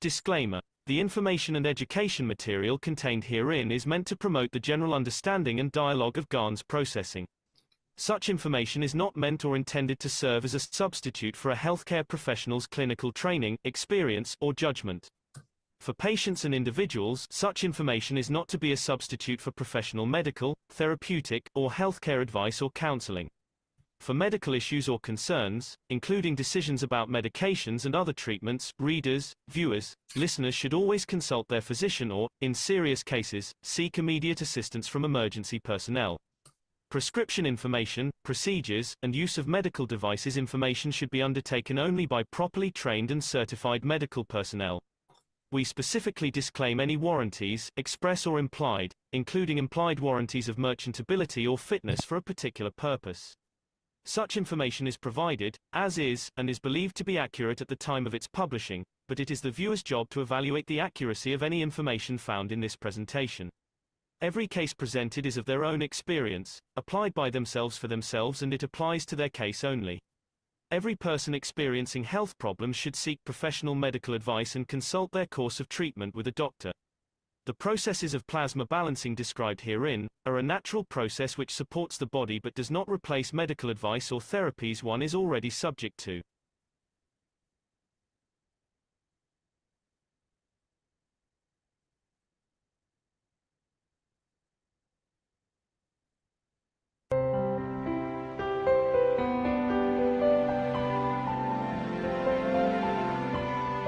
Disclaimer. The information and education material contained herein is meant to promote the general understanding and dialogue of GAN's processing. Such information is not meant or intended to serve as a substitute for a healthcare professional's clinical training, experience, or judgment. For patients and individuals, such information is not to be a substitute for professional medical, therapeutic, or healthcare advice or counseling. For medical issues or concerns, including decisions about medications and other treatments, readers, viewers, listeners should always consult their physician or, in serious cases, seek immediate assistance from emergency personnel. Prescription information, procedures, and use of medical devices information should be undertaken only by properly trained and certified medical personnel. We specifically disclaim any warranties, express or implied, including implied warranties of merchantability or fitness for a particular purpose. Such information is provided, as is, and is believed to be accurate at the time of its publishing, but it is the viewer's job to evaluate the accuracy of any information found in this presentation. Every case presented is of their own experience, applied by themselves for themselves, and it applies to their case only. Every person experiencing health problems should seek professional medical advice and consult their course of treatment with a doctor. The processes of plasma balancing described herein are a natural process which supports the body but does not replace medical advice or therapies one is already subject to.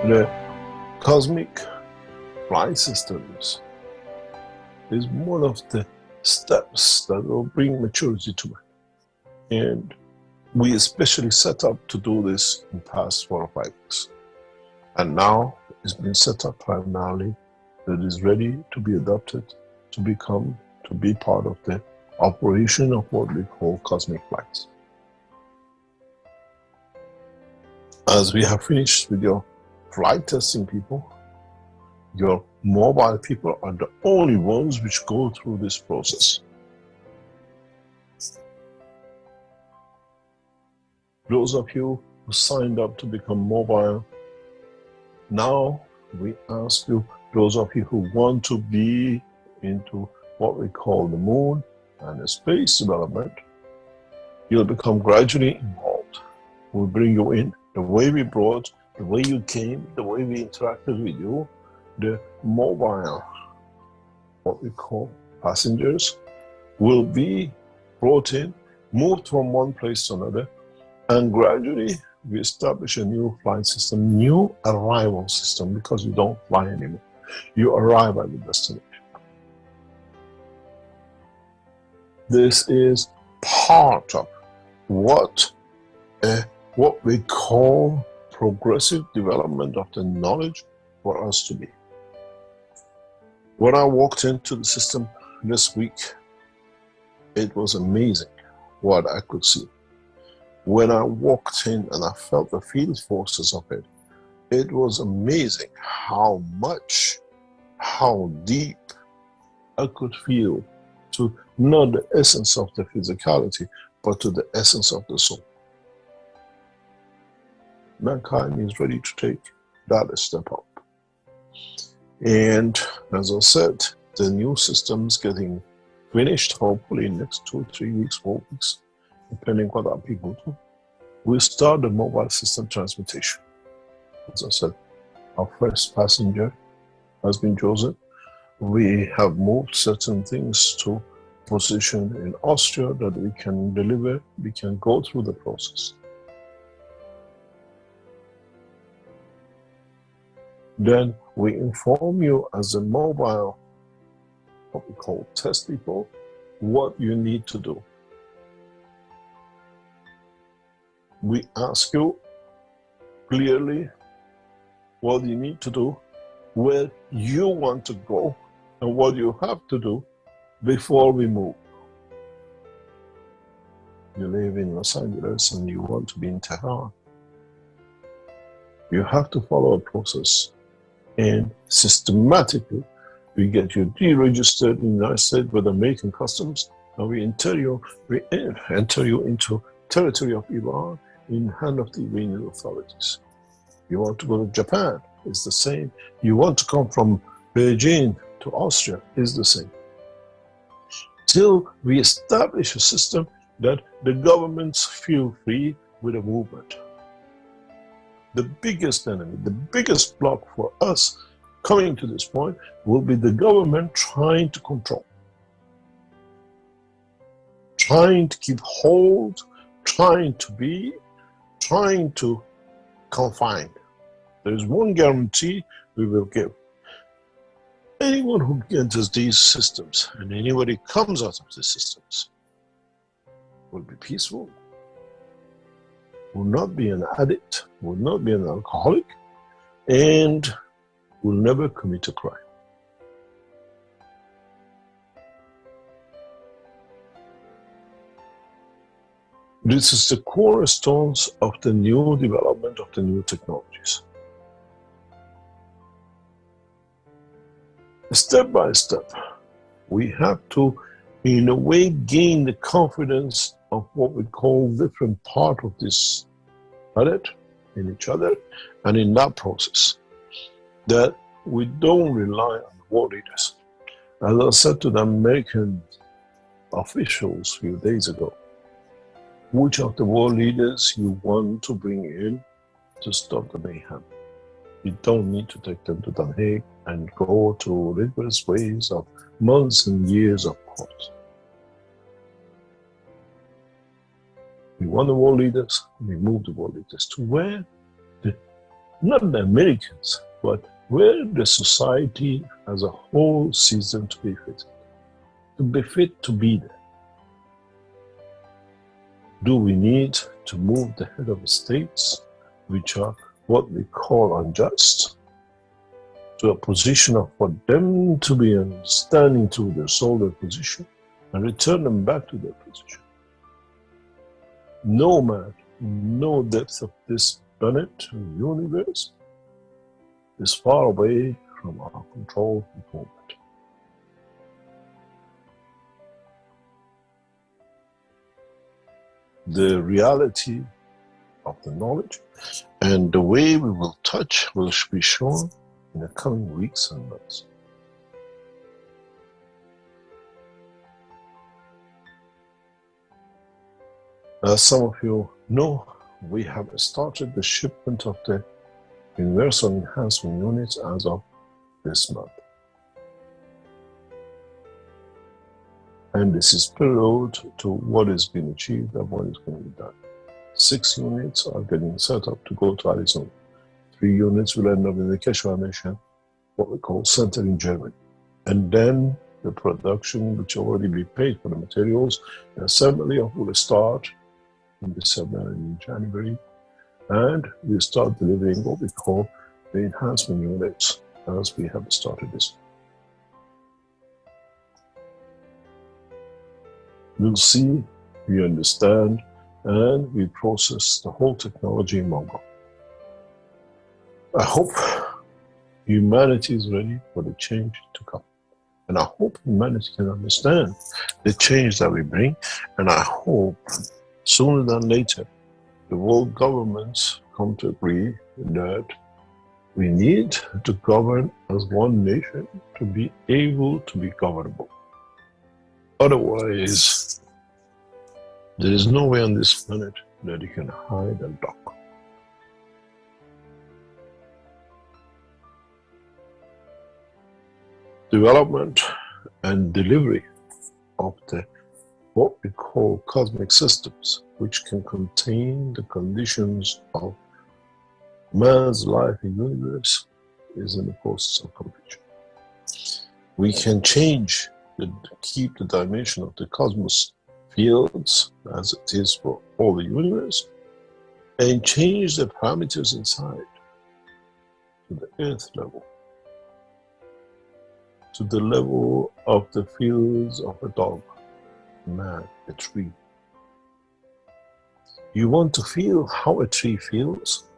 The cosmic flight systems is one of the steps that will bring maturity to it. And we especially set up to do this in past 4 or 5 weeks. And now it's been set up primarily that is ready to be adopted, to be part of the operation of what we call cosmic flights. As we have finished with your flight testing people, your mobile people are the only ones which go through this process. Those of you who signed up to become mobile, now we ask you, those of you who want to be into what we call the moon and the space development, you'll become gradually involved. We'll bring you in the way we brought, the way you came, the way we interacted with you. The mobile, what we call passengers, will be brought in, moved from one place to another, and gradually we establish a new flight system, new arrival system, because you don't fly anymore. You arrive at the destination. This is part of what we call progressive development of the knowledge for us to be. When I walked into the system this week, it was amazing what I could see. When I walked in and I felt the field forces of it, it was amazing how much, how deep I could feel to not the essence of the physicality, but to the essence of the soul. Mankind is ready to take that a step up. And as I said, the new system's getting finished, hopefully in next 2, 3 weeks, 4 weeks, depending what our people do. We'll start the mobile system transmutation. As I said, our first passenger has been chosen. We have moved certain things to position in Austria that we can deliver, we can go through the process. Then we inform you as a mobile, what we call test people, what you need to do. We ask you clearly what you need to do, where you want to go, and what you have to do before we move. You live in Los Angeles and you want to be in Tehran. You have to follow a process. And systematically, we get you deregistered in the United States with American customs, and we enter you into territory of Iran in hand of the Iranian authorities. You want to go to Japan, is the same. You want to come from Beijing to Austria, is the same. Till we establish a system that the governments feel free with a movement. The biggest enemy, the biggest block for us coming to this point will be the government trying to control, trying to keep hold, trying to confine. There is one guarantee we will give. Anyone who enters these systems and anybody comes out of these systems will be peaceful, will not be an addict, will not be an alcoholic, and will never commit a crime. This is the cornerstones of the new development of the new technologies. Step by step, we have to, in a way, gain the confidence of what we call different part of this planet, in each other, and in that process, that we don't rely on world leaders. As I said to the American officials a few days ago, which of the world leaders you want to bring in to stop the mayhem? You don't need to take them to The Hague and go to rigorous ways of months and years of courts. We want the world leaders, we move the world leaders to where, not the Americans, but where the society as a whole sees them to be fit to be there. Do we need to move the head of the states, which are what we call unjust, to a position of for them to be standing to their solid position and return them back to their position? No man, no depth of this planet and universe is far away from our control and movement. The reality of the knowledge and the way we will touch will be shown in the coming weeks and months. As some of you know, we have started the shipment of the Universal Enhancement Units as of this month. And this is parallel to what is being achieved and what is going to be done. 6 units are getting set up to go to Arizona. 3 units will end up in the Quechua Nation, what we call center in Germany. And then the production, which already be paid for the materials, the assembly of will start in December and in January. And we start delivering what we call the enhancement units as we have started this. We'll see, we understand, and we process the whole technology in Mongo. I hope humanity is ready for the change to come. And I hope humanity can understand the change that we bring. And I hope sooner than later, the world governments come to agree that we need to govern as one nation to be able to be governable. Otherwise, there is no way on this planet that you can hide and duck. Development and delivery of what we call cosmic systems, which can contain the conditions of man's life in the universe, is in the process of completion. We can keep the dimension of the cosmos fields as it is for all the universe, and change the parameters inside to the earth level, to the level of the fields of a dog, a man, a tree. You want to feel how a tree feels?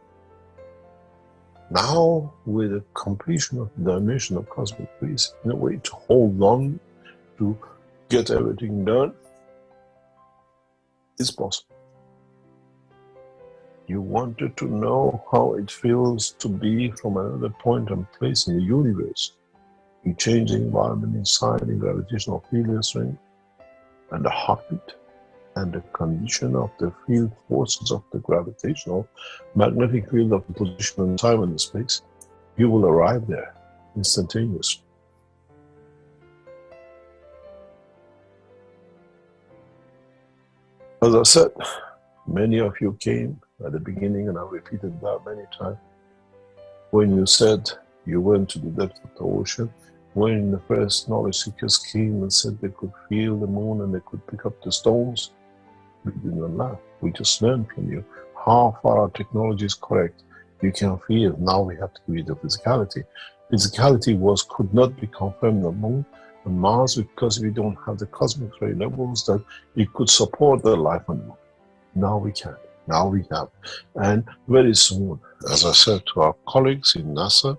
Now, with the completion of the dimension of cosmic peace, in a way to hold on, to get everything done, is possible. You wanted to know how it feels to be from another point and place in the universe. You change the environment inside the gravitational field string and the heartbeat and the condition of the field forces of the gravitational magnetic field of the position and time and space. You will arrive there instantaneously. As I said, many of you came at the beginning, and I repeated that many times. When you said you went to the depth of the ocean, when the first knowledge seekers came and said they could feel the moon and they could pick up the stones, we didn't laugh. We just learned from you how far our technology is correct. You can feel. Now we have to give you the physicality. Physicality could not be confirmed on the moon and Mars because we don't have the cosmic ray levels that it could support the life on the moon. Now we can. Now we have. And very soon, as I said to our colleagues in NASA,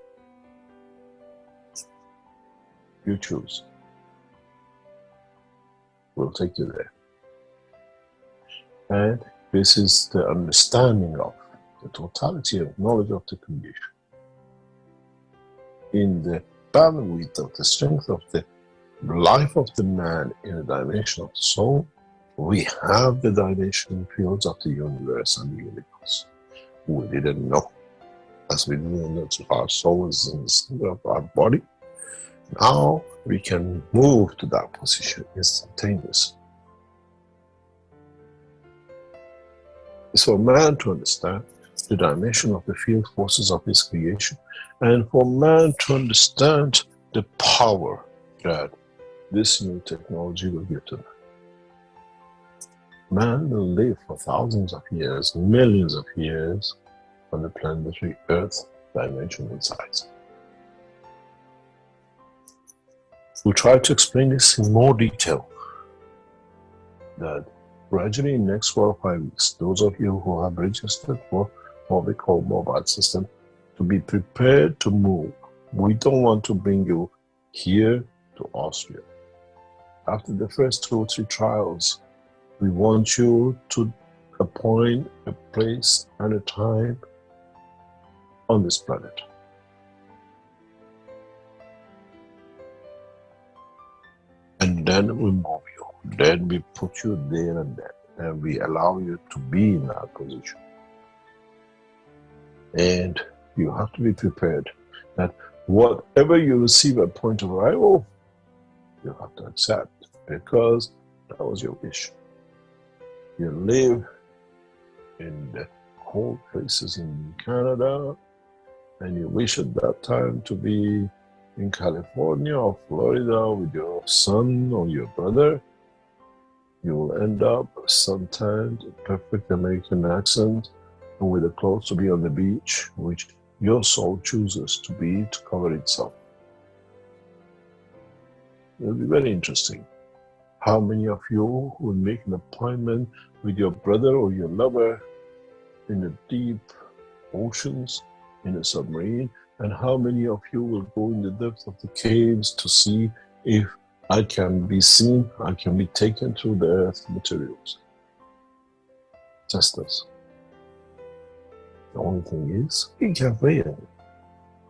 you choose. We'll take you there. And this is the understanding of the totality of knowledge of the creation. In the bandwidth of the strength of the life of the man in the dimension of the soul, we have the dimension fields of the universe and the universe. We didn't know, as we didn't know that our soul is in the center of our body. Now we can move to that position instantaneously. It's for man to understand the dimension of the field forces of his creation, and for man to understand the power that this new technology will give to them. Man will live for thousands of years, millions of years on the planetary Earth dimension and size. We'll try to explain this in more detail, that gradually in the next 4 or 5 weeks, those of you who have registered for what we call mobile system, to be prepared to move. We don't want to bring you here to Austria. After the first 2 or 3 trials, we want you to appoint a place and a time on this planet. And then we move you. Then we put you there and then. And we allow you to be in that position. And you have to be prepared that whatever you receive at point of arrival, you have to accept, because that was your wish. You live in the cold places in Canada, and you wish at that time to be in California or Florida with your son or your brother. You will end up sometimes with perfect American accent and with the clothes to be on the beach, which your soul chooses to be to cover itself. It will be very interesting. How many of you will make an appointment with your brother or your lover in the deep oceans in a submarine, and how many of you will go in the depths of the caves to see if I can be seen, I can be taken through the earth materials? Test us. The only thing is, you can fail.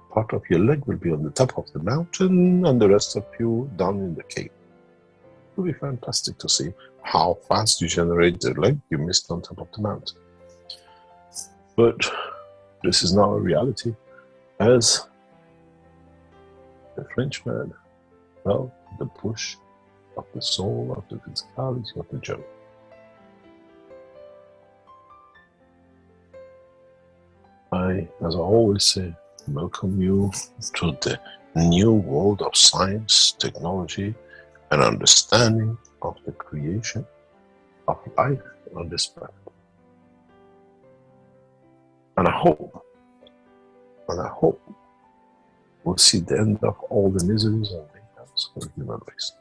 Part of your leg will be on the top of the mountain and the rest of you down in the cave. It will be fantastic to see how fast you generate the leg you missed on top of the mountain. But this is now a reality, as the Frenchman felt the push of the soul, of the physicality of the journey. I, as I always say, welcome you to the new world of science, technology, and understanding of the creation of life on this planet. And I hope we'll see the end of all the miseries and mayhems for the human race.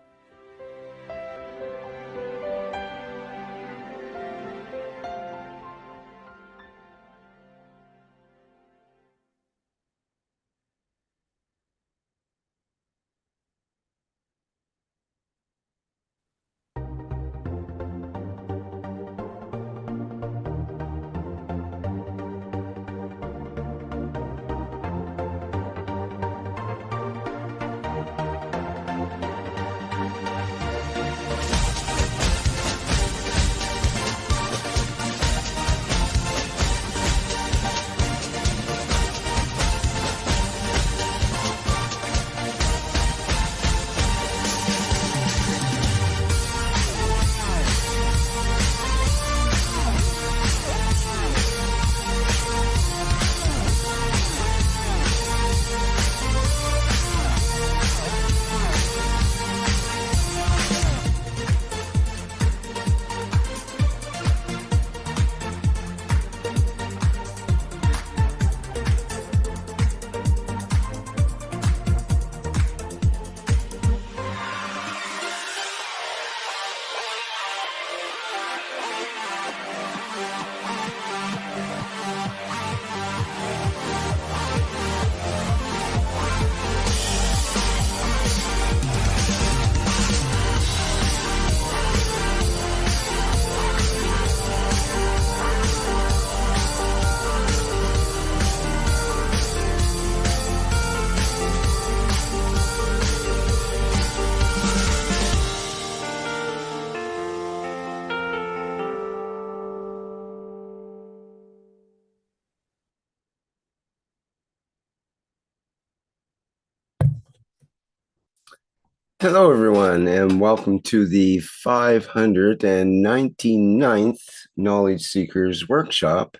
Hello, everyone, and welcome to the 599th Knowledge Seekers Workshop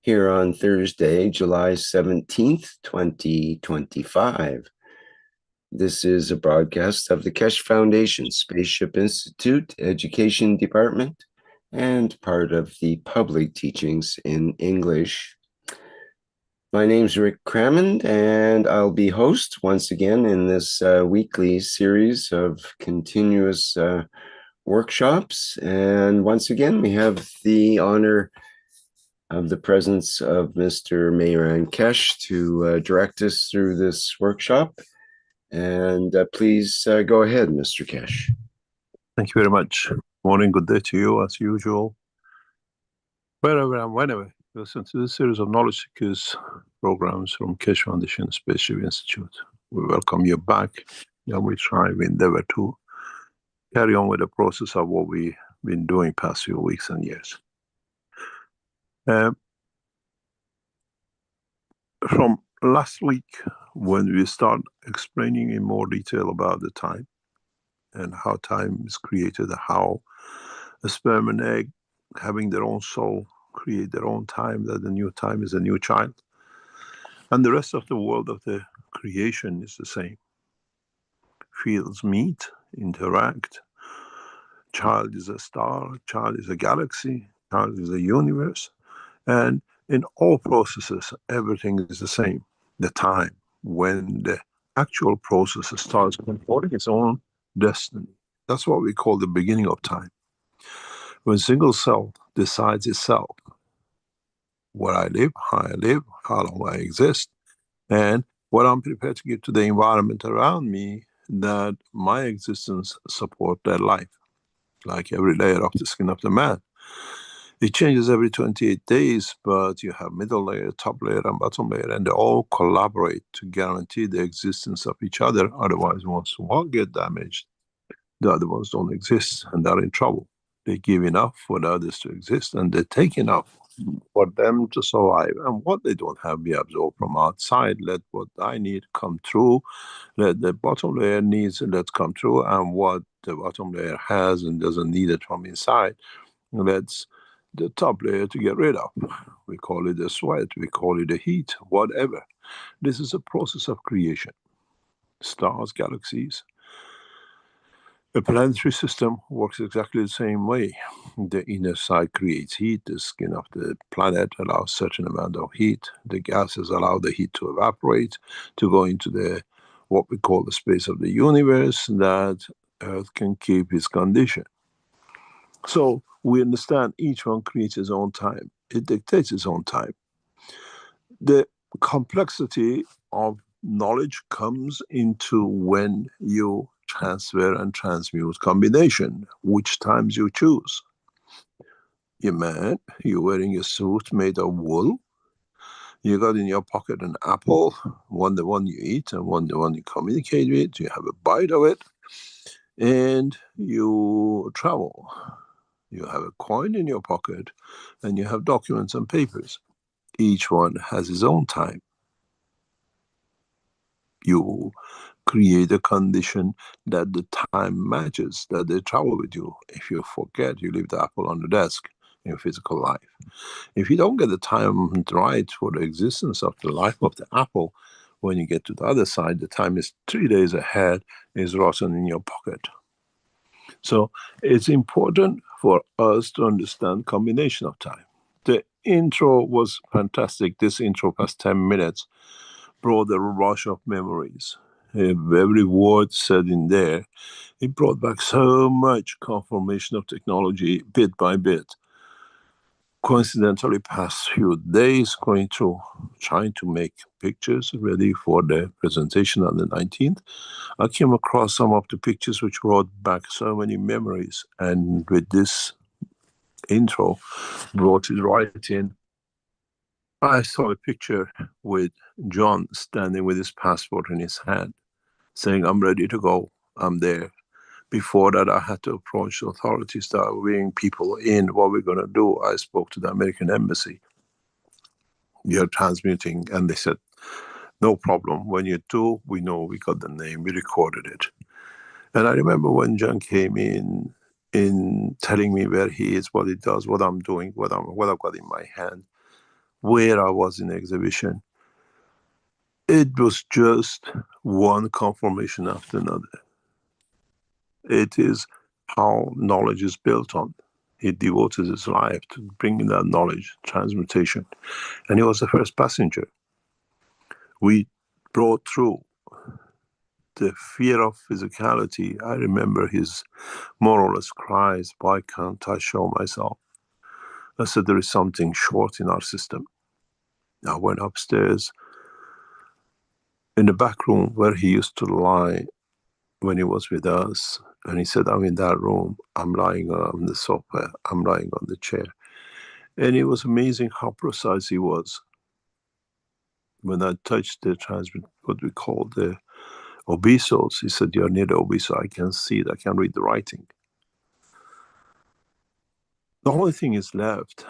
here on Thursday, July 17th, 2025. This is a broadcast of the Kesh Foundation Spaceship Institute Education Department and part of the Public Teachings in English. My name's Rick Crammond, and I'll be host once again in this weekly series of continuous workshops. And once again, we have the honor of the presence of Mr. Mayran Kesh to direct us through this workshop. And please go ahead, Mr. Kesh. Thank you very much. Morning, good day to you as usual. Wherever and whenever you listen to this series of Knowledge Seekers programs from Kesh Foundation Spaceship Institute. We welcome you back, and we endeavor to carry on with the process of what we've been doing past few weeks and years. From last week, when we start explaining in more detail about the time and how time is created, how a sperm and egg having their own soul create their own time, that the new time is a new child. And the rest of the world of the creation is the same. Fields meet, interact. Child is a star, child is a galaxy, child is a universe. And in all processes, everything is the same. The time when the actual process starts controlling its own destiny. That's what we call the beginning of time. When single cell decides itself, where I live, how long I exist, and what I'm prepared to give to the environment around me, that my existence support their life, like every layer of the skin of the man. It changes every 28 days, but you have middle layer, top layer, and bottom layer, and they all collaborate to guarantee the existence of each other. Otherwise, once one get damaged, the other ones don't exist, and they're in trouble. They give enough for the others to exist, and they take enough for them to survive. And what they don't have, we absorb from outside. Let what I need come through. Let the bottom layer needs, let come through. And what the bottom layer has and doesn't need it from inside, let's the top layer to get rid of. We call it the sweat, we call it the heat, whatever. This is a process of creation. Stars, galaxies. The planetary system works exactly the same way. The inner side creates heat. The skin of the planet allows a certain amount of heat. The gases allow the heat to evaporate, to go into the what we call the space of the universe, that Earth can keep its condition. So we understand each one creates its own time. It dictates its own time. The complexity of knowledge comes into when you transfer and transmute combination, which times you choose. You're man, you're wearing a suit made of wool. You got in your pocket an apple, one the one you eat and one the one you communicate with. You have a bite of it, and you travel. You have a coin in your pocket, and you have documents and papers. Each one has its own time. You create a condition that the time matches, that they travel with you. If you forget, you leave the apple on the desk in physical life. If you don't get the time right for the existence of the life of the apple, when you get to the other side, the time is 3 days ahead, is rotten in your pocket. So it's important for us to understand combination of time. The intro was fantastic. This intro past 10 minutes brought a rush of memories. Every word said in there, it brought back so much confirmation of technology bit by bit. Coincidentally, past few days going through trying to make pictures ready for the presentation on the 19th, I came across some of the pictures which brought back so many memories, and with this intro brought it right in. I saw a picture with John standing with his passport in his hand, saying, I'm ready to go, I'm there. Before that, I had to approach the authorities that are bringing people in. What we're going to do, I spoke to the American embassy. You're transmuting, and they said, no problem. When you do, we know we got the name, we recorded it. And I remember when John came in telling me where he is, what he does, what I'm doing, what I've got in my hand, where I was in the exhibition. It was just one confirmation after another. It is how knowledge is built on. He devoted his life to bringing that knowledge, transmutation. And he was the first passenger. We brought through the fear of physicality. I remember his more or less cries, why can't I show myself? I said, there is something short in our system. I went upstairs in the back room where he used to lie when he was with us. And he said, I'm in that room. I'm lying on the sofa. I'm lying on the chair. And it was amazing how precise he was. When I touched the what we call the obesos, he said, you're near the obeso. I can see it. I can read the writing. The only thing is left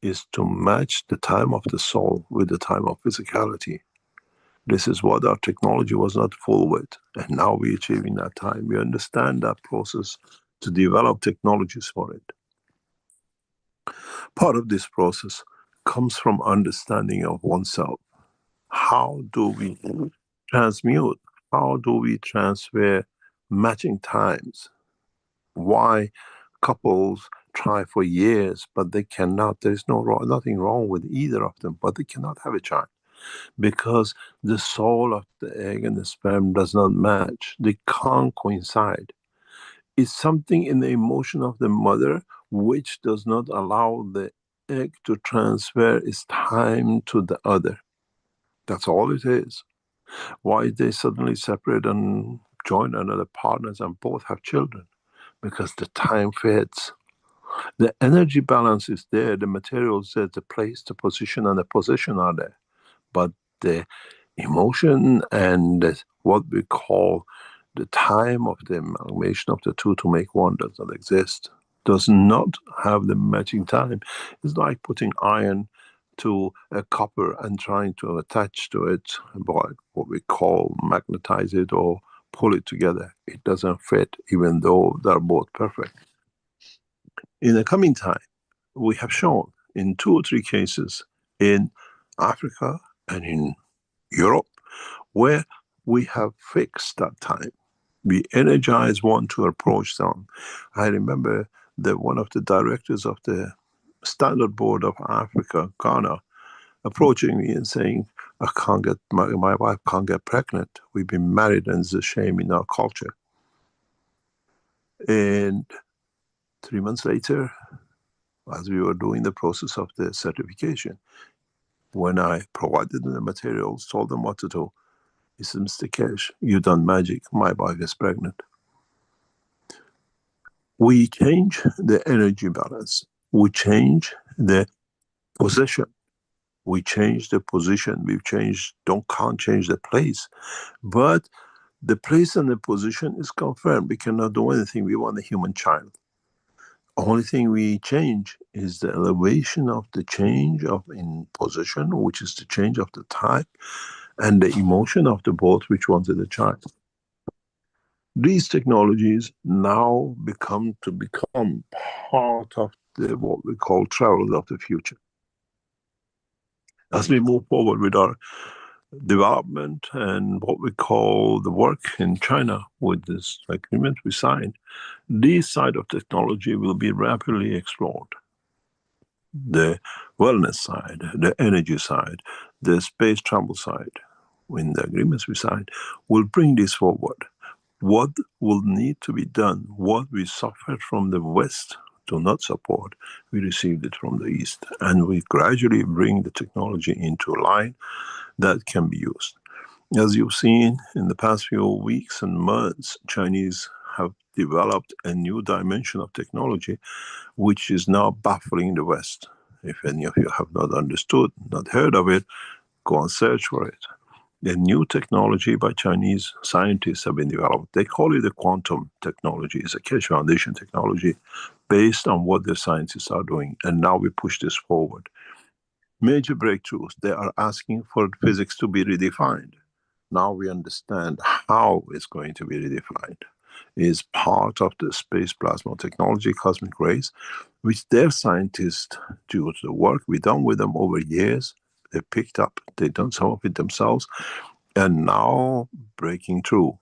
is to match the time of the soul with the time of physicality. This is what our technology was not full with. And now we're achieving that time. We understand that process to develop technologies for it. Part of this process comes from understanding of oneself. How do we transmute? How do we transfer matching times? Why couples try for years, but they cannot. There's nothing wrong with either of them, but they cannot have a child because the soul of the egg and the sperm does not match. They can't coincide. It's something in the emotion of the mother which does not allow the egg to transfer its time to the other. That's all it is. Why they suddenly separate and join another partners and both have children? Because the time fits. The energy balance is there, the materials there, the place, the position, and the possession are there. But the emotion and what we call the time of the amalgamation of the two to make one does not exist, does not have the matching time. It's like putting iron to a copper and trying to attach to it by what we call magnetize it or pull it together. It doesn't fit, even though they're both perfect. In the coming time, we have shown in 2 or 3 cases in Africa and in Europe where we have fixed that time. We energize one to approach them. I remember that one of the directors of the Standard Board of Africa, Ghana, approaching me and saying, I can't get, my wife can't get pregnant. We've been married and it's a shame in our culture. And 3 months later, as we were doing the process of the certification, when I provided them the materials, told them what to do, he said, Mr. Kesh, you've done magic. My wife is pregnant. We change the energy balance. We change the possession. We change the position. Can't change the place. But the place and the position is confirmed. We cannot do anything. We want a human child. Only thing we change is the elevation of the change of in position, which is the change of the type, and the emotion of the both, which wanted the child. These technologies now become part of what we call travel of the future. As we move forward with our development and what we call the work in China with this agreement we signed, this side of technology will be rapidly explored. The wellness side, the energy side, the space travel side, in the agreements we signed, will bring this forward. What will need to be done, what we suffered from the West to not support, we received it from the East. And we gradually bring the technology into a line that can be used. As you've seen in the past few weeks and months, Chinese have developed a new dimension of technology, which is now baffling the West. If any of you have not understood, not heard of it, go and search for it. The new technology by Chinese scientists have been developed. They call it a quantum technology. It's a Keshe Foundation technology based on what the scientists are doing. And now we push this forward. Major breakthroughs. They are asking for physics to be redefined. Now we understand how it's going to be redefined. is part of the space plasma technology, cosmic rays, which their scientists, due to the work we've done with them over years, they picked up, they've done some of it themselves, and now breaking through.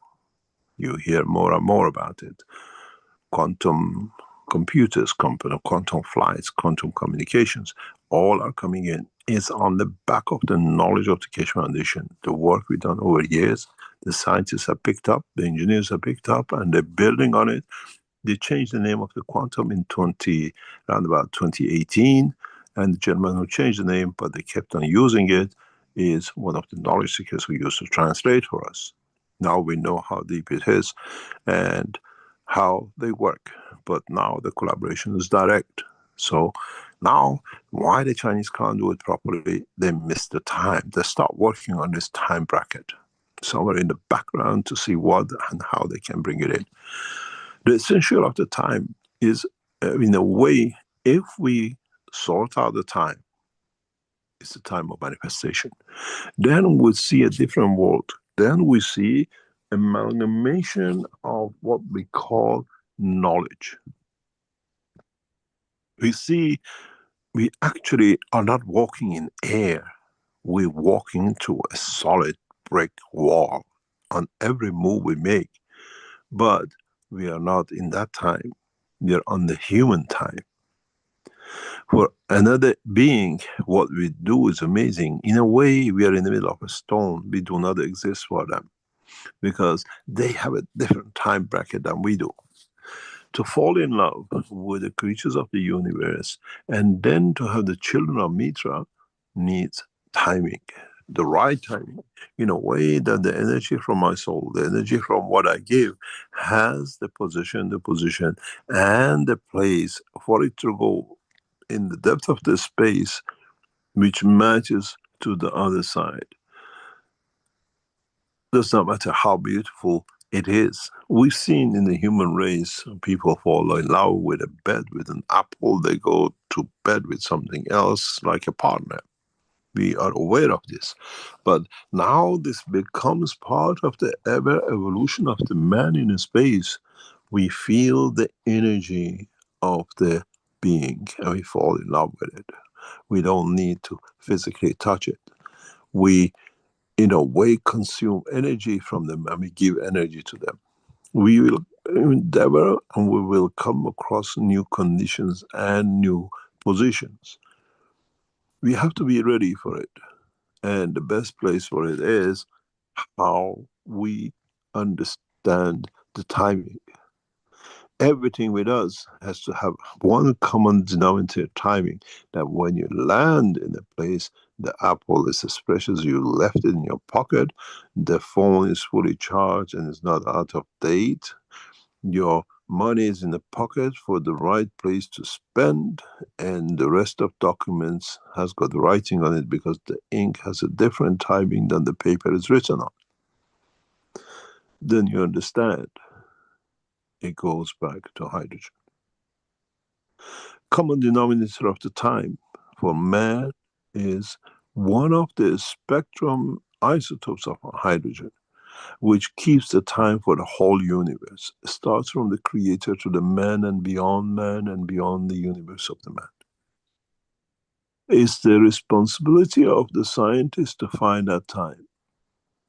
You hear more and more about it. Quantum computers, quantum flights, quantum communications, all are coming in. It's on the back of the knowledge of the Keshe Foundation. The work we've done over years, the scientists have picked up, the engineers have picked up, and they're building on it. They changed the name of the quantum in around about 2018, and the gentleman who changed the name, but they kept on using it, is one of the knowledge seekers who used to translate for us. Now we know how deep it is and how they work, but now the collaboration is direct. So now, why the Chinese can't do it properly? They miss the time. They start working on this time bracket somewhere in the background to see what and how they can bring it in. The essential of the time is, in a way, if we sort out the time, it's the time of manifestation. Then we'll see a different world. Then we see amalgamation of what we call knowledge. We see we actually are not walking in air. We're walking through a solid brick wall on every move we make. But we are not in that time. We are on the human time. For another being, what we do is amazing. In a way, we are in the middle of a stone. We do not exist for them, because they have a different time bracket than we do. To fall in love with the creatures of the universe and then to have the children of Mitra needs timing, the right timing, in a way that the energy from my soul, the energy from what I give, has the position and the place for it to go in the depth of the space which matches to the other side. Does not matter how beautiful it is. We've seen in the human race, people fall in love with a bed, with an apple. They go to bed with something else, like a partner. We are aware of this. But now this becomes part of the evolution of the man in space. We feel the energy of the being and we fall in love with it. We don't need to physically touch it. We, in a way, consume energy from them and we give energy to them. We will endeavor and we will come across new conditions and new positions. We have to be ready for it. And the best place for it is how we understand the timing. Everything with us has to have one common denominator, timing, that when you land in a place, the apple is as fresh as you left it in your pocket, the phone is fully charged and is not out of date, your money is in the pocket for the right place to spend, and the rest of documents has got writing on it because the ink has a different timing than the paper is written on. Then you understand. It goes back to hydrogen. Common denominator of the time for man is one of the spectrum isotopes of hydrogen, which keeps the time for the whole universe. It starts from the creator to the man and beyond the universe of the man. It's the responsibility of the scientist to find that time,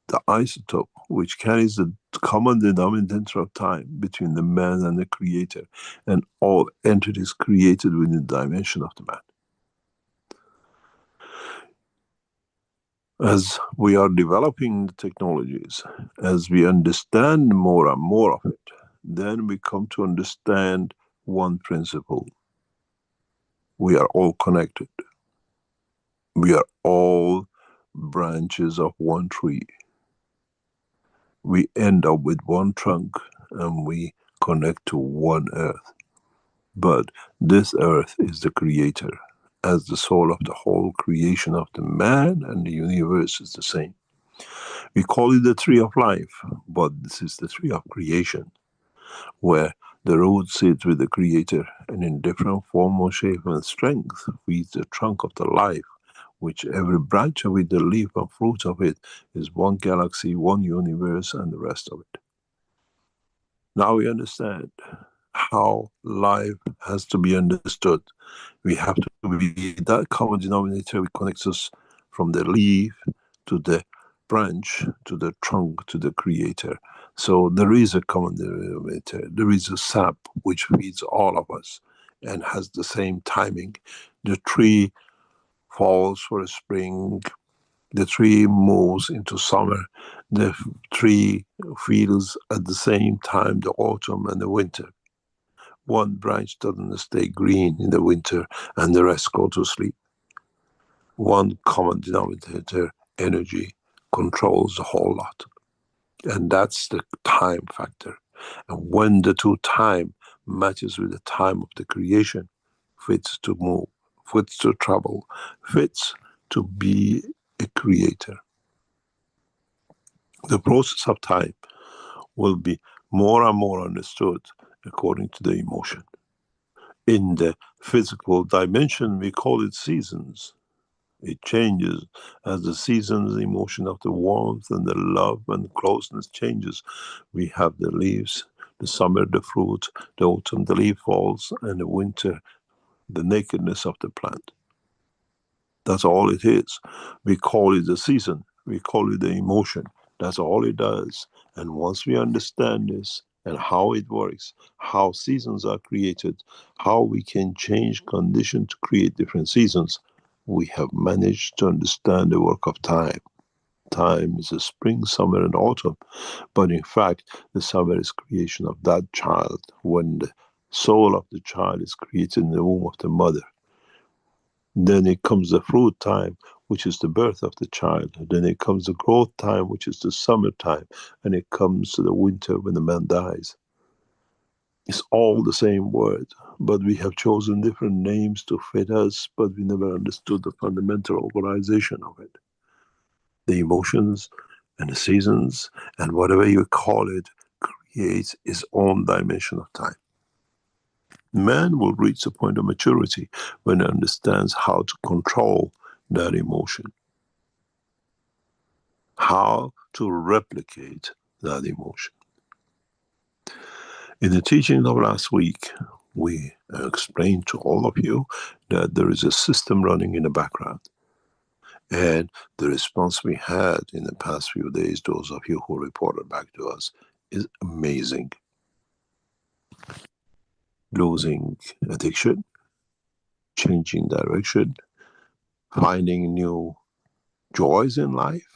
the isotope, which carries the common denominator of time between the man and the creator and all entities created within the dimension of the man. As we are developing the technologies, as we understand more and more of it, then we come to understand one principle. We are all connected. We are all branches of one tree. We end up with one trunk and we connect to one earth. But this earth is the creator, as the soul of the whole creation of the man and the universe is the same. We call it the tree of life, but this is the tree of creation, where the root sits with the creator and in different form or shape and strength feeds the trunk of the life, which every branch of it, the leaf and fruit of it, is one galaxy, one universe, and the rest of it. Now we understand how life has to be understood. We have to be that common denominator which connects us from the leaf to the branch, to the trunk, to the creator. So there is a common denominator. There is a sap which feeds all of us and has the same timing. The tree falls for a spring, the tree moves into summer, the tree feels at the same time the autumn and the winter. One branch doesn't stay green in the winter and the rest go to sleep. One common denominator, energy, controls the whole lot. And that's the time factor. And when the two time matches with the time of the creation, fits to move, fits to travel, fits to be a creator. The process of time will be more and more understood according to the emotion. In the physical dimension, we call it seasons. It changes as the seasons, the emotion of the warmth and the love and closeness changes. We have the leaves, the summer, the fruit, the autumn, the leaf falls, and the winter, the nakedness of the plant. That's all it is. We call it the season. We call it the emotion. That's all it does. And once we understand this and how it works, how seasons are created, how we can change conditions to create different seasons, we have managed to understand the work of time. Time is a spring, summer, and autumn. But in fact, the summer is creation of that child when the soul of the child is created in the womb of the mother. Then it comes the fruit time, which is the birth of the child. Then it comes the growth time, which is the summertime. And it comes to the winter when the man dies. It's all the same word, but we have chosen different names to fit us, but we never understood the fundamental organization of it. The emotions and the seasons and whatever you call it creates its own dimension of time. Man will reach the point of maturity when he understands how to control that emotion, how to replicate that emotion. In the teaching of last week, we explained to all of you that there is a system running in the background. And the response we had in the past few days, those of you who reported back to us, is amazing. Losing addiction, changing direction, finding new joys in life,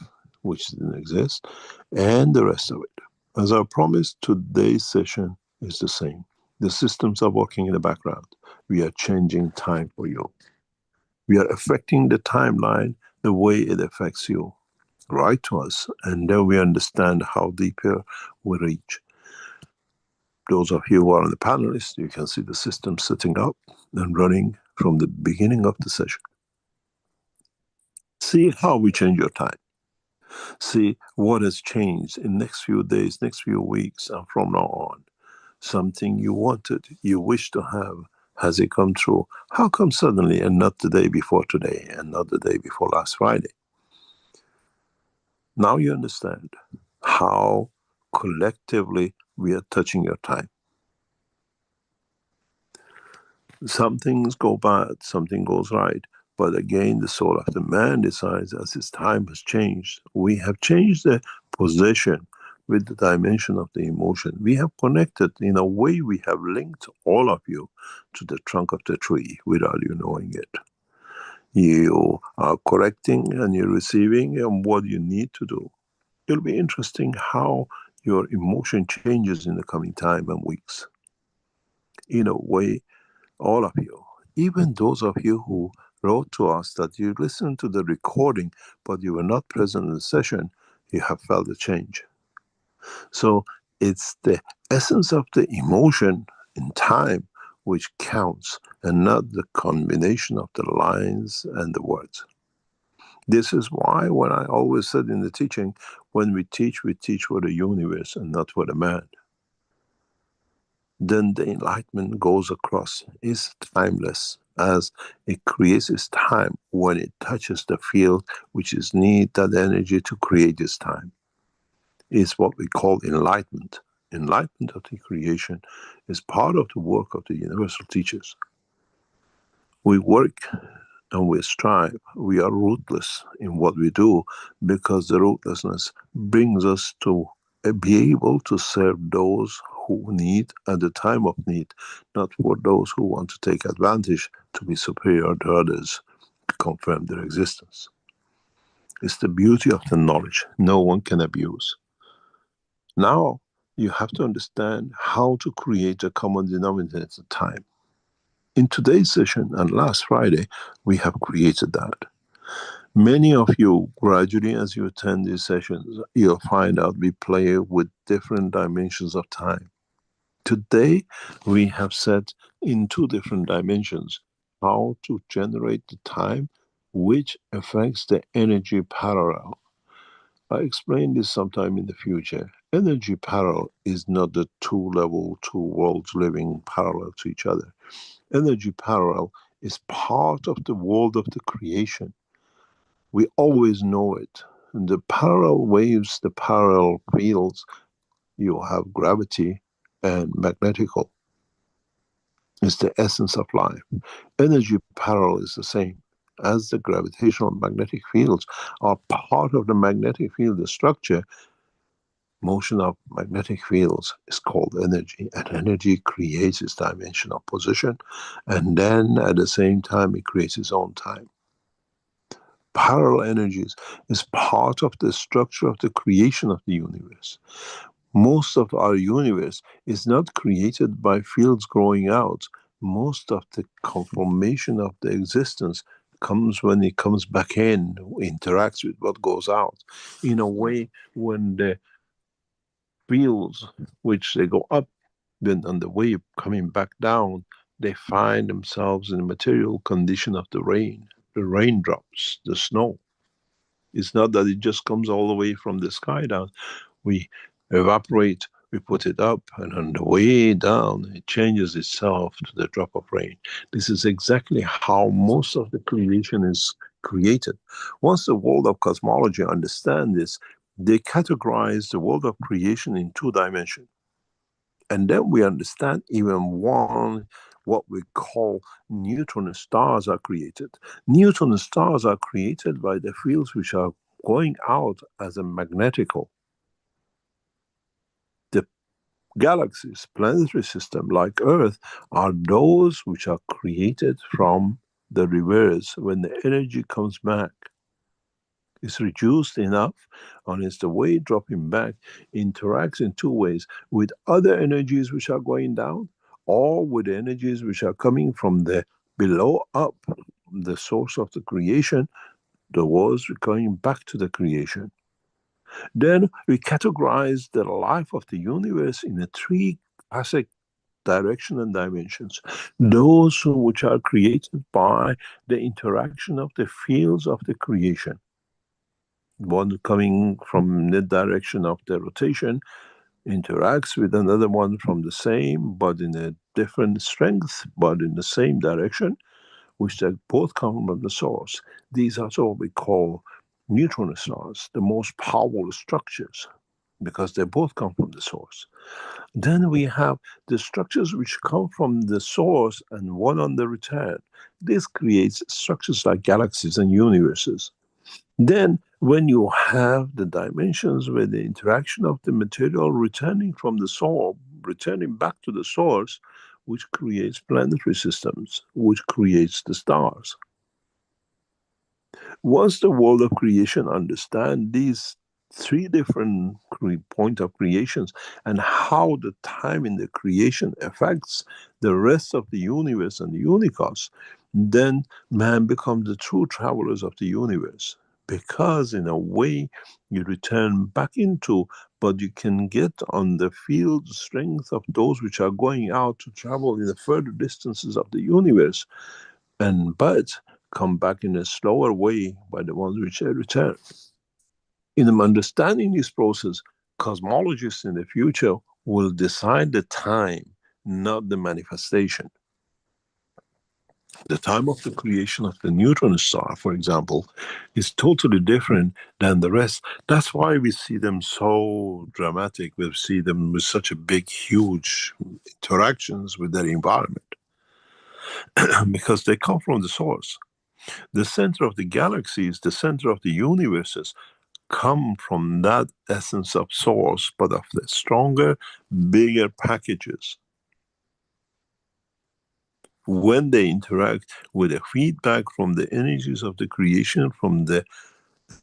which didn't exist, and the rest of it. As I promised, today's session is the same. The systems are working in the background. We are changing time for you. We are affecting the timeline the way it affects you. Write to us, and then we understand how deeper we reach. Those of you who are on the panelists, you can see the system setting up and running from the beginning of the session. See how we change your time. See what has changed in next few days, next few weeks, and from now on. Something you wanted, you wish to have, has it come true? How come suddenly and not the day before today and not the day before last Friday? Now you understand how collectively we are touching your time. Some things go bad, something goes right. But again, the soul of the man decides as his time has changed. We have changed the position with the dimension of the emotion. We have connected, in a way we have linked all of you to the trunk of the tree without you knowing it. You are correcting and you're receiving and what you need to do. It'll be interesting how your emotion changes in the coming time and weeks. In a way, all of you, even those of you who wrote to us that you listened to the recording, but you were not present in the session, you have felt a change. So it's the essence of the emotion in time which counts, and not the combination of the lines and the words. This is why when I always said in the teaching, when we teach for the universe and not for the man. Then the enlightenment goes across, is timeless, as it creates its time when it touches the field which is need that energy to create this time. It's what we call enlightenment. enlightenment of the creation is part of the work of the universal teachers. We work and we strive. We are ruthless in what we do because the ruthlessness brings us to be able to serve those who need at the time of need, not for those who want to take advantage to be superior to others, to confirm their existence. It's the beauty of the knowledge no one can abuse. Now, you have to understand how to create a common denominator at a time. In today's session and last Friday, we have created that. Many of you, gradually as you attend these sessions, you'll find out we play with different dimensions of time. Today, we have set in 2 different dimensions how to generate the time which affects the energy parallel. I explain this sometime in the future. Energy parallel is not the 2 worlds living parallel to each other. Energy parallel is part of the world of the creation. We always know it. In the parallel waves, the parallel fields, you have gravity and magnetical. It's the essence of life. Energy parallel is the same. As the gravitational magnetic fields are part of the magnetic field, the structure, motion of magnetic fields is called energy, and energy creates its dimension of position, and then at the same time it creates its own time. Parallel energies is part of the structure of the creation of the universe. Most of our universe is not created by fields growing out. Most of the conformation of the existence comes when it comes back in, interacts with what goes out. In a way, when the fields which they go up, then on the way coming back down, they find themselves in the material condition of the rain, the raindrops, the snow. It's not that it just comes all the way from the sky down. We evaporate, we put it up, and on the way down, it changes itself to the drop of rain. This is exactly how most of the creation is created. Once the world of cosmology understands this, they categorize the world of creation in 2 dimensions. And then we understand even one, what we call neutron stars are created. Neutron stars are created by the fields which are going out as a magnetical. The galaxies, planetary system like Earth, are those which are created from the reverse when the energy comes back. It's reduced enough, and it's the way dropping back interacts in 2 ways, with other energies which are going down, or with energies which are coming from the below up, the source of the creation, the worlds going back to the creation. Then we categorize the life of the universe in a 3 classic direction and dimensions. Those which are created by the interaction of the fields of the creation. One coming from the direction of the rotation interacts with another one from the same, but in a different strength, but in the same direction, which they both come from the source. These are what we call neutron stars, the most powerful structures, because they both come from the source. Then we have the structures which come from the source and one on the return. This creates structures like galaxies and universes. Then, when you have the dimensions where the interaction of the material returning from the source, returning back to the source, which creates planetary systems, which creates the stars. Once the world of creation understands these 3 different points of creations and how the time in the creation affects the rest of the universe and the unicos, then man becomes the true travelers of the universe. Because in a way you return back into, but you can get on the field strength of those which are going out to travel in the further distances of the universe, but come back in a slower way by the ones which return. In understanding this process, cosmologists in the future will decide the time, not the manifestation. The time of the creation of the neutron star, for example, is totally different than the rest. That's why we see them so dramatic. We see them with such a big, huge interactions with their environment because they come from the source. The center of the galaxies, the center of the universes, come from that essence of source, but of the stronger, bigger packages. When they interact with the feedback from the energies of the creation, from the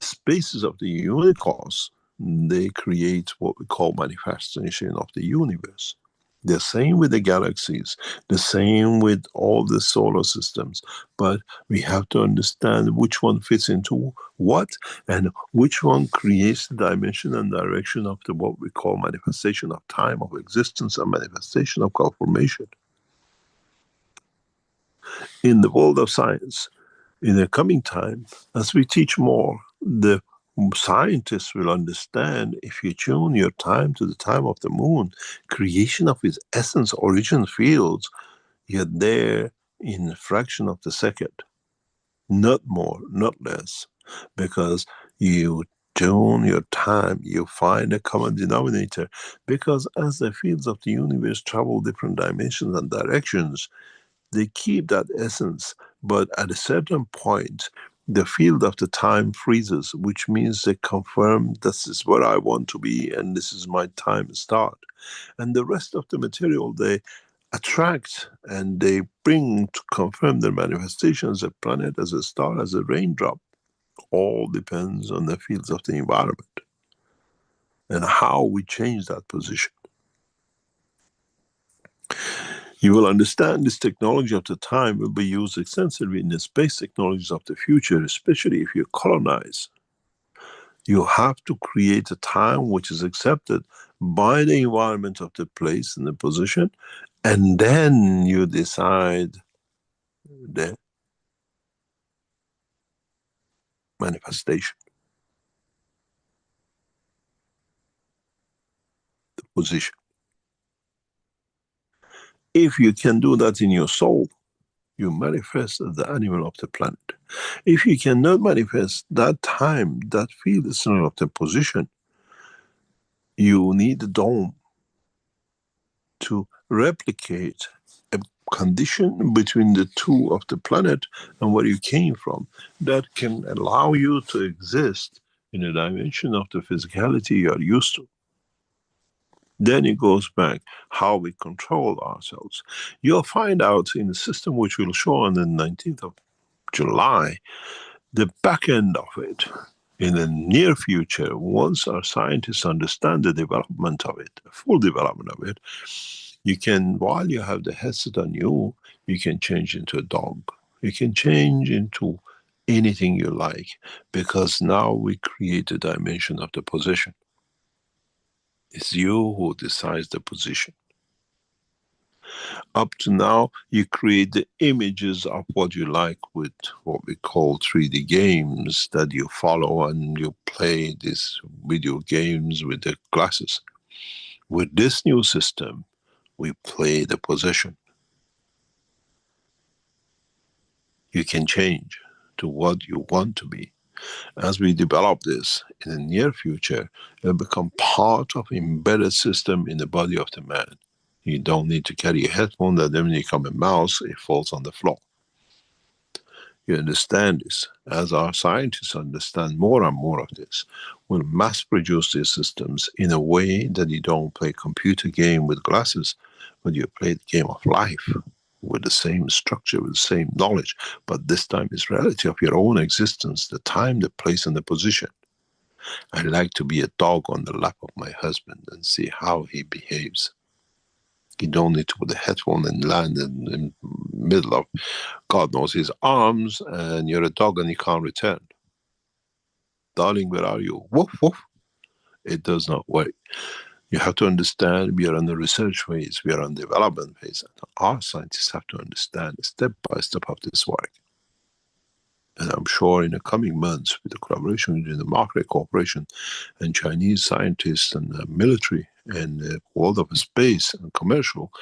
spaces of the universe, they create what we call manifestation of the universe. The same with the galaxies, the same with all the solar systems. But we have to understand which one fits into what and which one creates the dimension and direction of the what we call manifestation of time, of existence, and manifestation of conformation. In the world of science, in the coming time, as we teach more, the scientists will understand if you tune your time to the time of the moon, creation of its essence, origin fields, you're there in a fraction of the second. Not more, not less. Because you tune your time, you find a common denominator. Because as the fields of the universe travel different dimensions and directions, they keep that essence, but at a certain point, the field of the time freezes, which means they confirm this is where I want to be and this is my time start. And the rest of the material they attract and they bring to confirm their manifestation as a planet, as a star, as a raindrop. All depends on the fields of the environment and how we change that position. You will understand this technology of the time will be used extensively in the space technologies of the future, especially if you colonize. You have to create a time which is accepted by the environment of the place and the position, and then you decide the manifestation, the position. If you can do that in your soul, you manifest as the animal of the planet. If you cannot manifest that time, that field of the position, you need the dome to replicate a condition between the two of the planet and where you came from that can allow you to exist in a dimension of the physicality you are used to. Then it goes back how we control ourselves. You'll find out in the system which we'll show on the 19th of July, the back end of it. In the near future, once our scientists understand the development of it, the full development of it, you can, while you have the headset on you, you can change into a dog. You can change into anything you like, because now we create a dimension of the position. It's you who decides the position. Up to now, you create the images of what you like with what we call 3D games that you follow, and you play these video games with the glasses. With this new system, we play the position. You can change to what you want to be. As we develop this in the near future, it will become part of embedded system in the body of the man. You don't need to carry a headphone that then when you come a mouse, it falls on the floor. You understand this. As our scientists understand more and more of this, we'll mass produce these systems in a way that you don't play computer game with glasses, but you play the game of life with the same structure, with the same knowledge, but this time it's reality of your own existence, the time, the place, and the position. I like to be a dog on the lap of my husband and see how he behaves. You don't need to put a headphone and land in the middle of God knows his arms, and you're a dog and you can't return. Darling, where are you? Woof, woof. It does not work. You have to understand we are on the research phase, we are on the development phase. Our scientists have to understand step by step of this work. And I'm sure in the coming months, with the collaboration between the Market Corporation and Chinese scientists and the military and the world of space and commercial,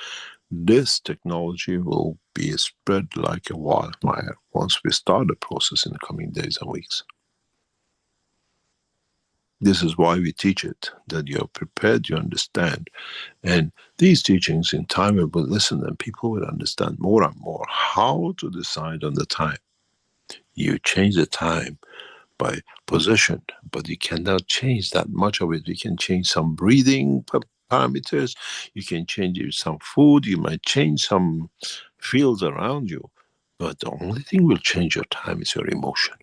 This technology will be spread like a wildfire once we start the process in the coming days and weeks. This is why we teach it, that you are prepared, you understand. And these teachings, in time we will listen and people will understand more and more how to decide on the time. You change the time by position, but you cannot change that much of it. You can change some breathing parameters, you can change some food, you might change some fields around you, but the only thing will change your time is your emotion,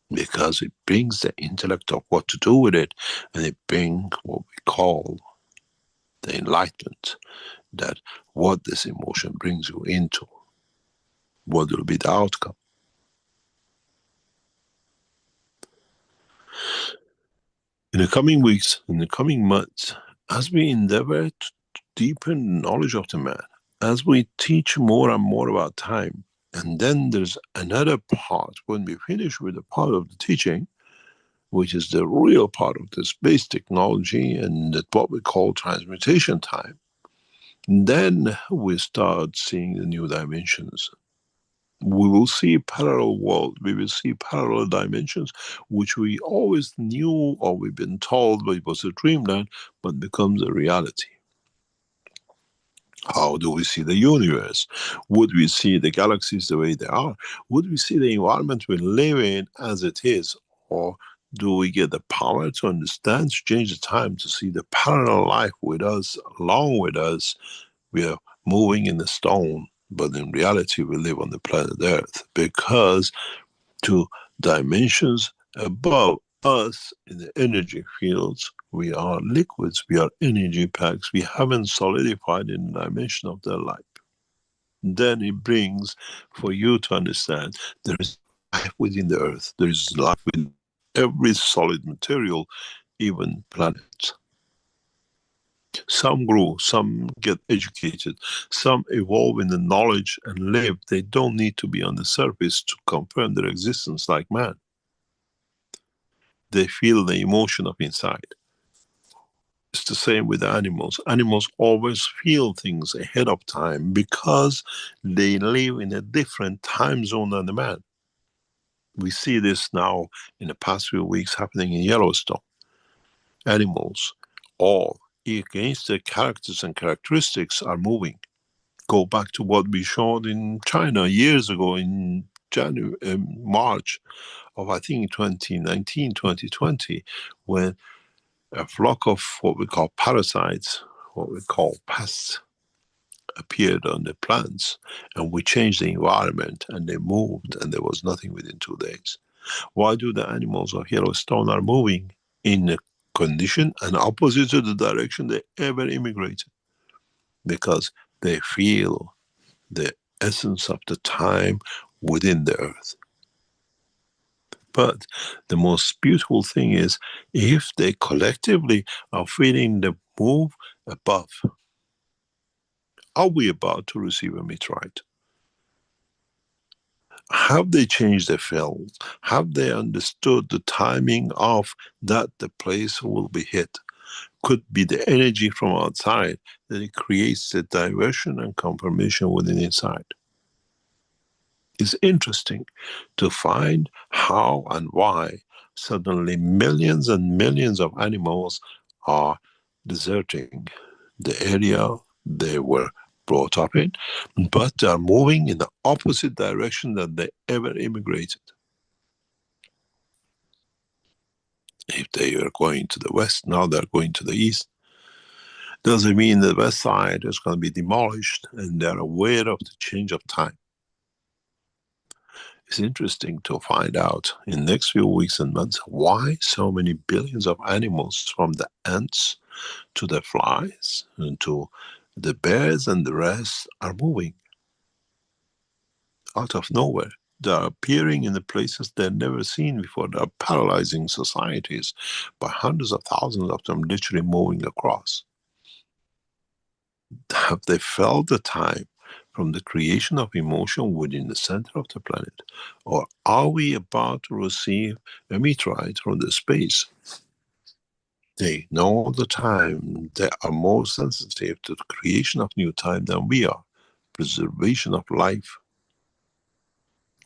because it brings the intellect of what to do with it, and it brings what we call the enlightenment, that what this emotion brings you into, what will be the outcome. In the coming weeks, in the coming months, as we endeavor to deepen knowledge of the man, as we teach more and more about time, and then there's another part, when we finish with the part of the teaching, which is the real part of the space technology and what we call transmutation time, then we start seeing the new dimensions. We will see parallel world, we will see parallel dimensions, which we always knew or we've been told, but it was a dreamland, but becomes a reality. How do we see the universe? Would we see the galaxies the way they are? Would we see the environment we live in as it is? Or do we get the power to understand, to change the time, to see the parallel life with us, along with us? We are moving in the stone, but in reality we live on the planet Earth, because to dimensions above us in the energy fields, we are liquids, we are energy packs, we haven't solidified in the dimension of their life. Then it brings for you to understand there is life within the earth, there is life within every solid material, even planets. Some grow, some get educated, some evolve in the knowledge and live. They don't need to be on the surface to confirm their existence like man. They feel the emotion of inside. It's the same with the animals. Animals always feel things ahead of time because they live in a different time zone than the man. We see this now in the past few weeks happening in Yellowstone. Animals, all against their characters and characteristics, are moving. Go back to what we showed in China years ago in March of, I think, 2019, 2020, when a flock of what we call parasites, what we call pests, appeared on the plants, and we changed the environment and they moved, and there was nothing within 2 days. Why do the animals of Yellowstone are moving in a condition and opposite to the direction they ever immigrated? Because they feel the essence of the time within the earth. But the most beautiful thing is, if they collectively are feeling the move above, are we about to receive a meteorite? Have they changed their field? Have they understood the timing of that the place will be hit? Could be the energy from outside that it creates the diversion and confirmation within inside. It's interesting to find how and why suddenly millions and millions of animals are deserting the area they were brought up in, but they are moving in the opposite direction that they ever immigrated. If they are going to the west, now they're going to the east. Doesn't mean the west side is going to be demolished, and they're aware of the change of time. It's interesting to find out in the next few weeks and months why so many billions of animals, from the ants to the flies and to the bears and the rest, are moving out of nowhere. They are appearing in the places they've never seen before. They are paralyzing societies by hundreds of thousands of them literally moving across. Have they felt the time from the creation of emotion within the center of the planet? Or are we about to receive a meteorite from the space? They know the time. They are more sensitive to the creation of new time than we are. Preservation of life,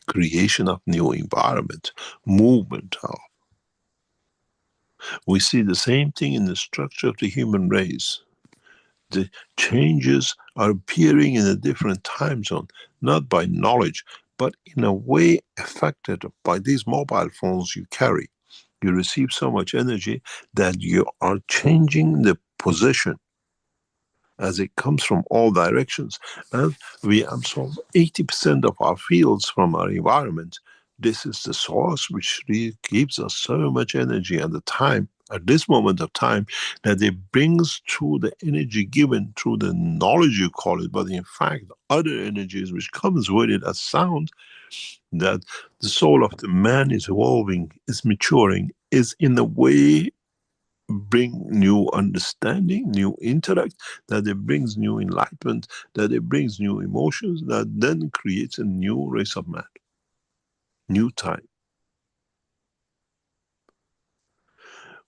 creation of new environment, movement of. We see the same thing in the structure of the human race. The changes are appearing in a different time zone, not by knowledge, but in a way affected by these mobile phones you carry. You receive so much energy that you are changing the position as it comes from all directions. And we absorb 80% of our fields from our environment. This is the source which really gives us so much energy at the time, at this moment of time, that it brings through the energy given through the knowledge you call it, but in fact, other energies which comes with it as sound, that the soul of the man is evolving, is maturing, is in a way bring new understanding, new intellect, that it brings new enlightenment, that it brings new emotions, that then creates a new race of man, new time.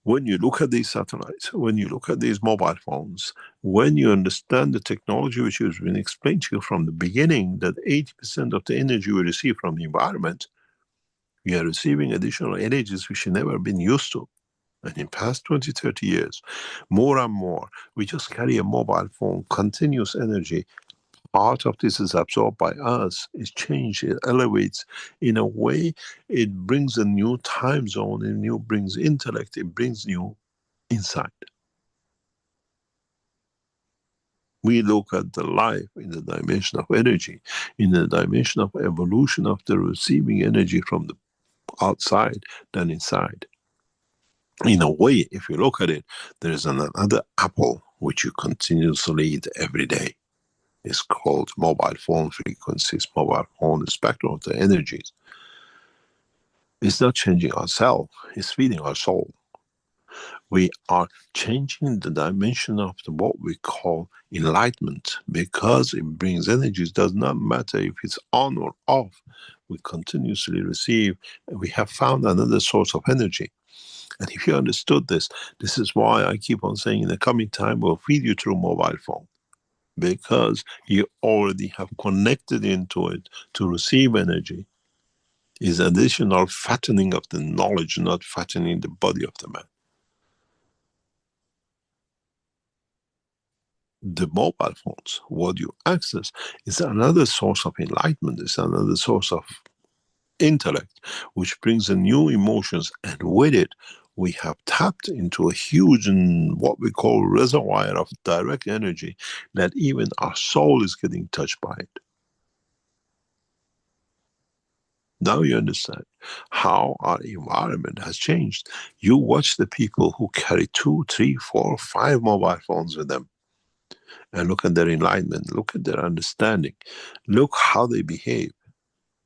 When you look at these satellites, when you look at these mobile phones, when you understand the technology which has been explained to you from the beginning, that 80% of the energy we receive from the environment, we are receiving additional energies which have never been used to. And in past 20, 30 years, more and more, we just carry a mobile phone, continuous energy. Part of this is absorbed by us, is changed, it elevates. In a way, it brings a new time zone, it brings intellect, it brings new insight. We look at the life in the dimension of energy, in the dimension of evolution of the receiving energy from the outside than inside. In a way, if you look at it, there is another apple which you continuously eat every day. It's called mobile phone frequencies, mobile phone spectrum of the energies. It's not changing ourselves, it's feeding our soul. We are changing the dimension of what we call enlightenment, because it brings energies. It does not matter if it's on or off. We continuously receive, and we have found another source of energy. And if you understood this, this is why I keep on saying in the coming time we'll feed you through mobile phone. Because you already have connected into it to receive energy. Is additional fattening of the knowledge, not fattening the body of the man. The mobile phones, what you access, is another source of enlightenment, is another source of intellect, which brings in new emotions, and with it, we have tapped into a huge, what we call reservoir of direct energy, that even our soul is getting touched by it. Now you understand how our environment has changed. You watch the people who carry 2, 3, 4, 5 mobile phones with them, and look at their enlightenment, look at their understanding, look how they behave.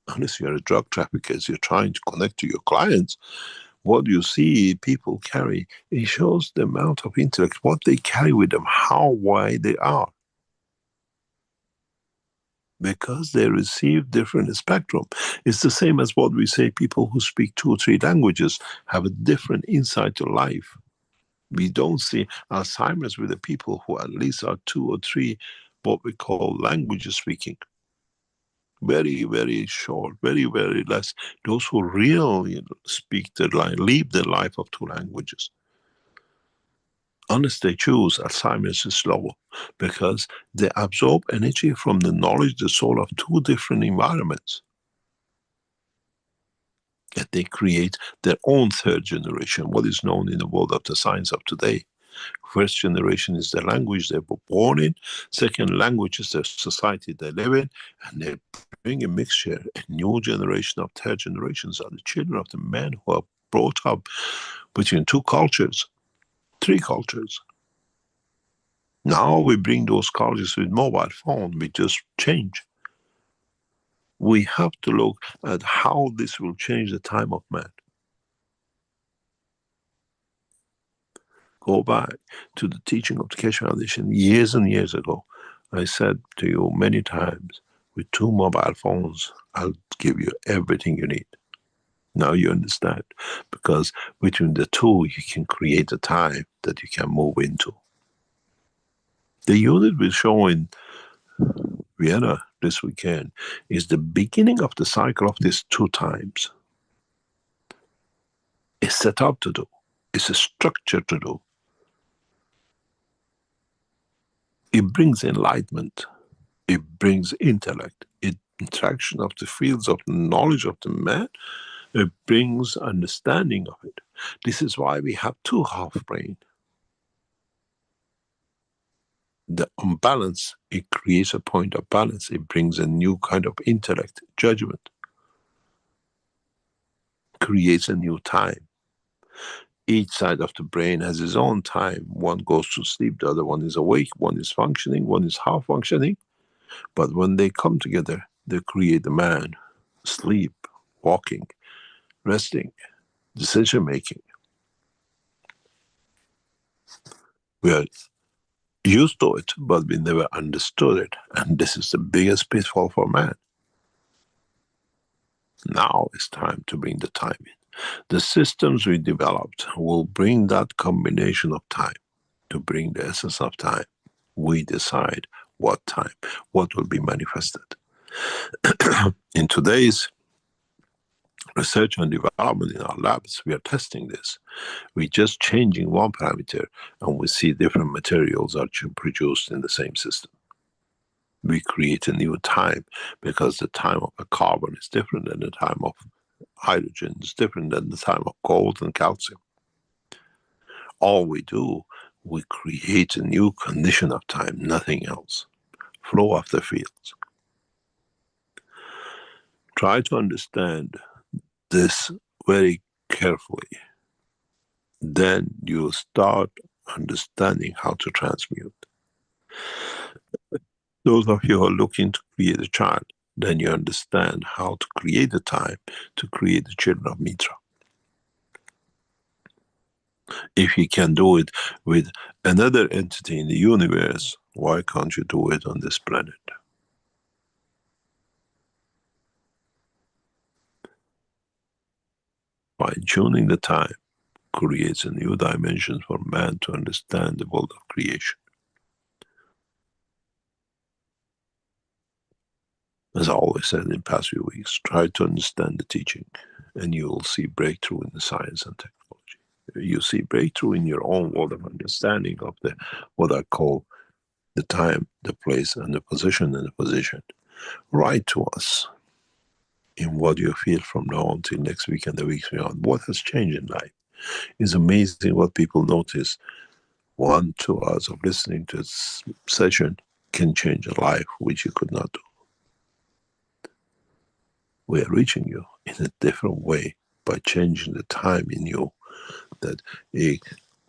Unless you're a drug trafficker, you're trying to connect to your clients, what you see people carry, it shows the amount of intellect, what they carry with them, how wide they are. Because they receive different spectrum. It's the same as what we say, people who speak 2 or 3 languages have a different insight to life. We don't see Alzheimer's with the people who at least are 2 or 3 what we call languages speaking. Very, very short, very, very less. Those who really speak their life, live their life of 2 languages. Unless they choose, Alzheimer's is slower, because they absorb energy from the knowledge, the soul of 2 different environments. And they create their own 3rd generation, what is known in the world of the science of today. First generation is the language they were born in. Second language is the society they live in. And they bring a mixture. A new generation of 3rd generations are the children of the men who are brought up between 2 cultures, 3 cultures. Now we bring those cultures with mobile phone. We just change. We have to look at how this will change the time of man. Go back to the teaching of the Keshe Foundation years and years ago. I said to you many times, with 2 mobile phones, I'll give you everything you need. Now you understand, because between the two, you can create a time that you can move into. The unit we show in Vienna this weekend is the beginning of the cycle of these two times. It's set up to do. It's a structure to do. It brings enlightenment. It brings intellect. Interaction of the fields of the knowledge of the man. It brings understanding of it. This is why we have two half-brain. The unbalance, it creates a point of balance. It brings a new kind of intellect, judgment. Creates a new time. Each side of the brain has its own time. One goes to sleep, the other one is awake, one is functioning, one is half functioning. But when they come together, they create the man. Sleep, walking, resting, decision making. We are used to it, but we never understood it. And this is the biggest pitfall for man. Now it's time to bring the time in. The systems we developed will bring that combination of time, to bring the essence of time. We decide what time, what will be manifested. In today's research and development in our labs, we are testing this. We're just changing one parameter and we see different materials are produced in the same system. We create a new time because the time of a carbon is different than the time of hydrogen, is different than the time of gold and calcium. All we do, we create a new condition of time, nothing else. Flow of the fields. Try to understand this very carefully. Then you'll start understanding how to transmute. Those of you who are looking to create a child, then you understand how to create the time to create the children of Mitra. If you can do it with another entity in the universe, why can't you do it on this planet? Fine-tuning the time creates a new dimension for man to understand the world of creation. As I always said in the past few weeks, try to understand the teaching and you will see breakthrough in the science and technology. You see breakthrough in your own world of understanding of the what I call the time, the place, and the position and the position. Write to us in what you feel from now on till next week and the weeks beyond. What has changed in life? It's amazing what people notice. 1-2 hours of listening to this session can change a life which you could not do. We are reaching you in a different way by changing the time in you that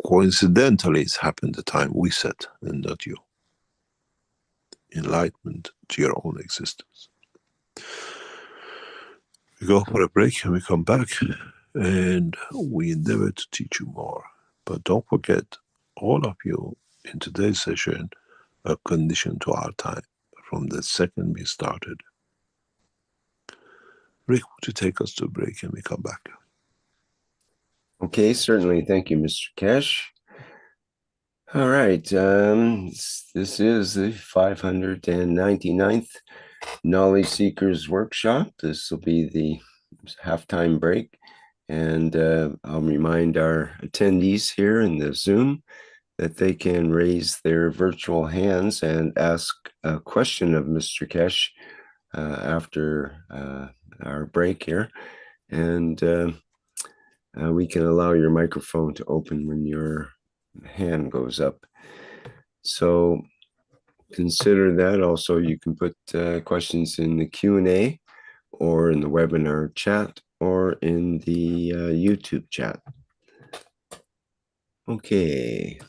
coincidentally it's happened the time we set and not you. Enlightenment to your own existence. We go for a break and we come back and we endeavor to teach you more. But don't forget, all of you in today's session are conditioned to our time from the second we started. Rick, would you take us to a break and we come back? Okay, certainly. Thank you, Mr. Kesh. All right. This is the 599th Knowledge Seekers Workshop. This will be the halftime break. And I'll remind our attendees here in the Zoom that they can raise their virtual hands and ask a question of Mr. Kesh after our break here. And we can allow your microphone to open when your hand goes up. So consider that. Also, you can put questions in the Q&A or in the webinar chat or in the YouTube chat. Okay.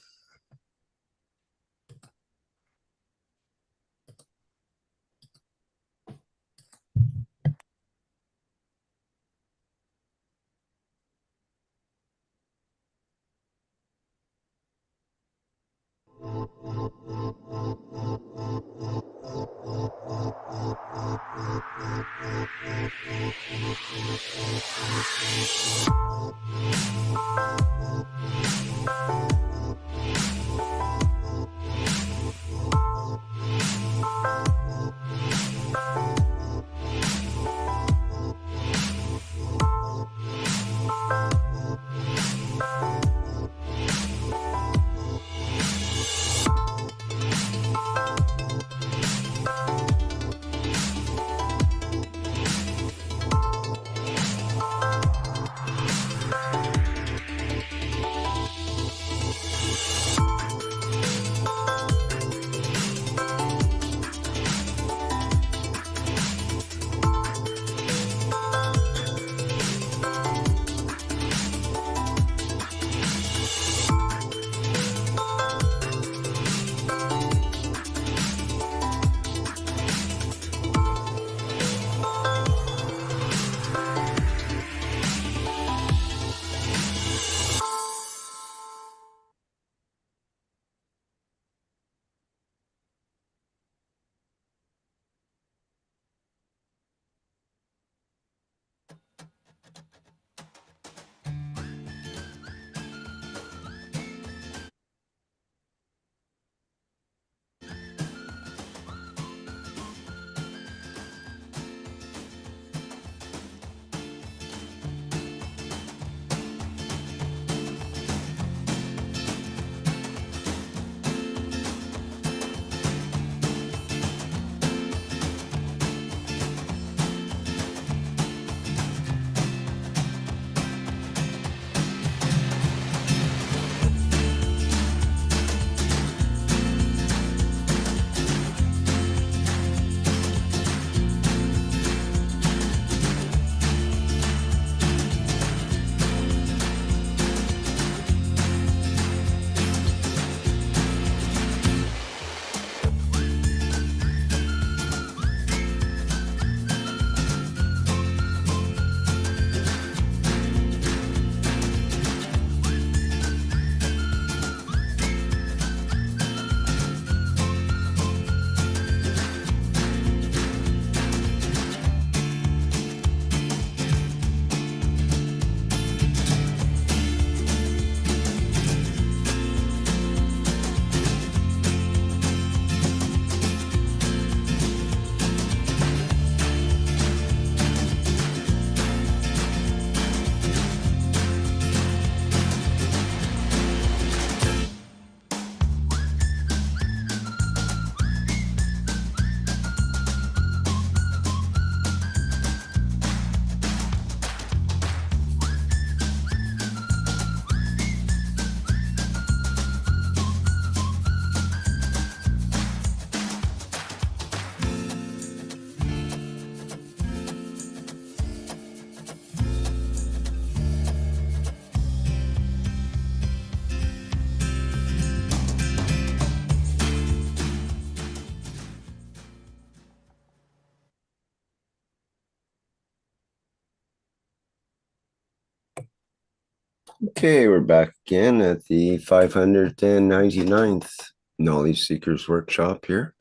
Okay, we're back again at the 599th Knowledge Seekers Workshop here.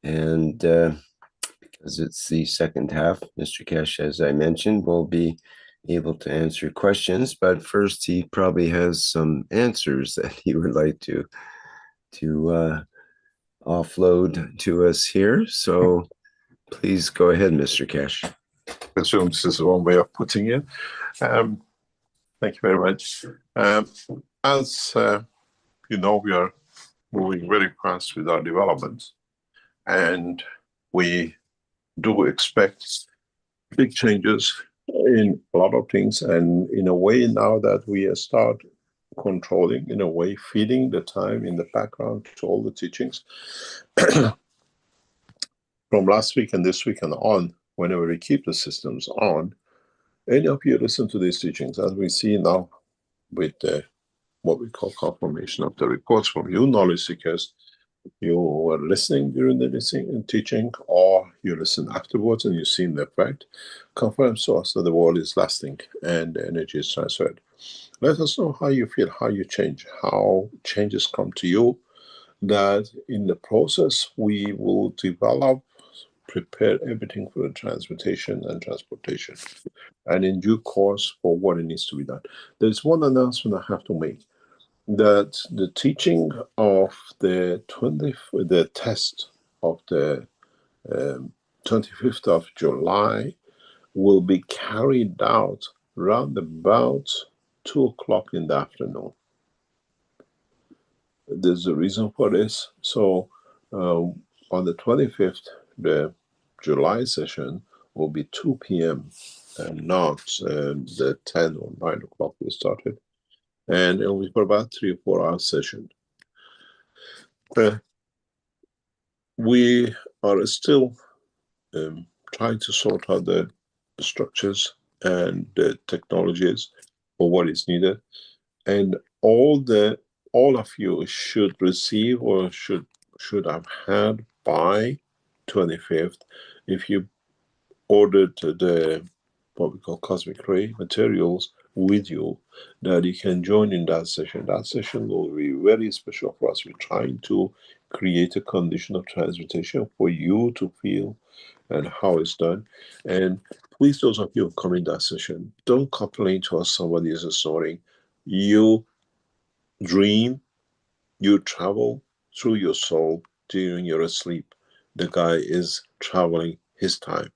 And because it's the second half, Mr. Kesh, as I mentioned, will be able to answer questions. But first, he probably has some answers that he would like to offload to us here. So please go ahead, Mr. Kesh. I assume this is one way of putting it. Thank you very much. As you know, we are moving very fast with our developments, and we do expect big changes in a lot of things. And in a way, now that we start controlling, in a way, feeding the time in the background to all the teachings from last week and this week and on, whenever we keep the systems on, any of you listen to these teachings, as we see now with what we call confirmation of the reports from you knowledge seekers. You were listening during the listening and teaching, or you listen afterwards and you've seen the effect, confirms to us that the world is lasting and the energy is transferred. Let us know how you feel, how you change, how changes come to you, that in the process we will develop, prepare everything for the transmutation and transportation, and in due course for what it needs to be done. There's one announcement I have to make, that the teaching of the test of the 25th of July will be carried out round about 2 o'clock in the afternoon. There's a reason for this. So on the 25th, the July session will be 2 p.m. and not the 10 or 9 o'clock we started. And it will be for about 3 or 4 hour session. We are still trying to sort out the structures and the technologies for what is needed. And all of you should receive or should have had by 25th, if you ordered the what we call cosmic ray materials with you, that you can join in that session. That session will be very special for us. We're trying to create a condition of transmutation for you to feel and how it's done. And please, those of you who come in that session, don't complain to us somebody is snoring. You dream, you travel through your soul during your sleep. The guy is traveling his time.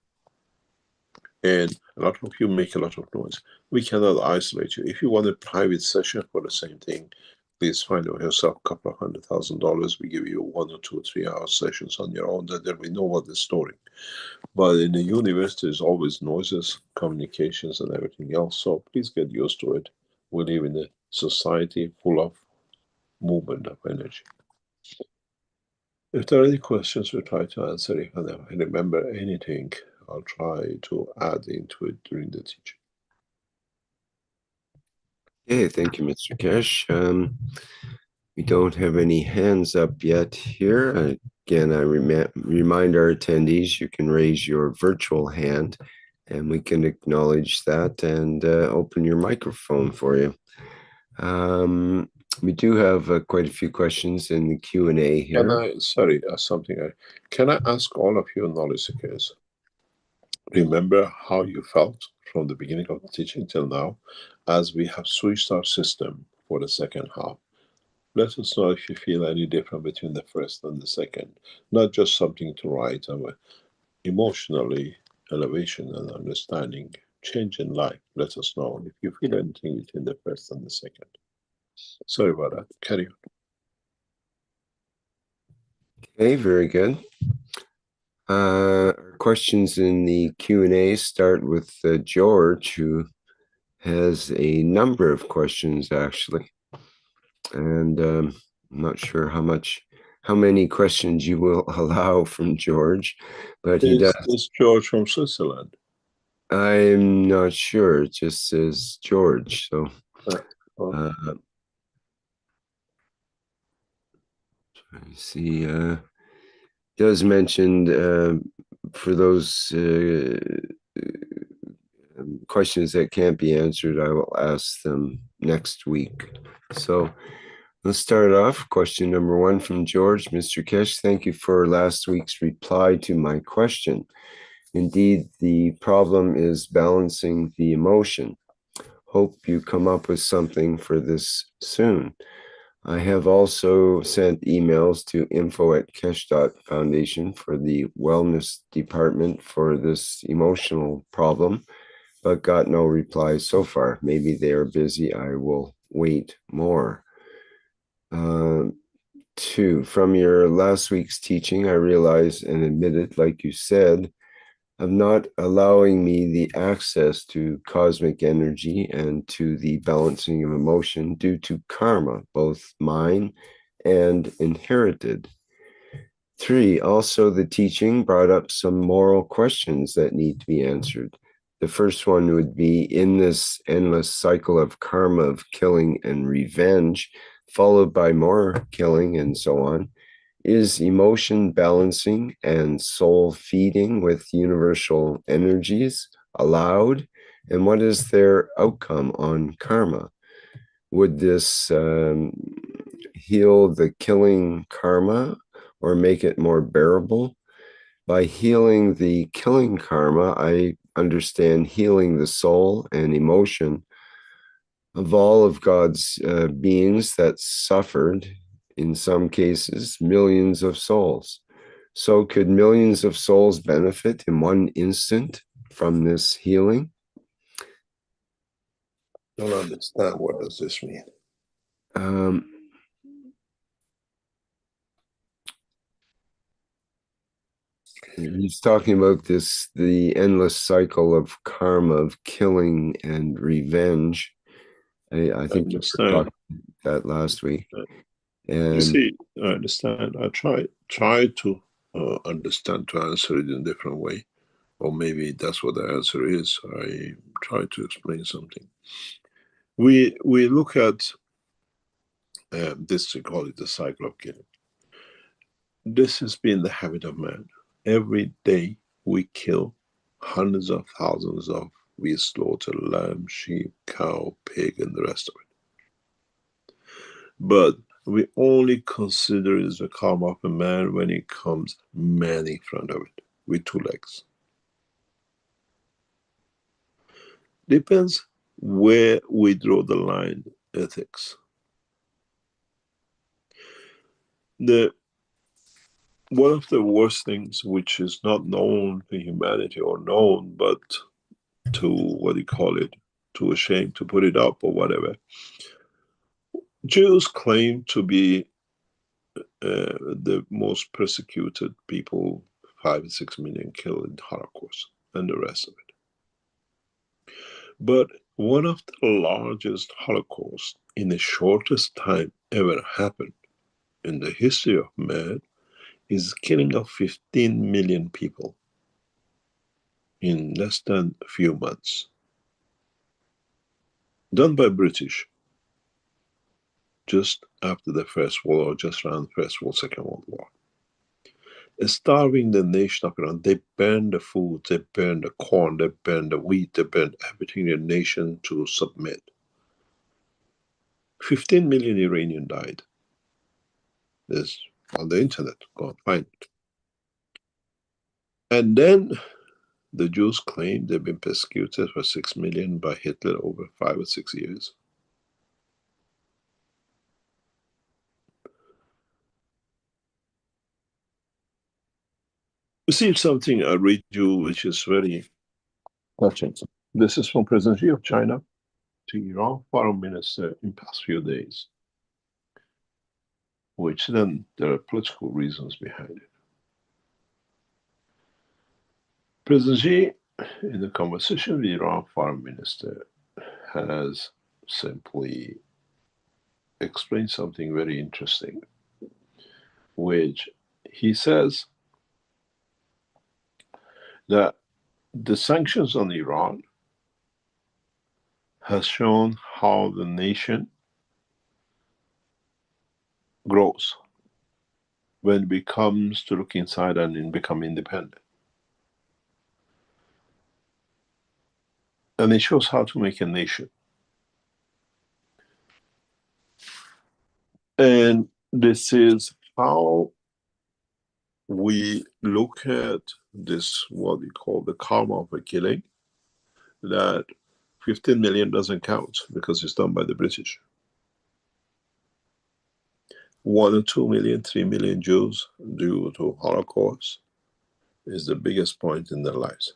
And a lot of you make a lot of noise. We cannot isolate you. If you want a private session for the same thing, please find yourself a couple of $100,000. We give you 1 or 2 or 3 hour sessions on your own, that we know what is storing. But in the universe, there's always noises, communications, and everything else. So please get used to it. We live in a society full of movement of energy. If there are any questions, we'll try to answer. If I remember anything, I'll try to add into it during the teaching. Okay, thank you, Mr. Kesh. We don't have any hands up yet here. Again, I remind our attendees, you can raise your virtual hand and we can acknowledge that and open your microphone for you. We do have quite a few questions in the Q&A here. Can I ask all of you knowledge seekers, remember how you felt from the beginning of the teaching till now, as we have switched our system for the second half? Let us know if you feel any different between the first and the second. Not just something to write, emotionally, elevation and understanding, change in life. Let us know if you feel anything between the first and the second. Sorry about that. Carry on. Okay, very good. Our questions in the Q&A start with George, who has a number of questions actually. And I'm not sure how many questions you will allow from George, but he does. Is George from Switzerland? I'm not sure. It just says George. So trying to see. Does mention for those questions that can't be answered, I will ask them next week. So let's start off. Question number 1 from George. Mr. Kesh, thank you for last week's reply to my question. Indeed, the problem is balancing the emotion. Hope you come up with something for this soon. I have also sent emails to info@kesh.foundation for the wellness department for this emotional problem, but got no reply so far. Maybe they are busy. I will wait more. 2, from your last week's teaching, I realized and admitted, like you said, of not allowing me the access to cosmic energy and to the balancing of emotion due to karma, both mine and inherited. 3, also the teaching brought up some moral questions that need to be answered. The first one would be, in this endless cycle of karma of killing and revenge, followed by more killing and so on, is emotion balancing and soul feeding with universal energies allowed? And what is their outcome on karma? Would this heal the killing karma or make it more bearable? By healing the killing karma, I understand healing the soul and emotion of all of God's beings that suffered, in some cases, millions of souls. So could millions of souls benefit in one instant from this healing? Don't understand. What does this mean? He's talking about this, the endless cycle of karma, of killing and revenge. I think you were talking that last week. And you see, I understand. I try to understand, to answer it in a different way. Or maybe that's what the answer is. I try to explain something. We look at this, we call it the cycle of killing. This has been the habit of man. Every day we kill hundreds of thousands of, we slaughter lamb, sheep, cow, pig, and the rest of it. But we only consider it as the karma of a man when it comes man in front of it, with 2 legs. Depends where we draw the line, ethics. One of the worst things, which is not known to humanity or known, but to, what do you call it, to a shame to put it up or whatever, Jews claim to be the most persecuted people, 5 or 6 million killed in Holocaust and the rest of it. But one of the largest Holocausts in the shortest time ever happened in the history of man is killing of 15 million people in less than a few months. Done by British just after the First World War, just around the First World, Second World War. Starving the nation of Iran, they burned the food, they burned the corn, they burned the wheat, they burned everything in the nation to submit. 15 million Iranians died. This on the internet, go and find it. And then the Jews claim they've been persecuted for 6 million by Hitler over 5 or 6 years. You see something I read you which is very touching. This is from President Xi of China to Iran foreign minister in past few days, which then there are political reasons behind it. President Xi, in the conversation with the Iran foreign minister, has simply explained something very interesting, which he says that the sanctions on Iran has shown how the nation grows when it comes to look inside and become independent. And it shows how to make a nation. And this is how we look at this, what we call the karma of a killing, that 15 million doesn't count because it's done by the British. 1 or 2 million, 3 million Jews due to Holocaust is the biggest point in their lives.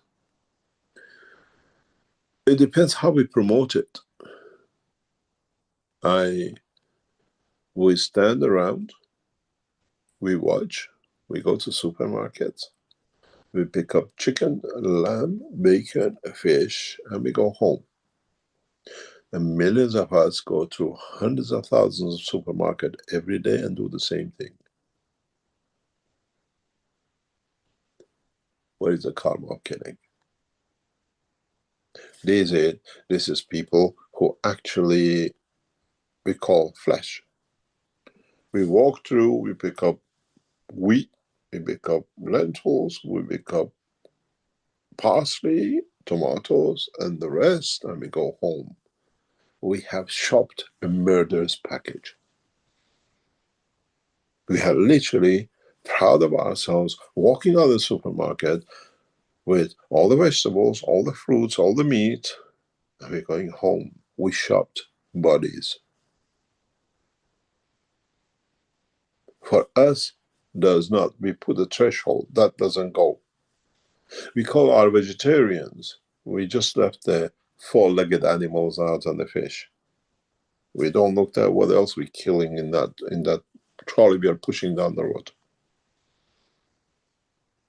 It depends how we promote it. We stand around, we watch, we go to supermarkets, we pick up chicken, lamb, bacon, fish, and we go home. And millions of us go to hundreds of thousands of supermarkets every day and do the same thing. What is the karma of killing? This is people who actually we call flesh. We walk through, we pick up wheat, we pick up lentils, we pick up parsley, tomatoes, and the rest, and we go home. We have shopped a murderous package. We are literally proud of ourselves walking out of the supermarket with all the vegetables, all the fruits, all the meat, and we're going home. We shopped bodies. For us, does not. We put a threshold. That doesn't go. We call our vegetarians. We just left the four-legged animals out on the fish. We don't look at what else we're killing in that trolley we are pushing down the road.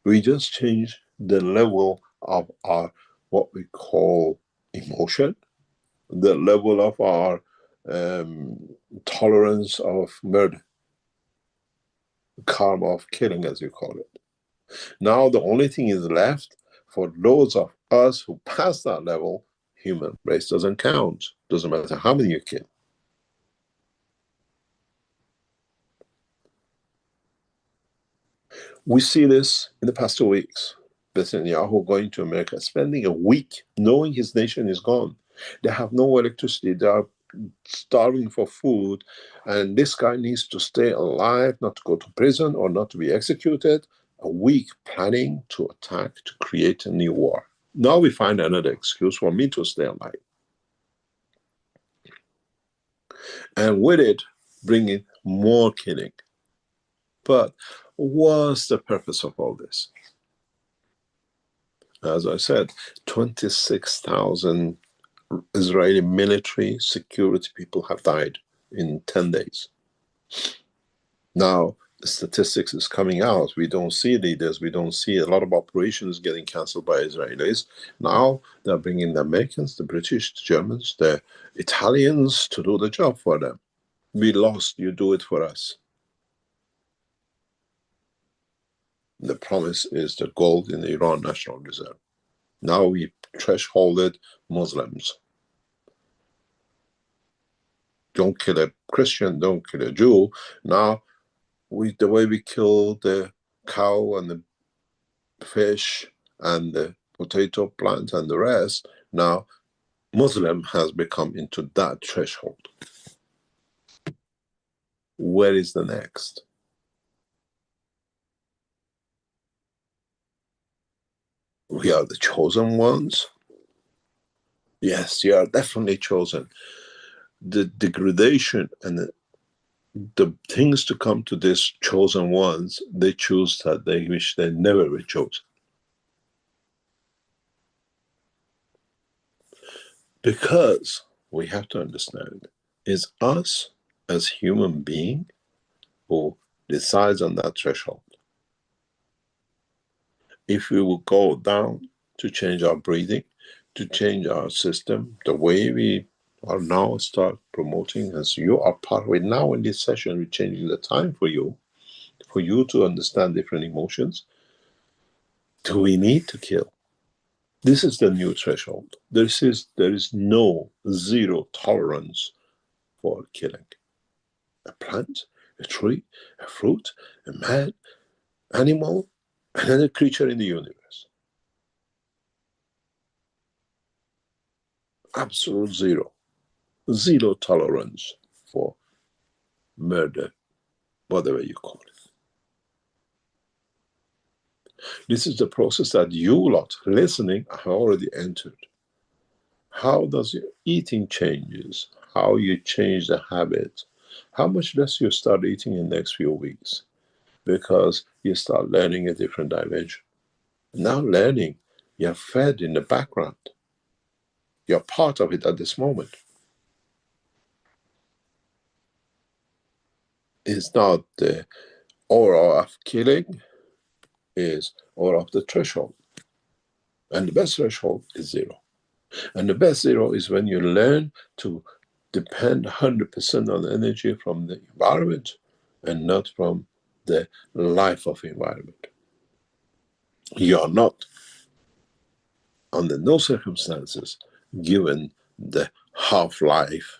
We just change the level of our, what we call emotion, the level of our tolerance of murder, karma of killing, as you call it. Now the only thing is left for those of us who pass that level. Human race doesn't count. Doesn't matter how many you kill. We see this in the past 2 weeks. Netanyahu going to America, spending a week knowing his nation is gone. They have no electricity. They are starving for food. And this guy needs to stay alive, not to go to prison or not to be executed. A week planning to attack, to create a new war. Now we find another excuse for me to stay alive. And with it, bringing more killing. But what's the purpose of all this? As I said, 26,000 Israeli military security people have died in 10 days. Now, the statistics is coming out. We don't see leaders. We don't see a lot of operations getting cancelled by Israelis. Now, they're bringing the Americans, the British, the Germans, the Italians to do the job for them. We lost, you do it for us. The promise is the gold in the Iran National Reserve. Now we thresholded Muslims. Don't kill a Christian, don't kill a Jew. Now, the way we kill the cow and the fish and the potato plant and the rest, now Muslim has become into that threshold. Where is the next? We are the chosen ones. Yes, you are definitely chosen. The degradation and the things to come to these chosen ones, they choose that they wish they never were chosen. Because we have to understand, it's us as human being who decides on that threshold. If we will go down to change our breathing, to change our system, the way we are now start promoting, as you are part of it now in this session, we're changing the time for you to understand different emotions. Do we need to kill? This is the new threshold. There is no zero tolerance for killing. A plant, a tree, a fruit, a man, animal, another creature in the universe. absolute zero. Zero tolerance for murder, whatever you call it. This is the process that you lot listening have already entered. How does your eating changes? How you change the habit? How much less you start eating in the next few weeks? Because you start learning a different dimension. Now learning, you're fed in the background. You're part of it at this moment. It's not the aura of killing, is aura of the threshold. And the best threshold is zero. And the best zero is when you learn to depend 100% on energy from the environment and not from the life of the environment. You are not, under no circumstances, given the half-life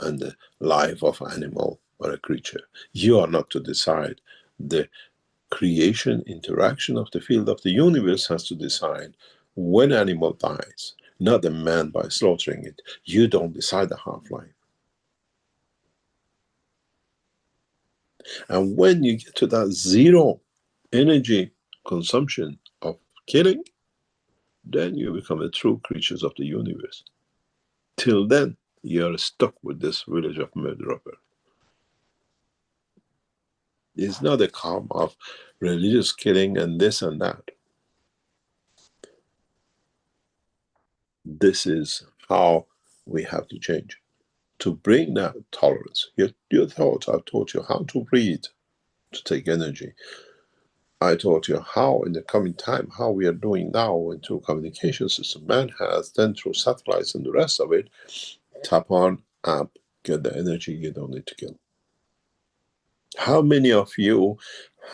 and the life of an animal or a creature. You are not to decide. The creation interaction of the field of the universe has to decide when an animal dies, not the man by slaughtering it. You don't decide the half-life. And when you get to that zero energy consumption of killing, then you become the true creatures of the universe. Till then, you're stuck with this village of murder upper. It's not a calm of religious killing and this and that. This is how we have to change. To bring that tolerance. Your thoughts, I've taught you how to breathe, to take energy. I taught you how in the coming time, how we are doing now into communication system. Man has then through satellites and the rest of it, tap on, app, get the energy you don't need to kill. How many of you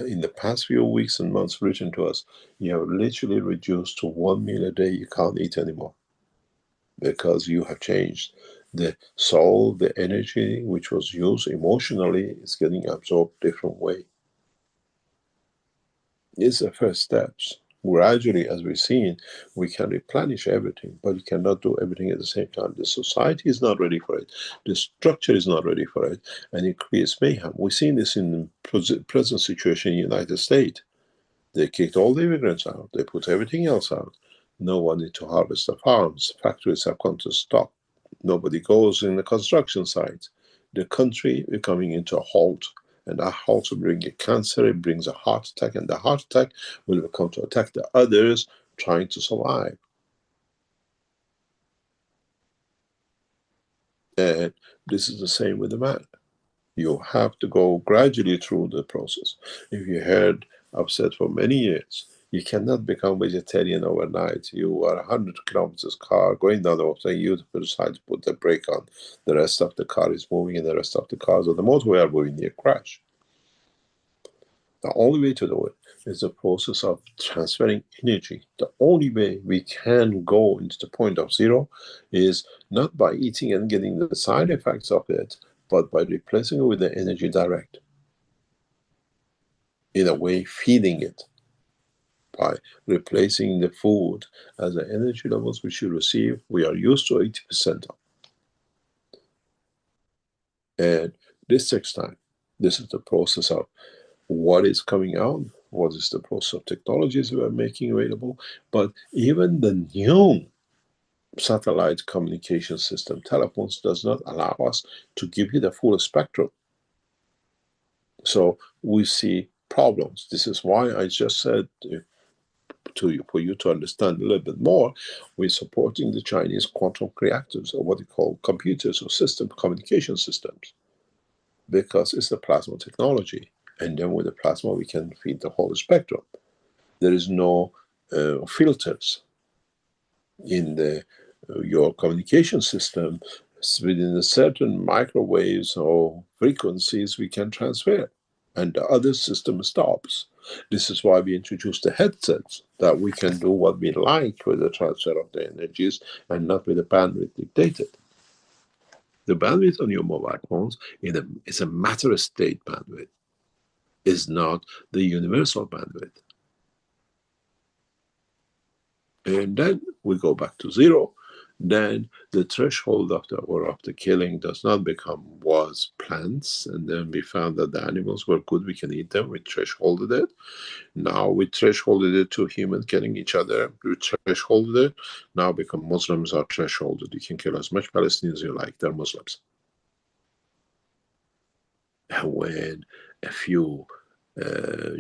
in the past few weeks and months written to us, you have literally reduced to 1 meal a day, you can't eat anymore because you have changed. The soul, the energy which was used emotionally is getting absorbed different way. It's the first steps. Gradually, as we've seen, we can replenish everything, but you cannot do everything at the same time. The society is not ready for it. The structure is not ready for it, and it creates mayhem. We've seen this in the present situation in the United States. They kicked all the immigrants out. They put everything else out. No one need to harvest the farms. Factories have come to stop. Nobody goes in the construction sites. The country is coming into a halt. And that halt will bring a cancer, it brings a heart attack, and the heart attack will come to attack the others trying to survive. And this is the same with the man. You have to go gradually through the process. If you heard, I've said for many years, you cannot become vegetarian overnight. You are 100 kilometers car going down the road, and you decide to put the brake on. The rest of the car is moving, and the rest of the cars on the motorway are moving near crash. The only way to do it is the process of transferring energy. The only way we can go into the point of zero is not by eating and getting the side effects of it, but by replacing it with the energy direct. In a way, feeding it. By replacing the food as the energy levels which you receive, we are used to 80% of. And this takes time. This is the process of what is coming out, what is the process of technologies we are making available. But even the new satellite communication system, telephones, does not allow us to give you the full spectrum. So we see problems. This is why I just said to you, for you to understand a little bit more, we're supporting the Chinese quantum reactors, or what they call computers or system communication systems, because it's the plasma technology. And then with the plasma, we can feed the whole spectrum. There is no filters in the your communication system. Within a certain microwaves or frequencies, we can transfer, and the other system stops. This is why we introduced the headsets, that we can do what we like with the transfer of the energies and not with the bandwidth dictated. The bandwidth on your mobile phones is a matter of state bandwidth. Is not the universal bandwidth. And then we go back to zero, then the threshold of the killing does not become was plants, and then we found that the animals were good, we can eat them, we thresholded it. Now we thresholded it to humans killing each other, we thresholded it. Now become Muslims are thresholded. You can kill as much Palestinians as you like, they're Muslims. And when a few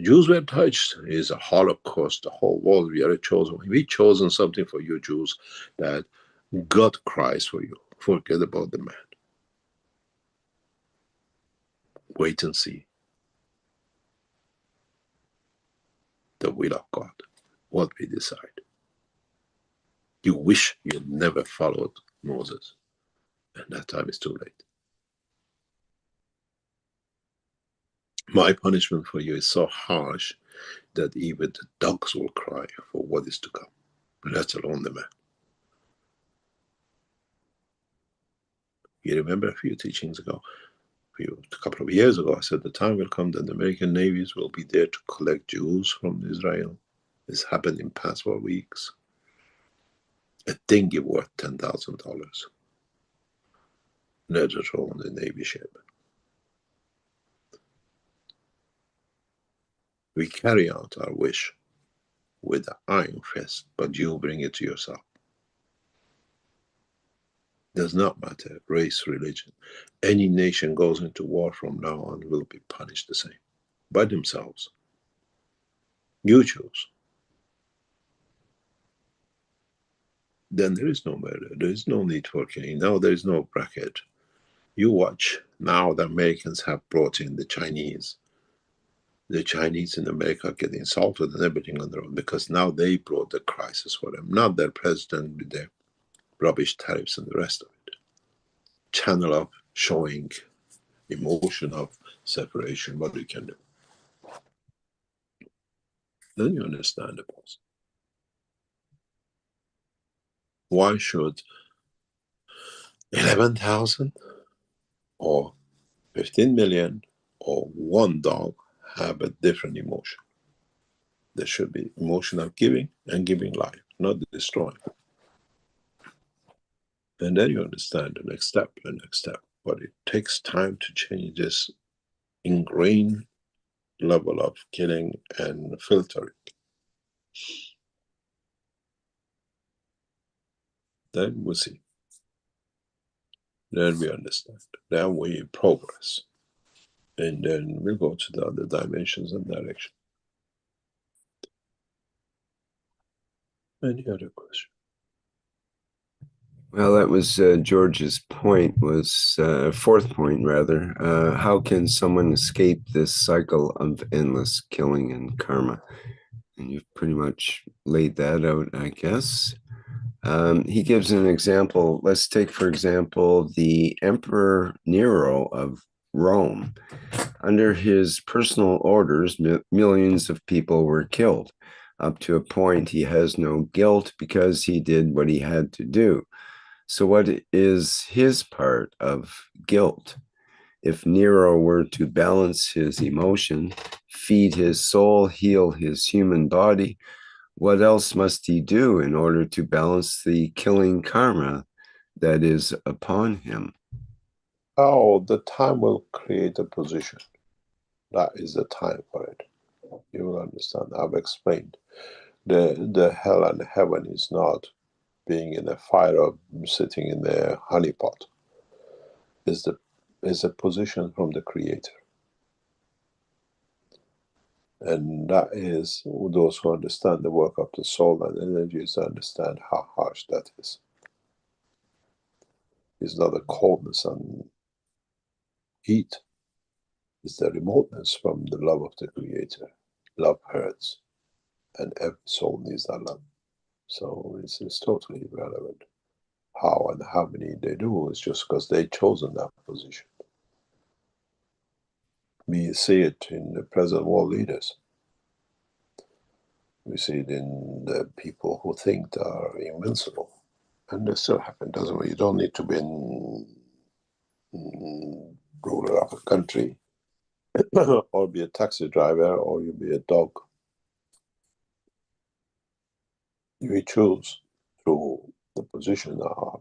Jews were touched, is a Holocaust, the whole world, we are chosen. We chosen something for you Jews that God cries for you. Forget about the man. Wait and see the will of God, what we decide. You wish you never followed Moses, and that time is too late. My punishment for you is so harsh that even the dogs will cry for what is to come, let alone the man. You remember a few teachings ago, a couple of years ago, I said the time will come that the American navies will be there to collect Jews from Israel. This happened in past 4 weeks. A dinghy worth $10,000. Let alone the Navy ship. We carry out our wish with an iron fist, but you bring it to yourself. Does not matter, race, religion. Any nation goes into war from now on will be punished the same, by themselves. You choose. Then there is no murder, there is no need for killing. Now there is no bracket. You watch, now the Americans have brought in the Chinese. The Chinese in America get insulted and everything on their own, because now they brought the crisis for them, not their president with their rubbish tariffs and the rest of it. Channel up, showing emotion of separation, what you can do. Then you understand the process. Why should 11,000 or 15 million or one dog have a different emotion? There should be emotion of giving and giving life, not destroying. And then you understand the next step, But it takes time to change this ingrained level of killing and filtering. Then we see. Then we understand. Then we progress. And then we'll go to the other dimensions and direction. Any other question? Well, that was George's point, was fourth point rather. How can someone escape this cycle of endless killing and karma? And you've pretty much laid that out, I guess. He gives an example. Let's take, for example, the Emperor Nero of Rome. Under his personal orders, millions of people were killed. Up to a point, he has no guilt because he did what he had to do. So what is his part of guilt? If Nero were to balance his emotion, feed his soul, heal his human body, what else must he do in order to balance the killing karma that is upon him? Oh, the time will create a position. That is the time for it. You will understand. I've explained. The hell and heaven is not being in a fire or sitting in the honey pot. Is a position from the Creator. And that is, those who understand the work of the soul and energies understand how harsh that is. It's not a coldness and heat. It's the remoteness from the love of the Creator. Love hurts, and every soul needs that love. So it's totally irrelevant how and how many they do. It's just because they've chosen that position. We see it in the present world leaders. We see it in the people who think they are invincible. And they still happen, doesn't it? You don't need to be ruler of a country or be a taxi driver, or you be a dog. We choose through the position, our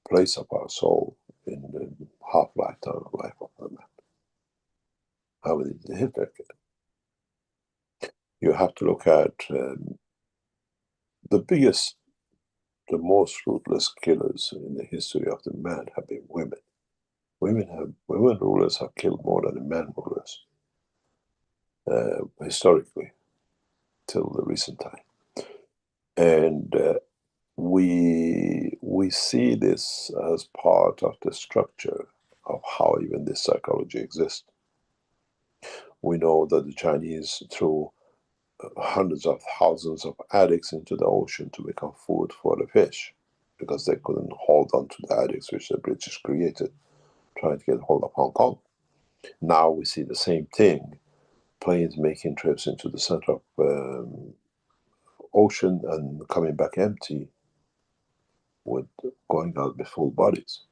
place of our soul in the half-lifetime of life of a man. How will it affect it? You have to look at the biggest, the most ruthless killers in the history of the man have been women. Women rulers have killed more than the men rulers historically till the recent time, and we see this as part of the structure of how even this psychology exists. We know that the Chinese threw hundreds of thousands of addicts into the ocean to become food for the fish, because they couldn't hold on to the addicts which the British created, trying to get hold of Hong Kong. Now we see the same thing, planes making trips into the center of ocean and coming back empty, with going out with full bodies.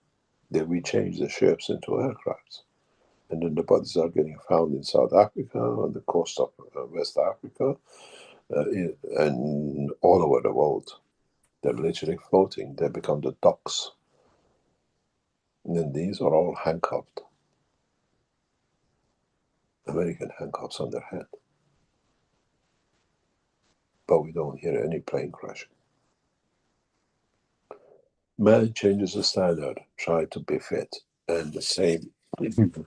They rechange the ships into aircrafts, and then the bodies are getting found in South Africa, on the coast of West Africa, and all over the world. They're literally floating. They become the ducks. And then these are all handcuffed. American handcuffs on their head. But we don't hear any plane crashing. Man changes the standard, try to be fit, and the same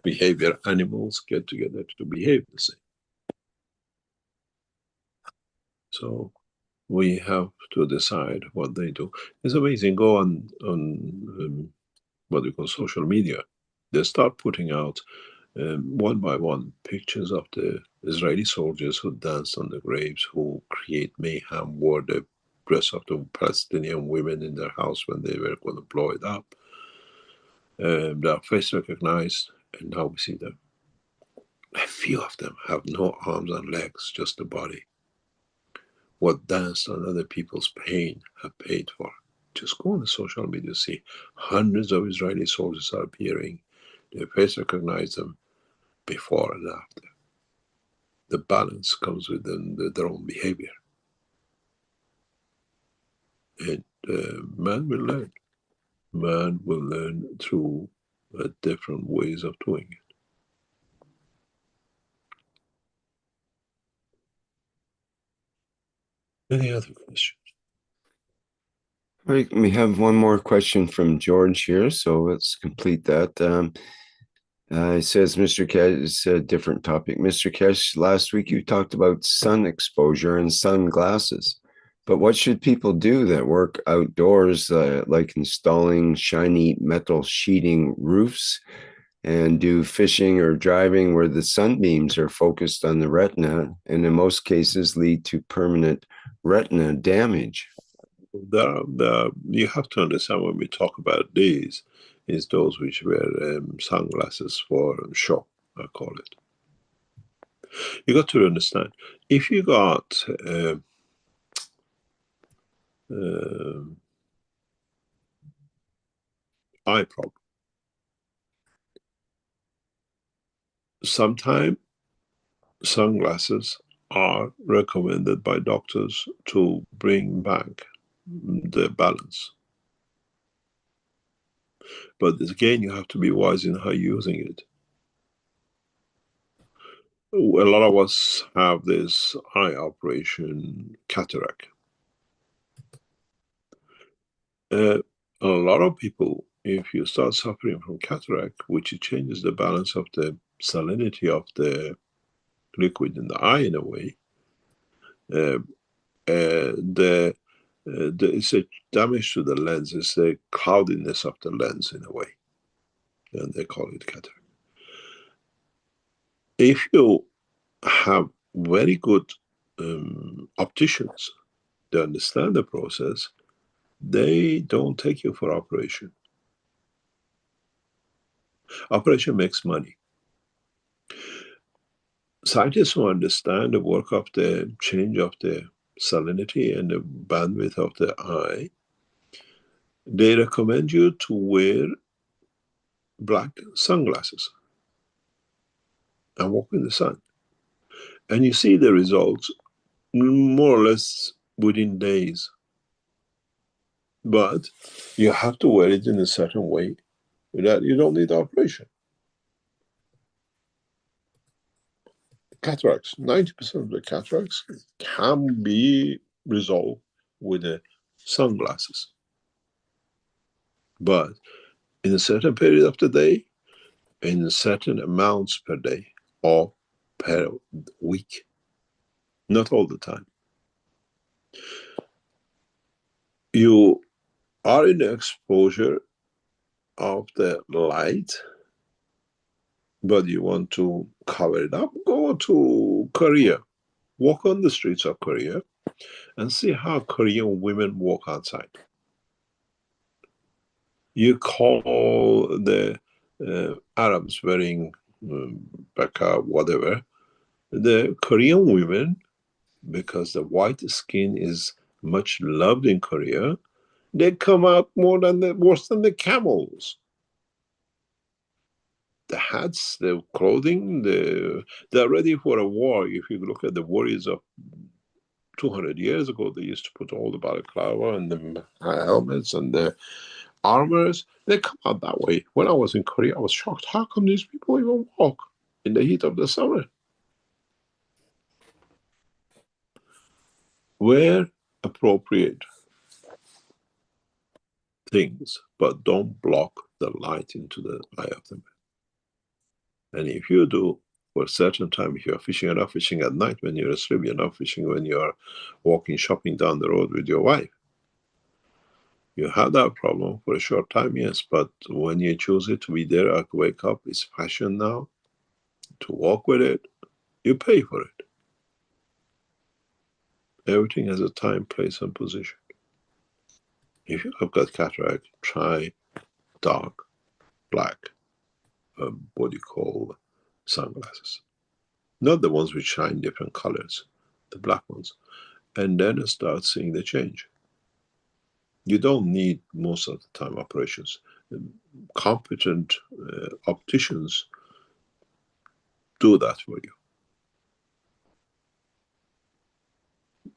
behavior animals get together to behave the same. So we have to decide what they do. It's amazing. Go on what we call social media. They start putting out one by one pictures of the Israeli soldiers who danced on the graves, who create mayhem, wore the dress of the Palestinian women in their house when they were going to blow it up. They are face recognized, and now we see them. A few of them have no arms and legs, just the body. What danced on other people's pain have paid for. Just go on the social media, see hundreds of Israeli soldiers are appearing. They face recognize them before and after. The balance comes with their own behavior. And man will learn. Man will learn through different ways of doing it. Any other questions? We have one more question from George here, so let's complete that. It says, Mr. Kesh, it's a different topic. Mr. Kesh, last week you talked about sun exposure and sunglasses, but what should people do that work outdoors, like installing shiny metal sheeting roofs, and do fishing or driving where the sunbeams are focused on the retina, and in most cases lead to permanent retina damage? You have to understand, when we talk about these, is those which wear sunglasses for show, I call it. You got to understand, if you got eye problem, sometimes sunglasses are recommended by doctors to bring back the balance. But again, you have to be wise in how you're using it. A lot of us have this eye operation, cataract. A lot of people, if you start suffering from cataract, which changes the balance of the salinity of the liquid in the eye in a way, it's a damage to the lens. It's the cloudiness of the lens in a way, and they call it cataract. If you have very good opticians, they understand the process, they don't take you for operation. Operation makes money. Scientists who understand the work of the change of the salinity and the bandwidth of the eye, they recommend you to wear black sunglasses and walk in the sun. And you see the results more or less within days. But you have to wear it in a certain way that you don't need the operation. Cataracts, 90% of the cataracts can be resolved with the sunglasses. But in a certain period of the day, in certain amounts per day or per week, not all the time. You are in the exposure of the light, but you want to cover it up. Go to Korea, walk on the streets of Korea and see how Korean women walk outside. You call the Arabs wearing burqa, whatever, the Korean women, because the white skin is much loved in Korea, they come out worse than the camels. The hats, the clothing, they're ready for a war. If you look at the warriors of 200 years ago, they used to put all the balaclava and the helmets and the armors. They come out that way. When I was in Korea, I was shocked. How come these people even walk in the heat of the summer? Wear appropriate things, but don't block the light into the eye of the man. And if you do, for a certain time, if you're fishing, you're not fishing at night when you're asleep, you're not fishing when you're walking, shopping down the road with your wife. You have that problem for a short time, yes, but when you choose it to be there, I wake up, it's fashion now, to walk with it, you pay for it. Everything has a time, place, and position. If you have got cataract, try dark, black, what do you call sunglasses. Not the ones which shine different colors, the black ones. And then start seeing the change. You don't need most of the time operations. Competent opticians do that for you.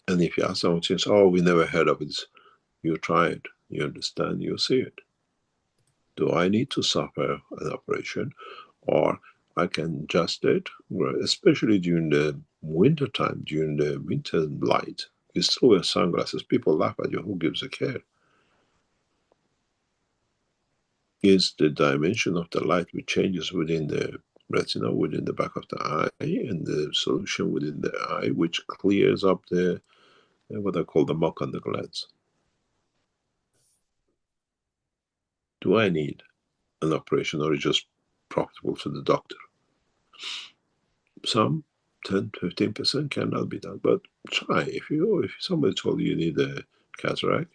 And if you ask someone, says, oh, we never heard of it, you try it, you understand, you see it. Do I need to suffer an operation, or I can adjust it, especially during the winter time, during the winter light? You still wear sunglasses, people laugh at you, who gives a care? Is the dimension of the light which changes within the retina, within the back of the eye, and the solution within the eye, which clears up the what I call the muck on the lens. Do I need an operation, or is it just profitable to the doctor? Some 10-15% cannot be done, but try. If somebody told you need a cataract,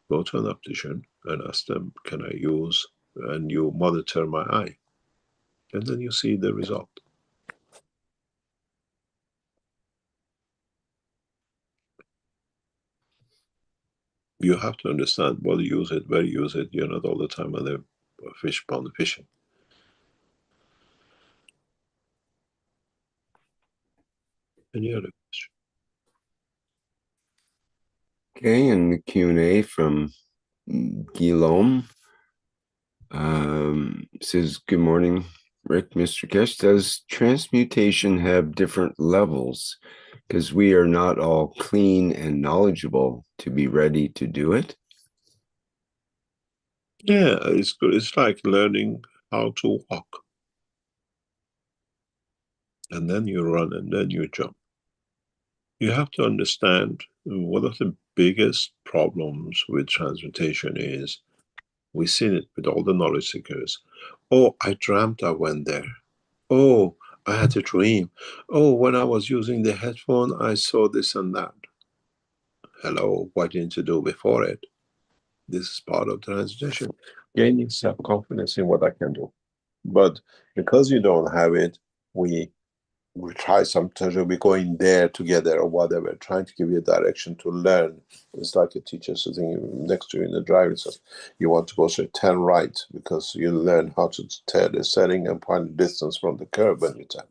go to an optician and ask them, can I use, and you monitor my eye, and then you see the result. You have to understand what you use it, where you use it. You're not all the time on the fish pond fishing. Any other question? Okay, and the Q&A from Guillaume says, good morning, Rick, Mr. Kesh. Does transmutation have different levels? Because we are not all clean and knowledgeable to be ready to do it. Yeah, it's good. It's like learning how to walk. And then you run and then you jump. You have to understand one of the biggest problems with transmutation is, we've seen it with all the knowledge seekers. Oh, I dreamt I went there. Oh, I had a dream. Oh, when I was using the headphone, I saw this and that. Hello, what didn't you do before it? This is part of transmutation. Gaining self-confidence in what I can do. But because you don't have it, we try, sometimes we'll be going there together or whatever, trying to give you a direction to learn. It's like a teacher sitting next to you in the driving seat. You want to go straight, turn right, because you learn how to turn the setting and find the distance from the curve when you turn.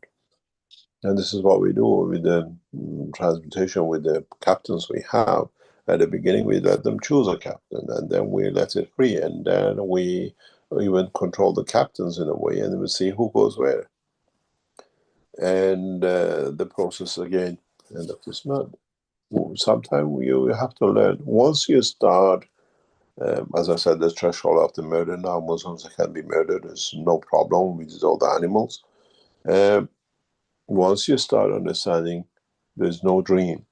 And this is what we do with the transmutation, with the captains we have. At the beginning, we let them choose a captain, and then we let it free, and then we even control the captains in a way, and we see who goes where. And the process again, end of this month. Sometimes you have to learn. Once you start, as I said, the threshold of the murder now, Muslims can be murdered. There's no problem with all the animals. Once you start understanding there's no dream,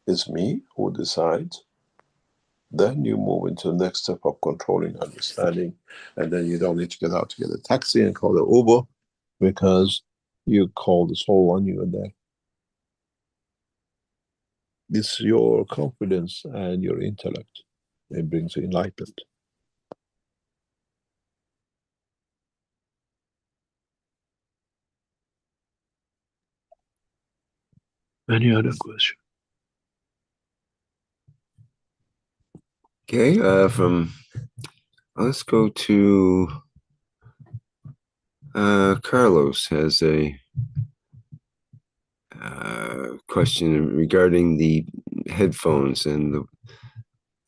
it's me who decides, then you move into the next step of controlling, understanding, and then you don't need to get out to get a taxi and call the Uber, because you call the soul on you, and then it's your confidence and your intellect. It brings enlightenment. Any other question? Okay, let's go to Carlos has a question regarding the headphones and the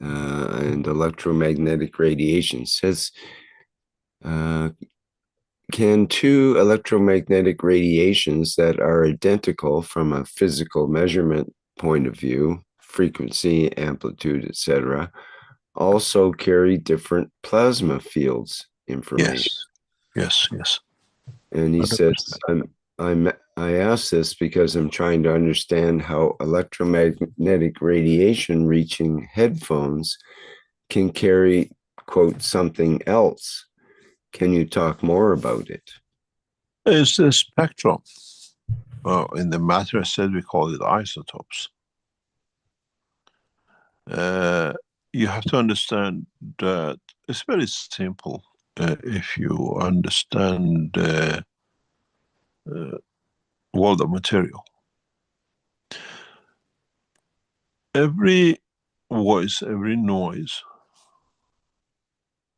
and electromagnetic radiation. Says, can two electromagnetic radiations that are identical from a physical measurement point of view, frequency, amplitude, etc., also carry different plasma fields information? Yes. And he says, I ask this because I'm trying to understand how electromagnetic radiation reaching headphones can carry, quote, something else. Can you talk more about it? It's the spectrum. In the matter said, we call it isotopes. You have to understand that it's very simple. If you understand the world of material, every voice, every noise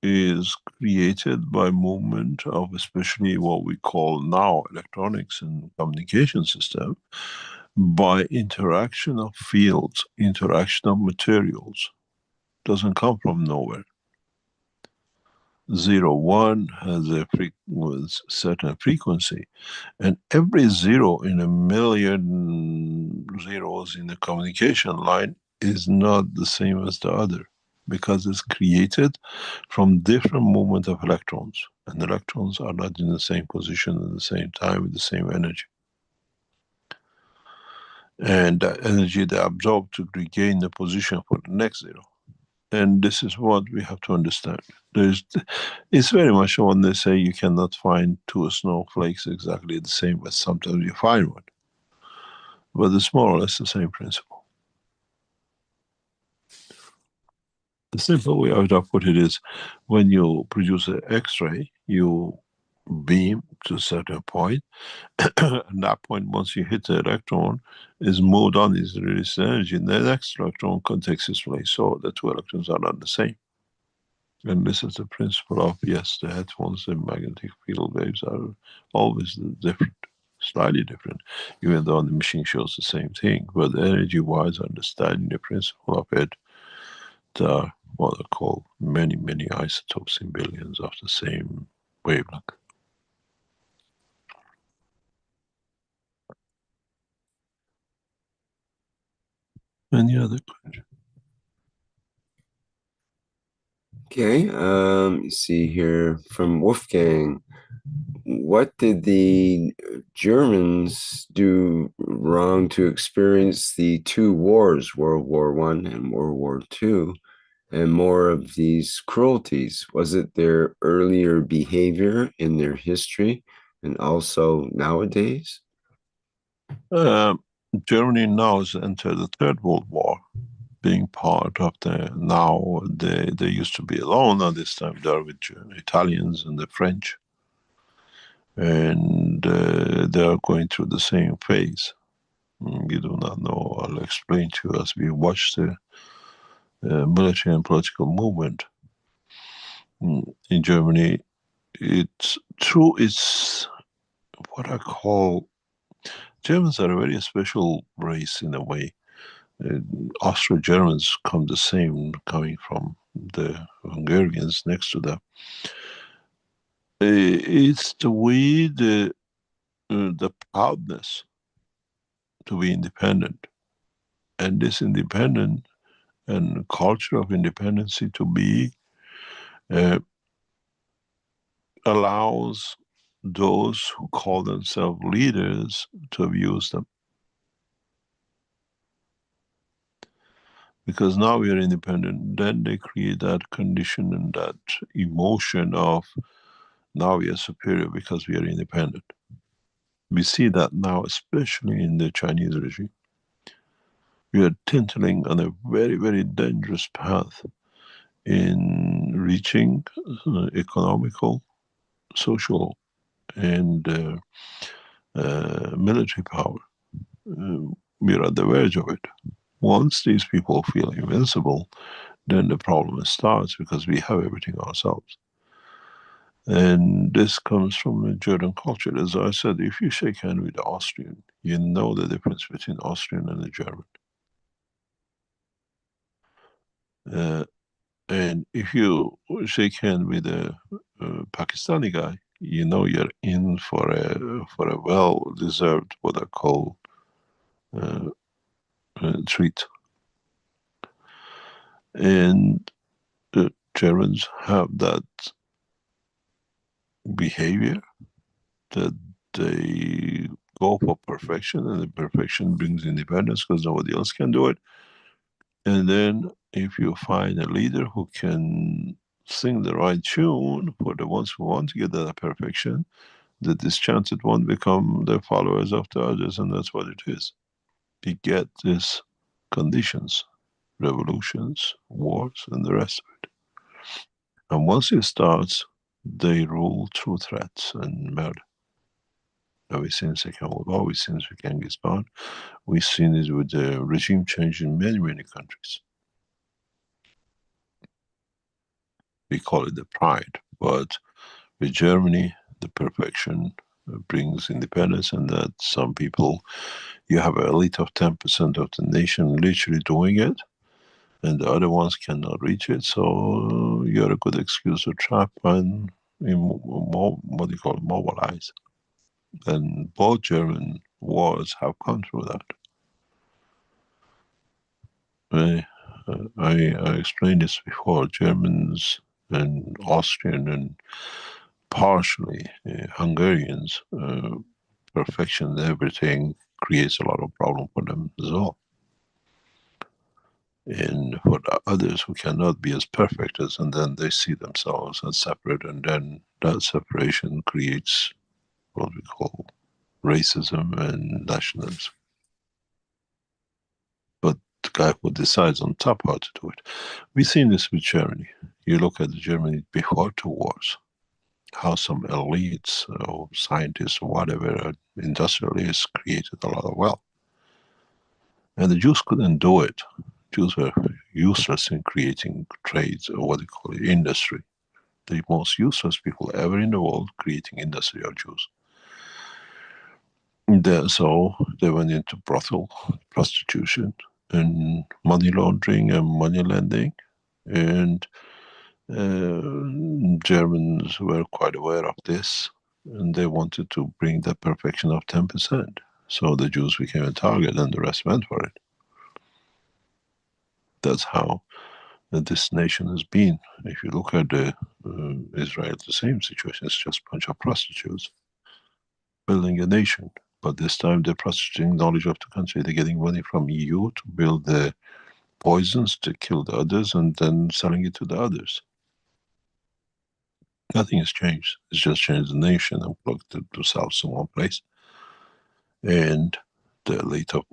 is created by movement of especially what we call now electronics and communication system, by interaction of fields, interaction of materials. Doesn't come from nowhere. 0, 1 has a certain frequency, and every zero in a million zeros in the communication line is not the same as the other, because it's created from different movement of electrons, and electrons are not in the same position at the same time with the same energy. And that energy they absorb to regain the position for the next zero. And this is what we have to understand. It's very much when they say you cannot find two snowflakes exactly the same, but sometimes you find one. But it's more or less the same principle. The simple way I would put it is, when you produce an X-ray, you beam to a certain point, and that point, once you hit the electron, is moved on, is released energy, and the next electron takes its place. So the two electrons are not the same. And this is the principle of, yes, the headphones and magnetic field waves are always different, slightly different, even though the machine shows the same thing. But energy-wise, understanding the principle of it, there are what are called many, many isotopes in billions of the same wavelength. Any other question? Okay, you see here from Wolfgang, what did the Germans do wrong to experience the two wars, World War I and World War II, and more of these cruelties? Was it their earlier behavior in their history and also nowadays? Germany now has entered the Third World War, being part of the, now they used to be alone at this time. They're with Italians and the French, and they are going through the same phase. You do not know. I'll explain to you as we watch the military and political movement in Germany. It's true. It's what I call, Germans are a very special race in a way. Austro-Germans come the same, coming from the Hungarians next to them. It's the way, the proudness to be independent, and this independent and culture of independency to be allows those who call themselves leaders to abuse them. Because now we are independent, then they create that condition and that emotion of now we are superior because we are independent. We see that now, especially in the Chinese regime. We are tinkling on a very, very dangerous path in reaching economical, social, and military power. We are at the verge of it. Once these people feel invincible, then the problem starts, because we have everything ourselves. And this comes from the German culture. As I said, if you shake hands with the Austrian, you know the difference between Austrian and the German. And if you shake hands with a Pakistani guy, you know you're in for a well-deserved, what I call, treat. And the Germans have that behavior that they go for perfection, and the perfection brings independence because nobody else can do it. And then if you find a leader who can sing the right tune for the ones who want to get that perfection, the disenchanted one become the followers of the others, and that's what it is. We get these conditions, revolutions, wars, and the rest of it. And once it starts, they rule through threats and murder. Now we've seen Second World War, we've seen Genghis Khan, we've seen it with the regime change in many, many countries. We call it the pride, but with Germany, the perfection brings independence, and that some people, you have an elite of 10% of the nation literally doing it, and the other ones cannot reach it, so you're a good excuse to trap and what do you call it, mobilize. And both German wars have come through that. I explained this before. Germans and Austrian and partially Hungarians, perfection in everything creates a lot of problem for them as well. And for the others who cannot be as perfect as, and then they see themselves as separate, and then that separation creates what we call racism and nationalism. But the guy who decides on top how to do it. We've seen this with Germany. You look at Germany before 2 wars, how some elites or scientists or whatever, industrialists created a lot of wealth. And the Jews couldn't do it. Jews were useless in creating trades, or what they call it, industry. The most useless people ever in the world creating industry are Jews. So they went into brothel, prostitution, and money laundering and money lending. And Germans were quite aware of this, and they wanted to bring the perfection of 10%. So the Jews became a target, and the rest went for it. That's how this nation has been. If you look at Israel, the same situation. It's just a bunch of prostitutes building a nation. But this time they're prostituting knowledge of the country. They're getting money from EU to build the poisons to kill the others, and then selling it to the others. Nothing has changed. It's just changed the nation and plugged themselves in one place. And the elite of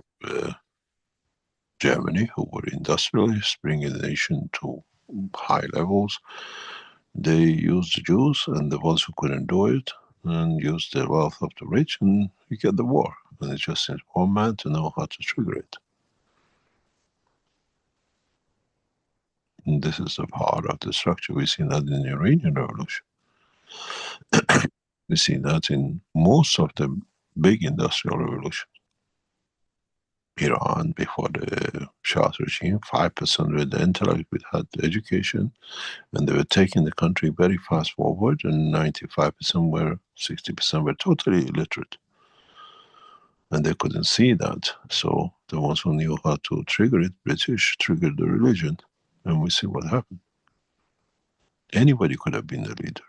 Germany, who were industrialists, bringing the nation to high levels, they used the Jews and the ones who couldn't do it, and used the wealth of the rich, and you get the war. And it just needs one man to know how to trigger it. And this is the part of the structure. We see that in the Iranian Revolution. We see that in most of the big industrial revolutions. Iran before the Shah's regime. 5% were the intellect, we had the education, and they were taking the country very fast forward, and 95% were, 60% were totally illiterate. And they couldn't see that. So the ones who knew how to trigger it, British, triggered the religion. And we see what happened. Anybody could have been the leader.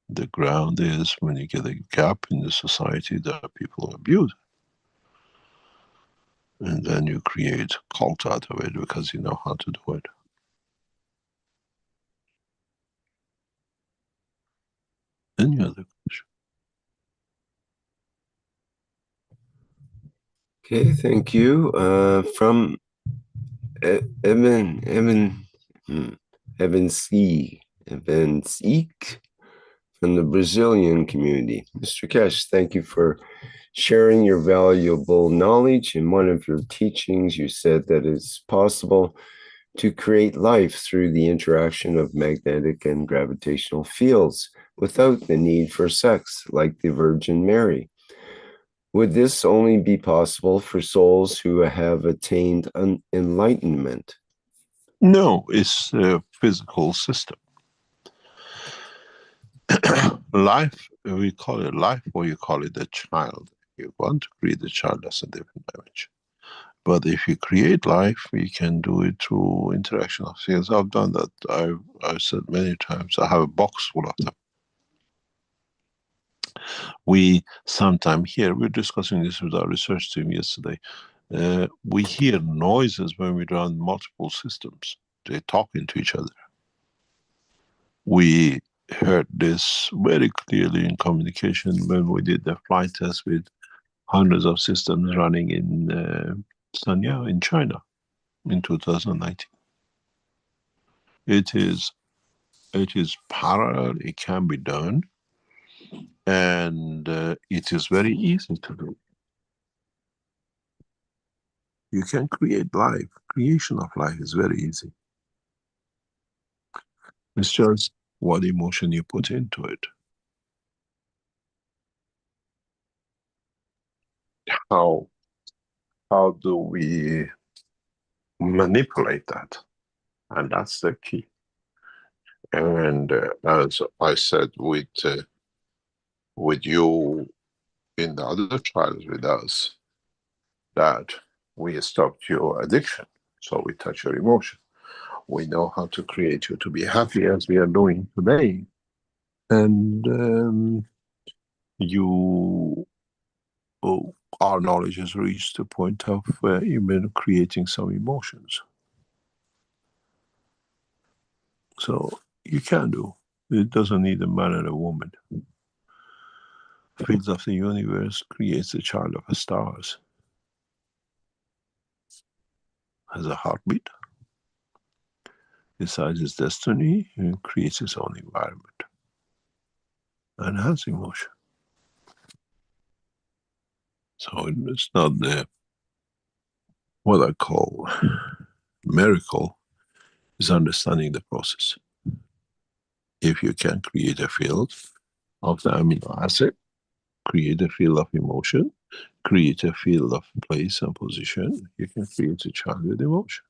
The ground is when you get a gap in the society that people abuse. And then you create a cult out of it because you know how to do it. Any other question? Okay, thank you. From Evan Seek from the Brazilian community. Mr. Kesh, thank you for sharing your valuable knowledge. In one of your teachings, you said that it's possible to create life through the interaction of magnetic and gravitational fields without the need for sex, like the Virgin Mary. Would this only be possible for souls who have attained enlightenment? No, it's a physical system. Life, we call it life, or you call it a child. If you want to create a child, that's a different dimension. But if you create life, you can do it through interaction of fields. I've done that. I've said many times, I have a box full of them. We sometimes hear, we were discussing this with our research team yesterday, we hear noises when we run multiple systems. They're talking to each other. We heard this very clearly in communication when we did the flight test with hundreds of systems running in Sanya in China in 2019. It is parallel, it can be done, and it is very easy to do. You can create life. Creation of life is very easy. It's just what emotion you put into it. How do we manipulate that? And that's the key. And as I said with you in the other trials with us, that we stopped your addiction, so we touch your emotion. We know how to create you to be happy, as we are doing today. And our knowledge has reached the point of even creating some emotions. So you can do. It doesn't need a man and a woman. Fields of the universe creates a child of the stars. Has a heartbeat. Decides its destiny and creates its own environment. And has emotion. So it's not what I call miracle, is understanding the process. If you can create a field of the amino acid, create a field of emotion, create a field of place and position, you can create a child with emotion.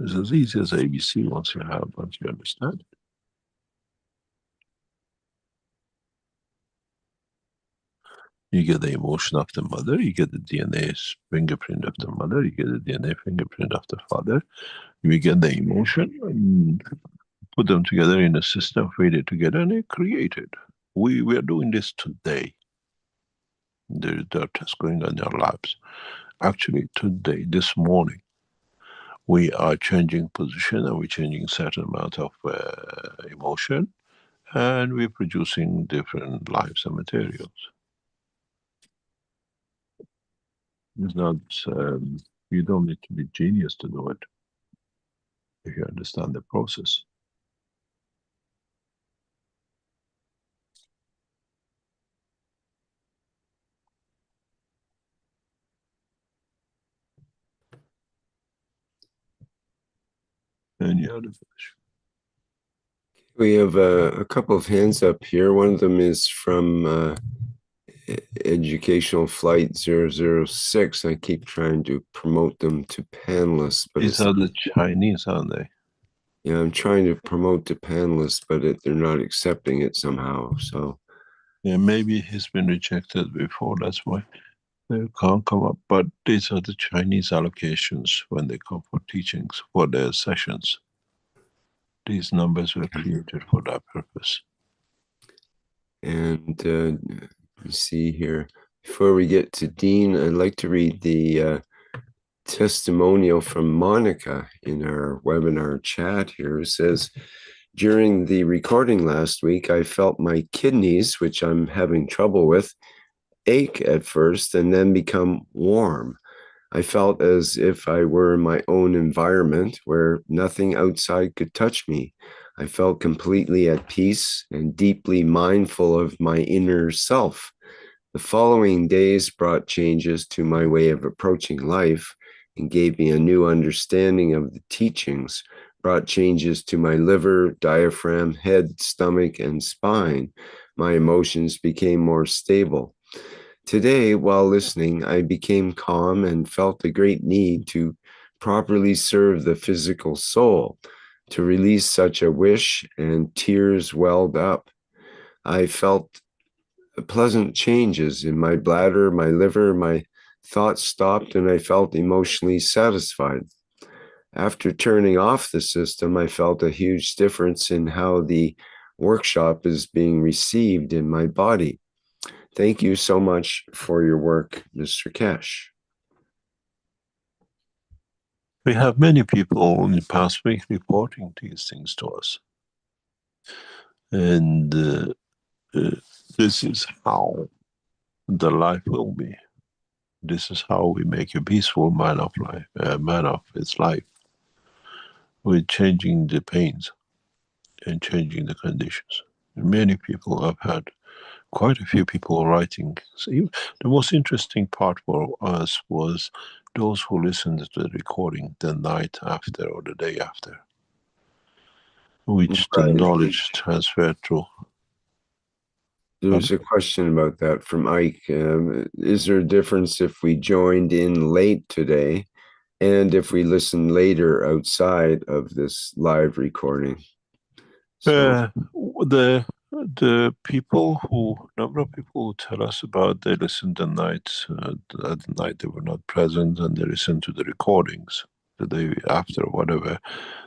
It's as easy as ABC once you understand it. You get the emotion of the mother, you get the DNA fingerprint of the mother, you get the DNA fingerprint of the father, you get the emotion and put them together in a system, feed it together, and they create it. We are doing this today. There are tests going on in our labs. Actually, today, this morning, we are changing position and we're changing certain amount of emotion, and we're producing different lives and materials. It's not, you don't need to be genius to do it, if you understand the process. Any other question? We have a couple of hands up here. One of them is from Educational Flight 006. I keep trying to promote them to panelists, but These are the Chinese, aren't they? Yeah, I'm trying to promote to panelists, but they're not accepting it somehow. So yeah, maybe he's been rejected before. That's why they can't come up. But these are the Chinese allocations when they come for teachings, for their sessions. These numbers were created for that purpose. And you see here, before we get to Dean, I'd like to read the testimonial from Monica in our webinar chat here. It says, during the recording last week, I felt my kidneys, which I'm having trouble with, ache at first and then become warm. I felt as if I were in my own environment where nothing outside could touch me. I felt completely at peace and deeply mindful of my inner self. The following days brought changes to my way of approaching life and gave me a new understanding of the teachings, brought changes to my liver, diaphragm, head, stomach, and spine. My emotions became more stable. Today, while listening, I became calm and felt a great need to properly serve the physical soul. To release such a wish, and tears welled up. I felt pleasant changes in my bladder, my liver, my thoughts stopped, and I felt emotionally satisfied. After turning off the system, I felt a huge difference in how the workshop is being received in my body. Thank you so much for your work, Mr. Kesh. We have many people in the past week reporting these things to us. And this is how the life will be. This is how we make a peaceful man of life, man of its life. We're changing the pains and changing the conditions. Many people have had quite a few people writing. So the most interesting part for us was those who listened to the recording the night after or the day after, which the knowledge transferred through. There's a question about that from Ike. Is there a difference if we joined in late today and if we listen later outside of this live recording? So, the number of people who tell us about they listened the night they were not present and they listened to the recordings the day after, whatever,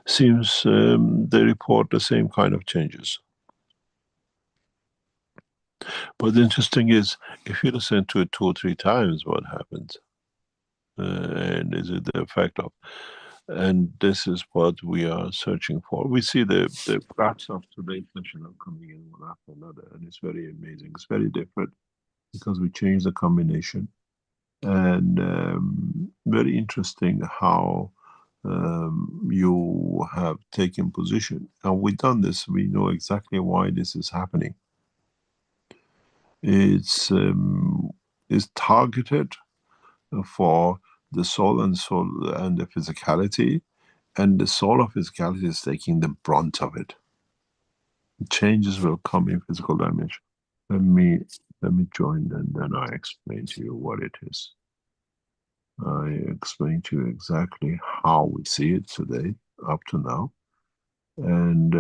seems they report the same kind of changes. But the interesting is, if you listen to it 2 or 3 times, what happens? And is it the effect of? And this is what we are searching for. We see the graphs of today's session are coming in one after another, and it's very amazing. It's very different because we changed the combination. And very interesting how you have taken position. And we've done this. We know exactly why this is happening. It's targeted for the soul and the physicality, and the soul of physicality is taking the brunt of it. Changes will come in physical dimension. Let me join, and then I explain to you what it is. I explain to you exactly how we see it today, up to now, and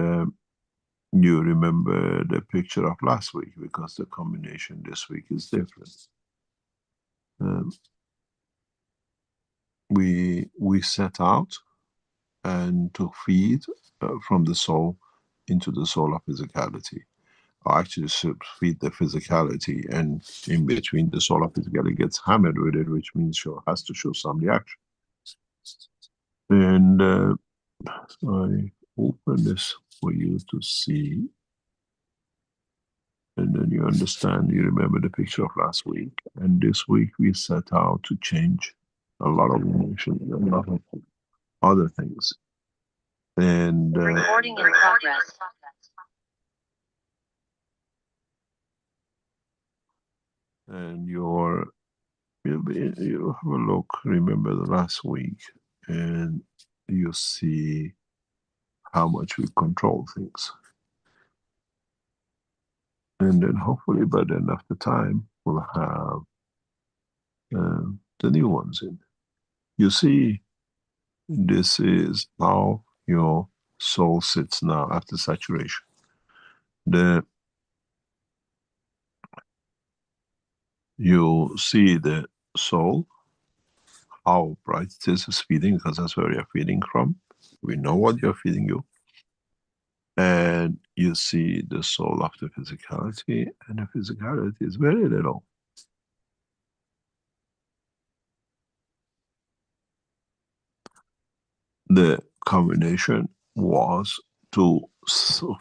you remember the picture of last week because the combination this week is different. We set out and to feed from the soul into the soul of physicality, or actually feed the physicality, and in between the soul of physicality gets hammered with it, which means has to show some reaction. And I open this for you to see, and then you understand, you remember the picture of last week. And this week we set out to change a lot of emotions, a lot of other things. And recording in progress. And you have a look, remember the last week, and you see how much we control things. And then hopefully by the end of the time, will have the new ones in. You see, this is how your soul sits now after saturation. You see the soul, how bright it is feeding, because that's where you're feeding from. We know what you're feeding you. And you see the soul of the physicality, and the physicality is very little. The combination was to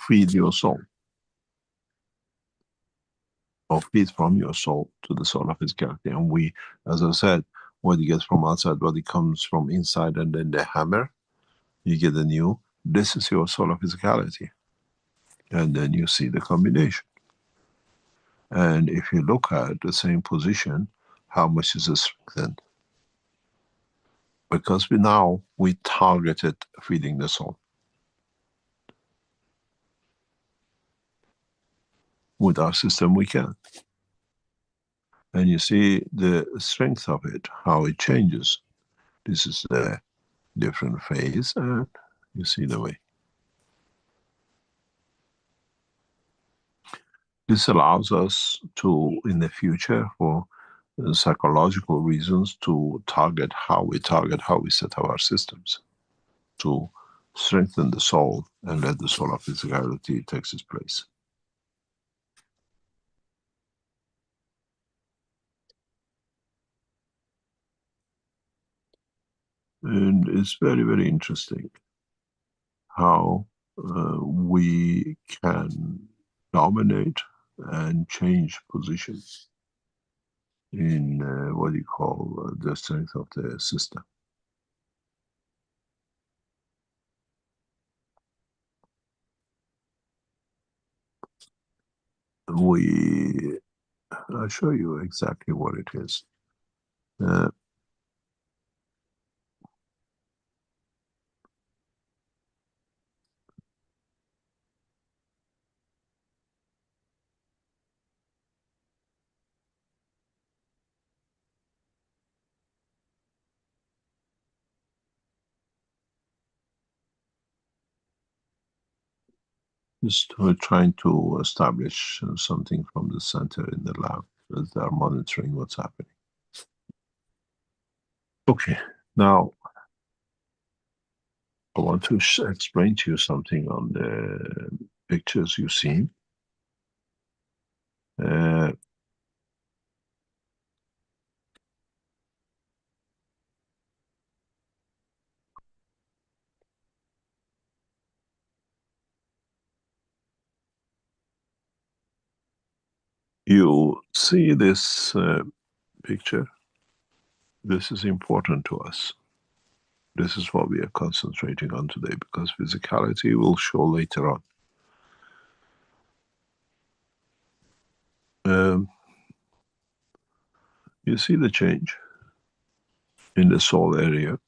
feed your soul, or feed from your soul to the soul of physicality. And we, as I said, what you get from outside, what it comes from inside, and then the hammer, you get the new. This is your soul of physicality. And then you see the combination. And if you look at the same position, how much is it strengthened? Because we targeted feeding the soul. With our system we can. And you see the strength of it, how it changes. This is the different phase, and you see the way. This allows us to, in the future, for psychological reasons, to target how we set our systems, to strengthen the soul and let the soul of physicality take its place. And it's very, very interesting how we can dominate and change positions in what you call the strength of the system. I'll show you exactly what it is. Just trying to establish something from the center in the lab as they are monitoring what's happening. Okay, now I want to explain to you something on the pictures you've seen. You see this picture? This is important to us. This is what we are concentrating on today, because physicality will show later on. You see the change in the soul area.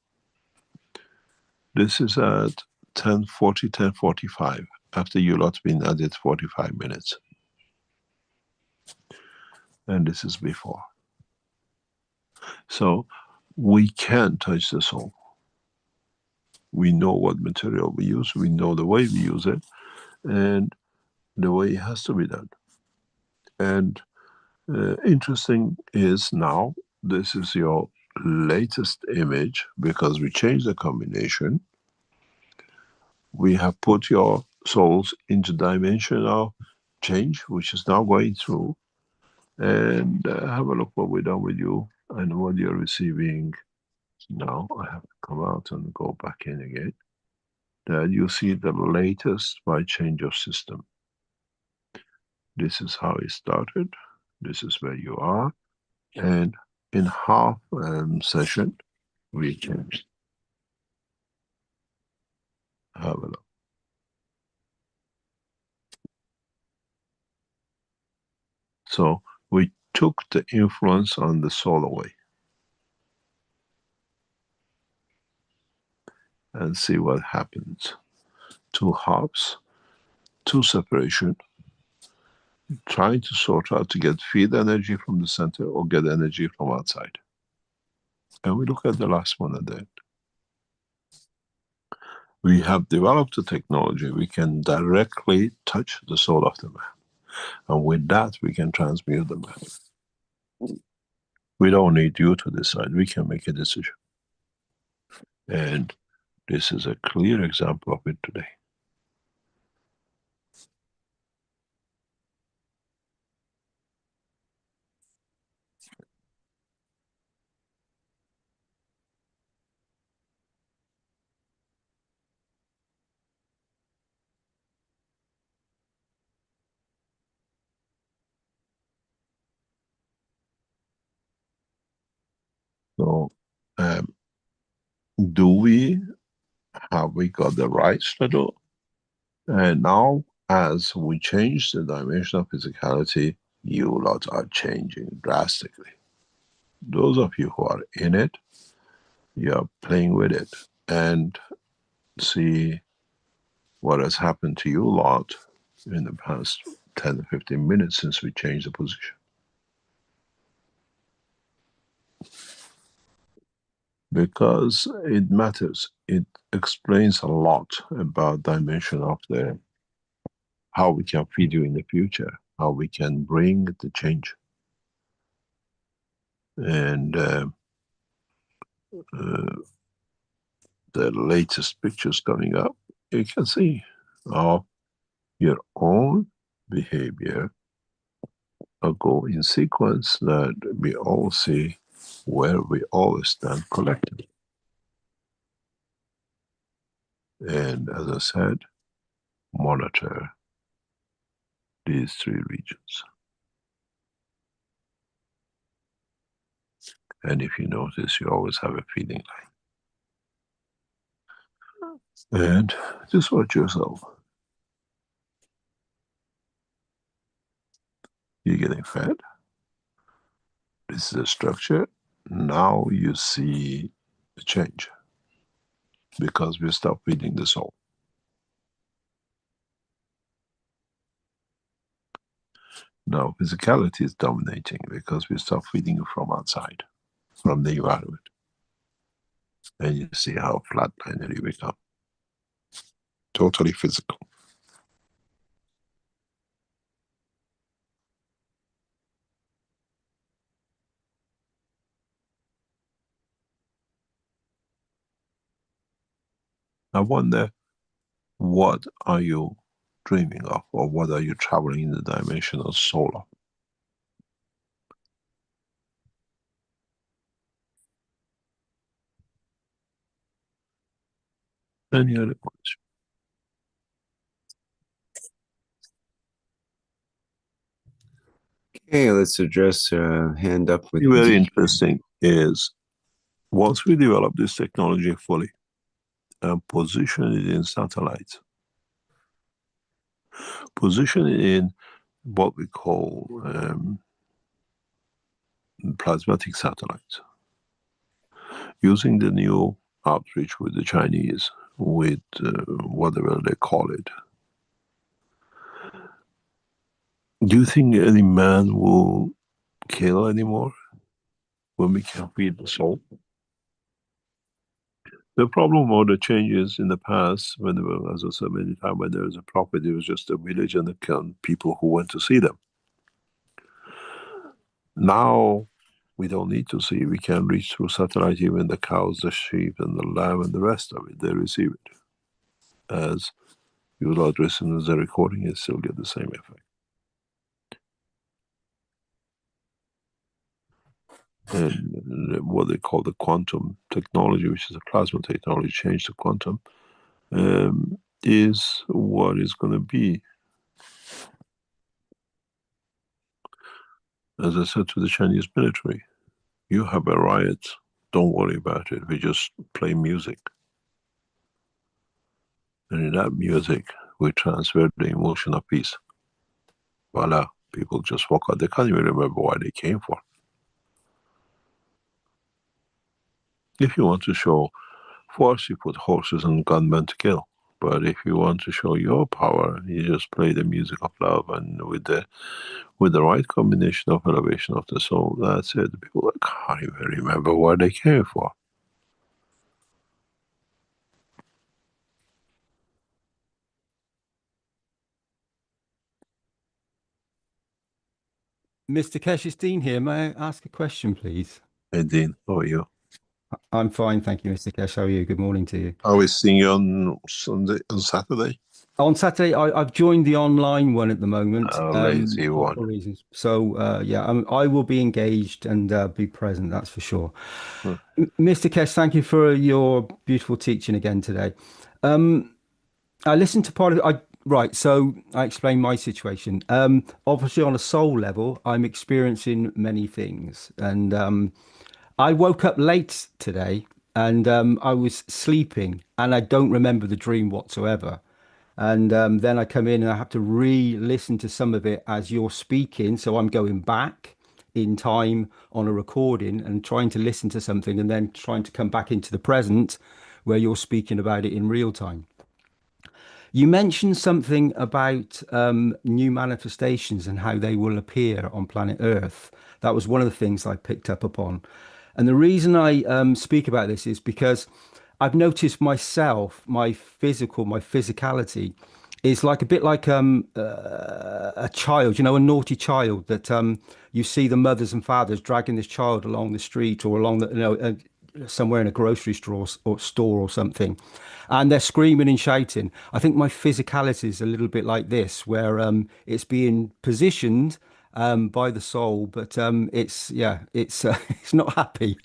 This is at 10:40, 10:45, after you lot's been added 45 minutes. And this is before. So we can touch the soul. We know what material we use, we know the way we use it, and the way it has to be done. And interesting is now, this is your latest image, because we changed the combination. We have put your souls into dimensional change, which is now going through. And have a look what we've done with you and what you're receiving now. I have to come out and go back in again. That you see the latest by change of system. This is how it started. This is where you are. And in half session, we changed. Have a look. So we took the influence on the soul away. And see what happens. 2 halves, 2 separation, trying to sort out to get feed energy from the center or get energy from outside. And we look at the last one at the end. We have developed a technology, we can directly touch the soul of the man. And with that, we can transmute the man. We don't need you to decide, we can make a decision. And this is a clear example of it today. So, have we got the rights to do? And now, as we change the dimension of physicality, you lot are changing drastically. Those of you who are in it, you are playing with it, and see what has happened to you lot in the past 10 to 15 minutes since we changed the position. Because it matters. It explains a lot about dimension of the how we can feed you in the future, how we can bring the change. And the latest pictures coming up, you can see how your own behavior go in sequence, that we all see where we all stand collectively. And as I said, monitor these three regions. And if you notice, you always have a feeding line. And just watch yourself. You're getting fed. This is a structure. Now you see the change, because we stop feeding the soul. Now physicality is dominating because we stop feeding you from outside, from the environment. And you see how flatlined you become. Totally physical. I wonder, what are you dreaming of, or what are you traveling in the dimension of soul of? Any other question? Okay, let's address hand up with Very interesting is, once we develop this technology fully and position it in satellites, position it in what we call plasmatic satellites, using the new outreach with the Chinese, with whatever they call it. Do you think any man will kill anymore when we can feed the soul? The problem or the changes in the past, when there were, as I said many times, when there was a prophet, it was just a village and the people who went to see them. Now we don't need to see, we can reach through satellite, even the cows, the sheep, and the lamb, and the rest of it, they receive it. As you will listen as a recording, you still get the same effect. And what they call the quantum technology, which is a plasma technology, change to quantum, is what is going to be. As I said to the Chinese military, you have a riot, don't worry about it, we just play music. And in that music, we transfer the emotion of peace. Voila, people just walk out, they can't even remember why they came for. If you want to show force, you put horses and gunmen to kill. But if you want to show your power, you just play the music of love, and with the right combination of elevation of the soul, that's it. People can't even remember what they came for. Mr. Kesh, it's Dean here. May I ask a question, please? Hey, Dean, how are you? I'm fine, thank you, Mr. Kesh. How are you? Good morning to you. I was seeing you on Saturday. On Saturday, I've joined the online one at the moment Lazy for one. reasons. So, I will be engaged and be present, that's for sure. Mr. Kesh, thank you for your beautiful teaching again today. I listened to part of it. Right, so I explained my situation. Obviously, on a soul level, I'm experiencing many things. And I woke up late today and I was sleeping and I don't remember the dream whatsoever. And then I come in and I have to re-listen to some of it as you're speaking. So I'm going back in time on a recording and trying to listen to something and then trying to come back into the present where you're speaking about it in real time. You mentioned something about new manifestations and how they will appear on planet Earth. That was one of the things I picked up upon. And the reason I speak about this is because I've noticed myself, my physicality is like a bit like a child, a naughty child that you see the mothers and fathers dragging this child along the street or along the, somewhere in a grocery store or something, and they're screaming and shouting. I think my physicality is a little bit like this, where it's being positioned by the soul, but it's it's not happy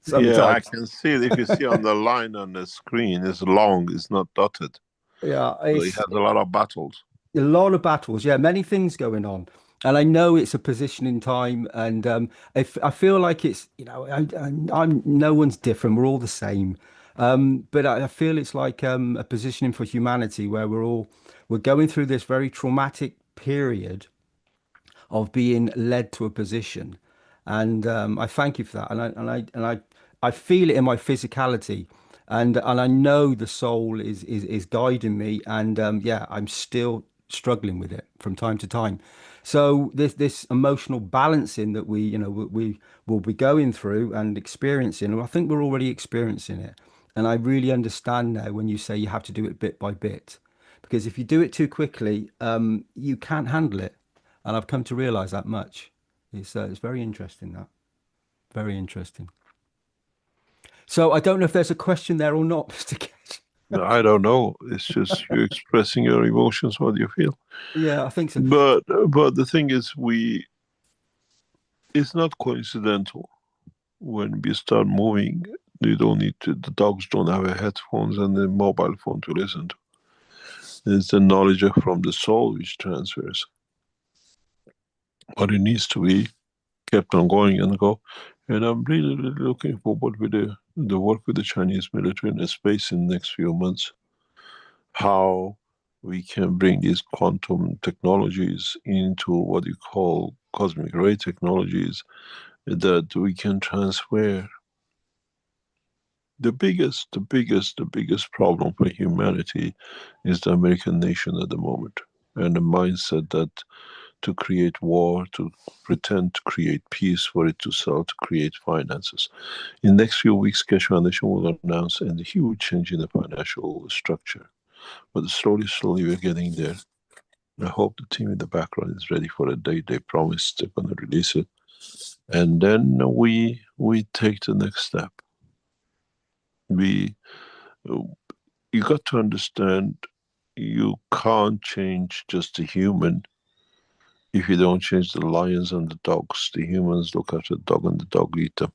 sometimes. Yeah, I can see it. If you see on the line on the screen, it's long, it's not dotted. Yeah, So it has a lot of battles. a lot of battles. Yeah, many things going on. And I know it's a position in time, and I feel like it's, I'm no one's different. We're all the same. But I feel it's like a positioning for humanity where we're going through this very traumatic period of being led to a position. And I thank you for that. I feel it in my physicality, and I know the soul is guiding me. And I'm still struggling with it from time to time. So this emotional balancing that we will be going through and experiencing, and I think we're already experiencing it. And I really understand now when you say you have to do it bit by bit, because if you do it too quickly, you can't handle it. And I've come to realize that much. It's very interesting, that. Very interesting. So I don't know if there's a question there or not, Mr. Ketch. I don't know. It's just you expressing your emotions, what you feel. Yeah, I think so. But the thing is, it's not coincidental. When we start moving, you don't need to. The dogs don't have a headphones and a mobile phone to listen to. It's the knowledge from the soul which transfers. But it needs to be kept on going and go. And I'm really, really looking forward with the work with the Chinese military in the space in the next few months. How we can bring these quantum technologies into what you call cosmic ray technologies that we can transfer. The biggest problem for humanity is the American nation at the moment, and the mindset that to create war, to pretend to create peace, for it to sell, to create finances. In the next few weeks, Keshe Foundation will announce a huge change in the financial structure. But slowly, we're getting there. I hope the team in the background is ready for the day they promised they're going to release it. And then we take the next step. You got to understand, you can't change just a human if you don't change the lions and the dogs. The humans look after the dog and the dog eat them.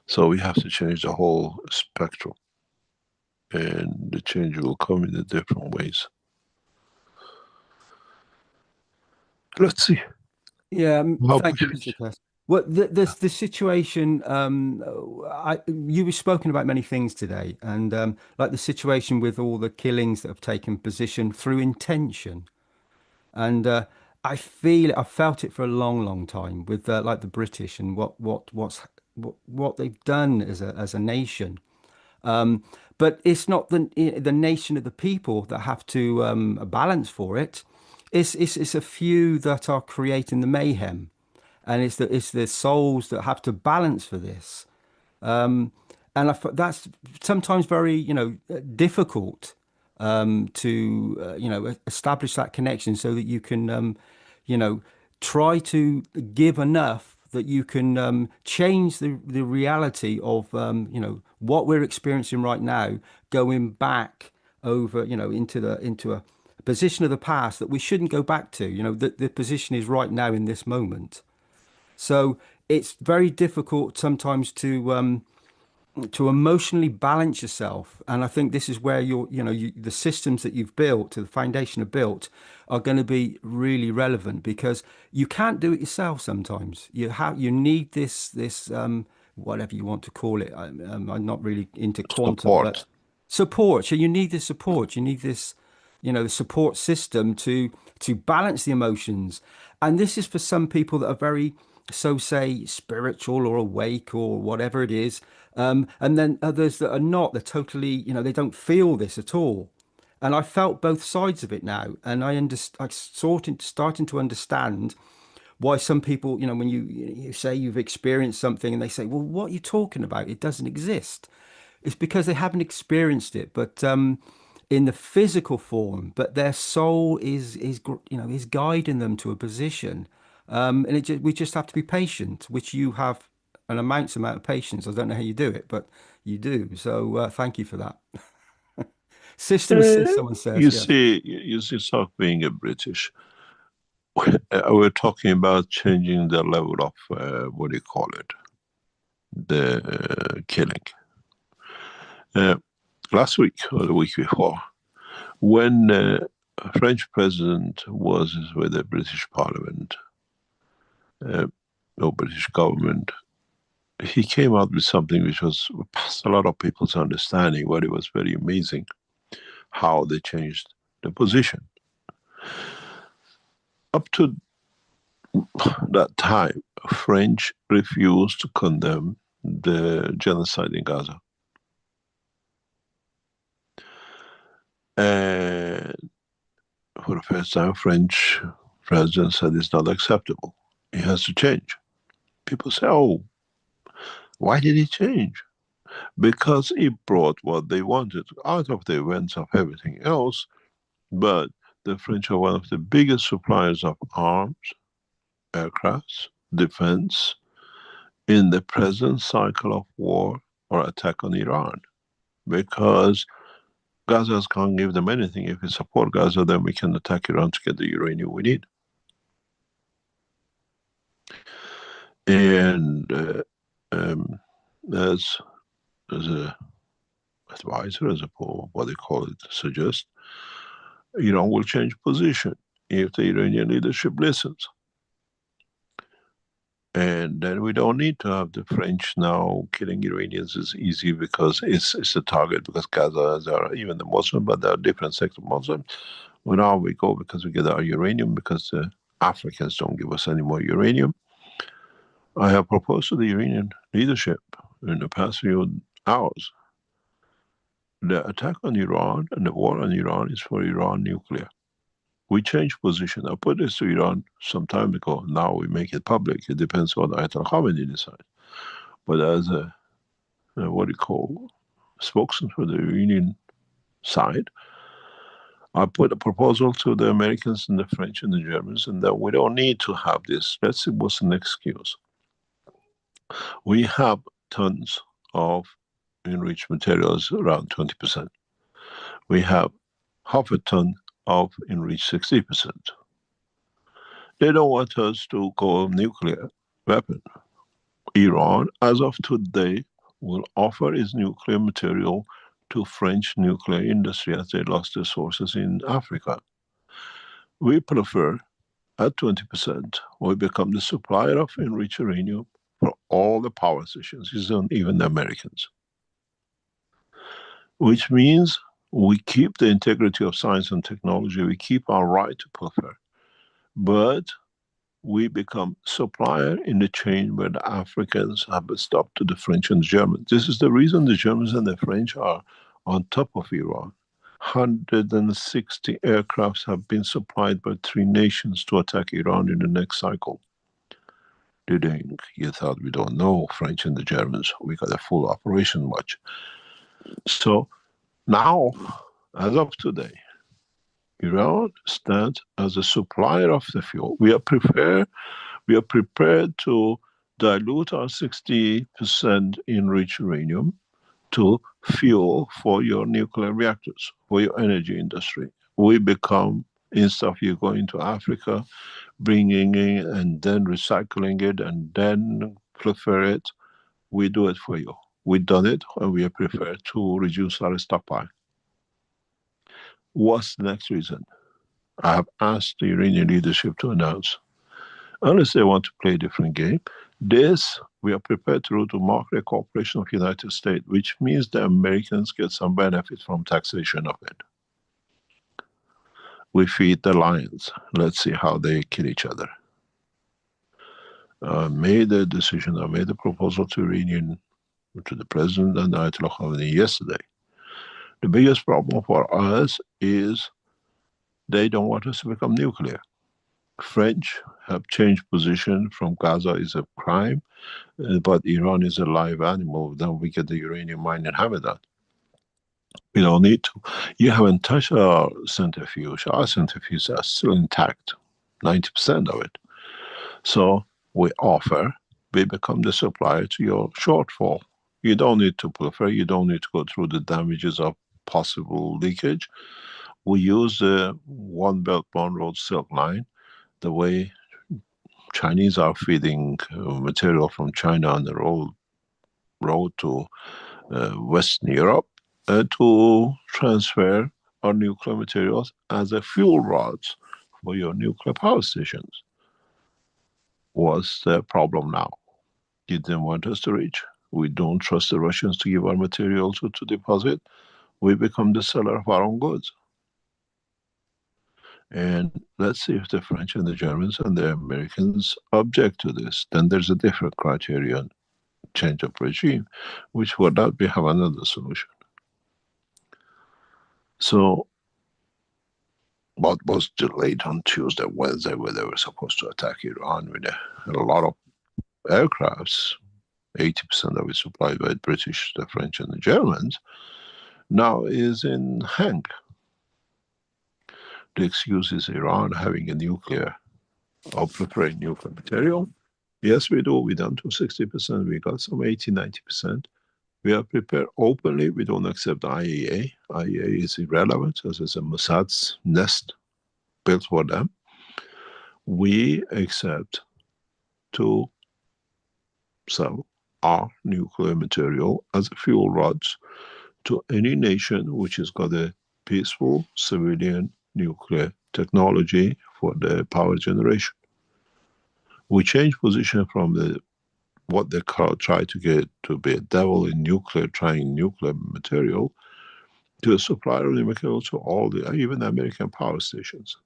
So we have to change the whole spectrum. And the change will come in the different ways. Let's see. Yeah, thank you, Mr. Kess. Well, the situation, you were spoken about many things today, and like the situation with all the killings that have taken position through intention. And I felt it for a long, long time with like the British and what they've done as a nation. But it's not the nation of the people that have to balance for it. It's a few that are creating the mayhem, and it's the souls that have to balance for this. And that's sometimes very, difficult to, establish that connection so that you can, try to give enough that you can change the reality of, what we're experiencing right now, going back over, into a position of the past that we shouldn't go back to. The position is right now in this moment. So it's very difficult sometimes to emotionally balance yourself. And I think this is where the systems that you've built, the foundation are built, are going to be really relevant, because you can't do it yourself sometimes. You need this whatever you want to call it. I'm not really into quantum, but support. So you need this support. You need this, the support system to balance the emotions. And this is for some people that are very, so say, spiritual or awake or whatever it is. And then others that are not, they're totally, they don't feel this at all. And I felt both sides of it now. And I'm starting to understand why some people, when you say you've experienced something and they say, well, what are you talking about? It doesn't exist. It's because they haven't experienced it, but in the physical form, but their soul is guiding them to a position. And we just have to be patient, which you have an immense amount of patience. I don't know how you do it, but you do. So thank you for that. System assist, someone says. You see, South being a British, we're talking about changing the level of, what do you call it, the killing. Last week or the week before, when a French president was with the British Parliament, or British government, he came out with something which was past a lot of people's understanding, but it was very amazing how they changed the position. Up to that time, French refused to condemn the genocide in Gaza. And for the first time, French president said it's not acceptable. It has to change. People say, oh, why did he change? Because he brought what they wanted out of the events of everything else. But the French are one of the biggest suppliers of arms, aircrafts, defense, in the present cycle of war or attack on Iran. Because Gaza can't give them anything. If we support Gaza, then we can attack Iran to get the uranium we need. And as a advisor, as a what they call it, suggest, Iran will change position if the Iranian leadership listens. And then we don't need to have the French now killing Iranians is easy because it's a target, because Gaza are even the Muslim, but there are different sects of Muslims. Well, now we go because we get our uranium, because the Africans don't give us any more uranium. I have proposed to the Iranian leadership in the past few hours, the attack on Iran and the war on Iran is for Iran nuclear. We changed position. I put this to Iran some time ago. Now we make it public. It depends what Ayatollah Khamenei decides. But as a what do you call, spokesman for the Iranian side, I put a proposal to the Americans and the French and the Germans, and that we don't need to have this. Let's see what's the next excuse. We have tons of enriched materials, around 20%. We have half a ton of enriched 60%. They don't want us to go nuclear weapon. Iran, as of today, will offer its nuclear material to French nuclear industry as they lost their sources in Africa. We prefer, at 20%, we become the supplier of enriched uranium for all the power stations, even the Americans. Which means we keep the integrity of science and technology, we keep our right to prefer. But we become supplier in the chain where the Africans have stopped to the French and the Germans. This is the reason the Germans and the French are on top of Iran. 160 aircrafts have been supplied by 3 nations to attack Iran in the next cycle. You thought we don't know French and the Germans. We got a full operation watch. So now, as of today, Iran stands as a supplier of the fuel. We are prepared to dilute our 60% enriched uranium to fuel for your nuclear reactors, for your energy industry. We become, instead of you going to Africa, bringing in and then recycling it and then prefer it, we do it for you. We've done it and we are prepared to reduce our stockpile. What's the next reason? I have asked the Iranian leadership to announce, unless they want to play a different game, this we are prepared to do to market cooperation of the United States, which means the Americans get some benefit from taxation of it. We feed the lions. Let's see how they kill each other. I made a decision, I made a proposal to the President and Ayatollah Khamenei yesterday. The biggest problem for us is they don't want us to become nuclear. French have changed position from Gaza is a crime, but Iran is a live animal. Then we get the uranium mine in Hamadan. We don't need to. You haven't touched our centrifuge. Our centrifuges are still intact, 90% of it. So we become the supplier to your shortfall. You don't need to prefer, you don't need to go through the damages of possible leakage. We use the One Belt, One Road Silk Line, the way Chinese are feeding material from China on the road to Western Europe to transfer our nuclear materials as a fuel rods for your nuclear power stations. What's the problem now? You didn't want us to reach. We don't trust the Russians to give our material to deposit. We become the seller of our own goods. And let's see if the French and the Germans and the Americans object to this. Then there's a different criterion, change of regime, which would not have another solution. So what was delayed on Tuesday, Wednesday, where they were supposed to attack Iran with a lot of aircrafts, 80% of it supplied by the British, the French and the Germans, now is in hang. The excuse is Iran having a nuclear or preparing nuclear material. Yes, we do. We're down to 60%. We got some 80, 90%. We are prepared openly. We don't accept IAEA. IAEA is irrelevant, as it's a Mossad's nest built for them. We accept to sell our nuclear material as fuel rods to any nation which has got a peaceful civilian nuclear technology for the power generation. We change position from what they try to get to be a devil in nuclear, trying nuclear material, to a supplier of the material to all even American power stations.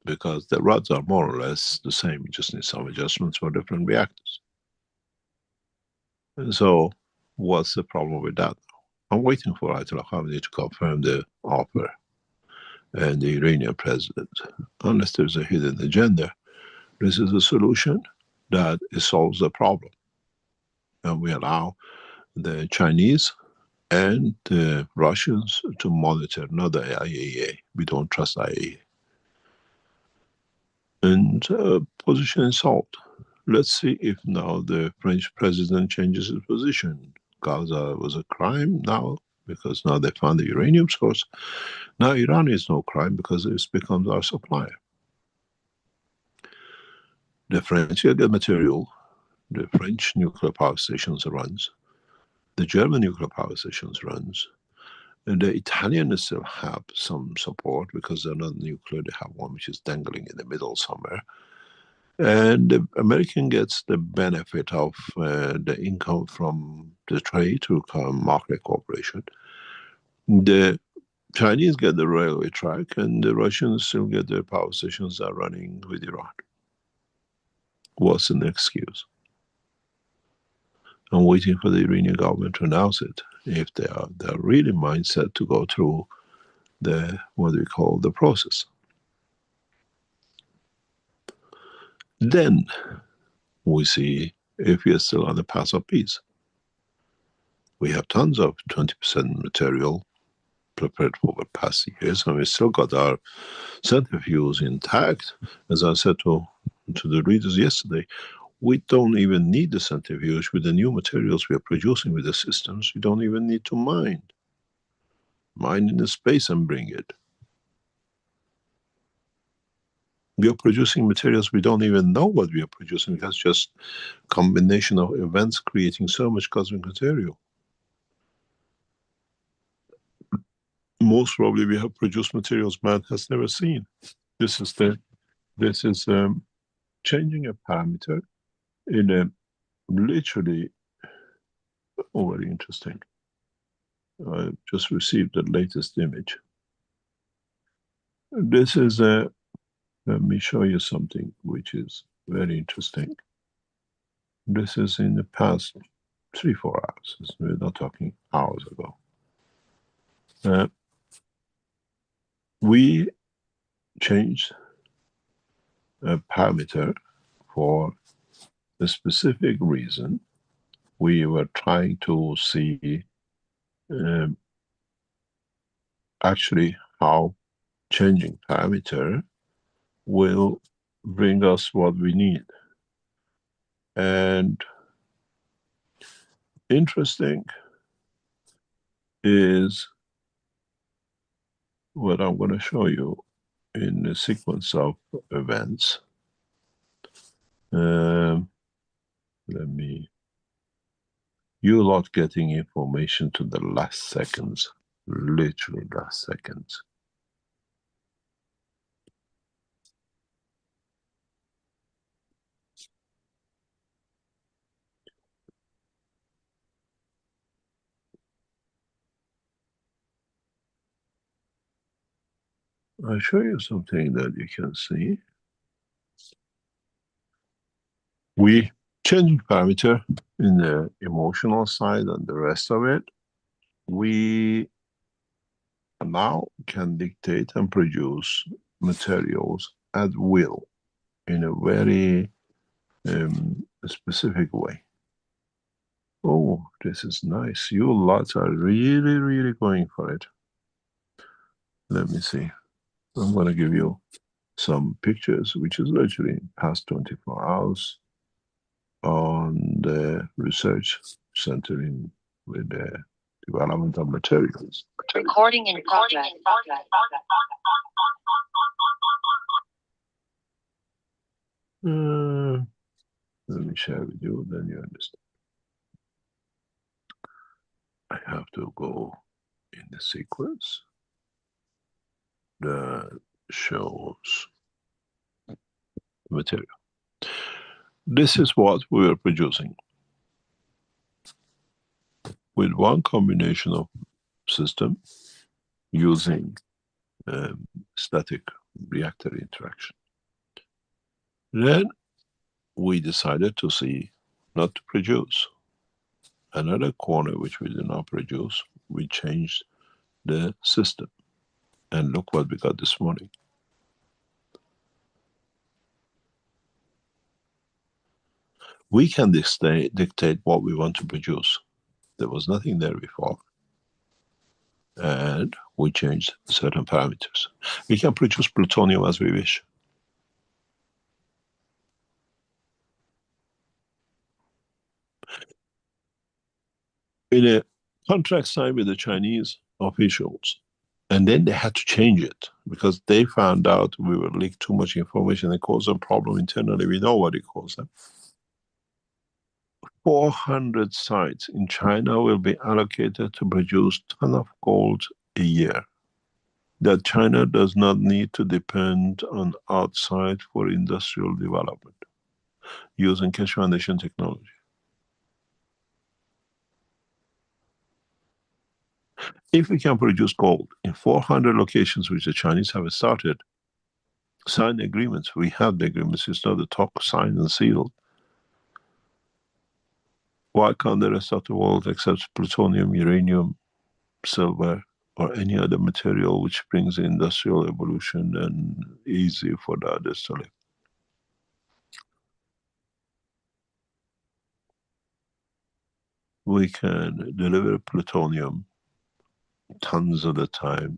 Because the rods are more or less the same, you just need some adjustments for different reactors. And so, what's the problem with that? I'm waiting for Ayatollah Khamenei to confirm the offer and the Iranian president. Unless there's a hidden agenda, this is a solution that solves the problem. And we allow the Chinese and the Russians to monitor, not the IAEA. We don't trust IAEA. And position is solved. Let's see if now the French president changes his position. Gaza was a crime now, because now they found the uranium source. Now Iran is no crime because it becomes our supplier. The French get the material, the French nuclear power stations runs, the German nuclear power stations runs, and the Italians still have some support because they're not nuclear, they have one which is dangling in the middle somewhere. And the American gets the benefit of the income from the trade through market cooperation. The Chinese get the railway track, and the Russians still get their power stations that are running with Iran. What's the next excuse? I'm waiting for the Iranian government to announce it, if they're really mindset to go through the, what we call, the process. Then we see if we are still on the path of peace. We have tons of 20% material prepared for the past years, and we still got our centrifuges intact. As I said to the readers yesterday, we don't even need the centrifuge with the new materials we are producing with the systems. We don't even need to mine. Mine in the space and bring it. We are producing materials we don't even know what we are producing. That's just a combination of events creating so much cosmic material. Most probably we have produced materials man has never seen. This is changing a parameter in a literally, very interesting. I just received the latest image. This is let me show you something which is very interesting. This is in the past 3-4 hours. We're not talking hours ago. We changed a parameter for a specific reason. We were trying to see actually how changing parameter will bring us what we need. And interesting is what I'm going to show you in a sequence of events. You're not getting information to the last seconds, literally last seconds. I'll show you something that you can see. We change parameter in the emotional side and the rest of it. We now can dictate and produce materials at will in a very specific way. Oh, this is nice. You lots are really, really going for it. Let me see. I'm going to give you some pictures, which is literally past 24 hours on the research center with the development of materials. Recording in progress. Let me share with you, then you understand. I have to go in the sequence that shows material. This is what we are producing with one combination of system using static reactor interaction. Then we decided to see, not to produce another corner which we did not produce. We changed the system, and look what we got this morning. We can dictate what we want to produce. There was nothing there before. And we changed certain parameters. We can produce plutonium as we wish. In a contract signed with the Chinese officials, and then they had to change it because they found out we were leaked too much information and caused a problem internally. We know what it caused them. 400 sites in China will be allocated to produce a ton of gold a year. That China does not need to depend on outside for industrial development using cash foundation technology. If we can produce gold in 400 locations, which the Chinese have started, sign agreements. We have the agreements. It's not the talk, signed and sealed. Why can't the rest of the world accept plutonium, uranium, silver, or any other material which brings industrial evolution and easy for the others to live? We can deliver plutonium tons at a time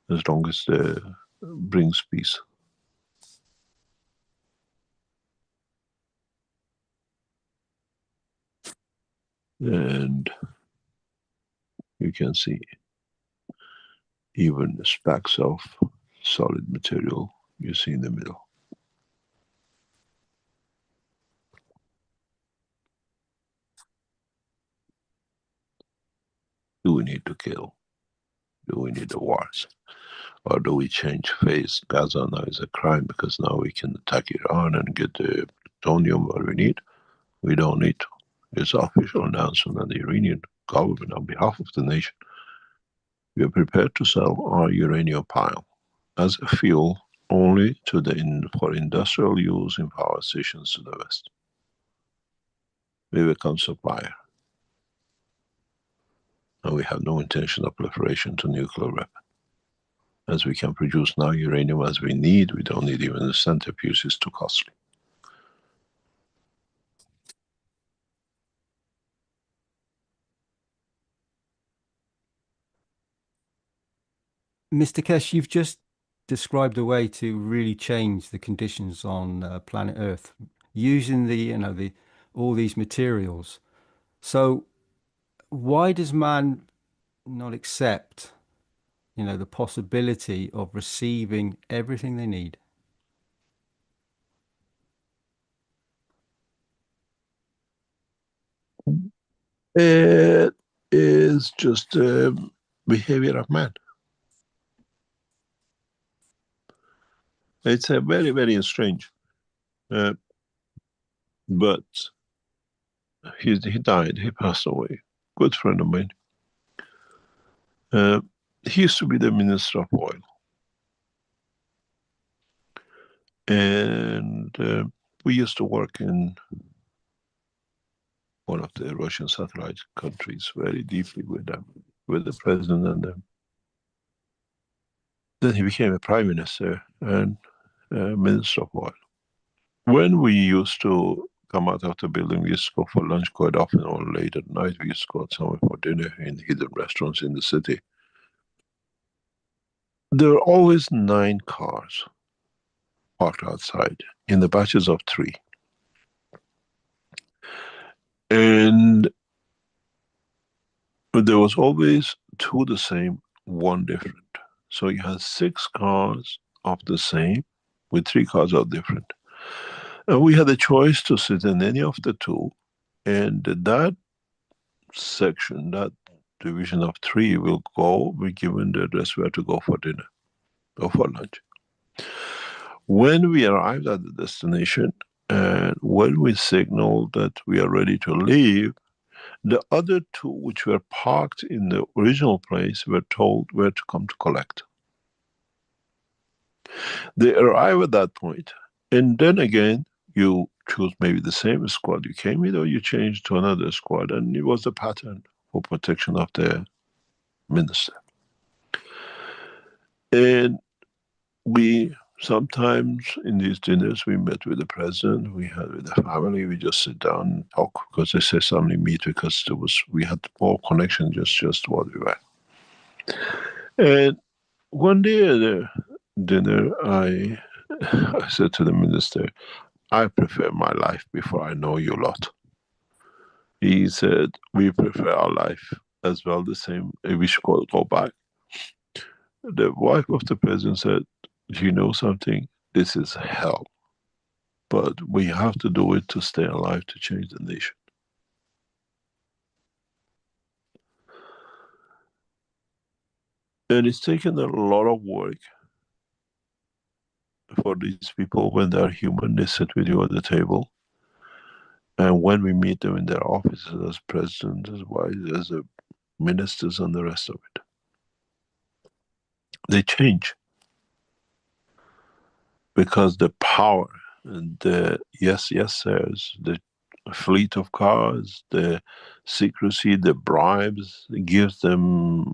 as long as it brings peace. And you can see even the specks of solid material you see in the middle. Do we need to kill? Do we need the wars? Or do we change phase? Gaza now is a crime because now we can attack Iran and get the plutonium what we need. We don't need to. It's an official announcement of the Iranian government on behalf of the nation. We are prepared to sell our uranium pile as a fuel only to for industrial use in power stations to the west. We become supplier. And we have no intention of proliferation to nuclear weapon. As we can produce now uranium as we need, we don't need even the centrifuge, it's too costly. Mr. Kesh, you've just described a way to really change the conditions on planet Earth using all these materials. So why does man not accept, the possibility of receiving everything they need? It is just behavior of man. It's a very, very strange. But he died, he passed away. Good friend of mine. He used to be the Minister of Oil. And we used to work in one of the Russian satellite countries very deeply with them, with the president and them. Then he became a prime minister and Minister of Oil. When we used to come out of the building, we used to go for lunch quite often, or late at night, we used to go out somewhere for dinner in hidden restaurants in the city. There were always 9 cars parked outside in the batches of 3. And there was always 2 the same, 1 different. So you had 6 cars of the same, with 3 cars of different. And we had a choice to sit in any of the 2, and that section, that division of 3 will go, we're given the address where to go for dinner, or for lunch. When we arrived at the destination, and when we signaled that we are ready to leave, the other 2 which were parked in the original place were told where to come to collect. They arrive at that point, and then again, you choose maybe the same squad you came with, or you change to another squad, and it was a pattern for protection of the minister. And we sometimes in these dinners, we met with the president, we had with the family, we just sit down and talk, because they say suddenly meet, because we had more connection, just what we were. And one day at the dinner, I said to the minister, I prefer my life before I know you lot. He said, we prefer our life as well, the same, we should go back. The wife of the president said, do you know something? This is hell. But we have to do it to stay alive, to change the nation. And it's taken a lot of work for these people. When they're human, they sit with you at the table. And when we meet them in their offices as president, as vice, as a ministers and the rest of it. They change because the power, the yes sirs, the fleet of cars, the secrecy, the bribes, gives them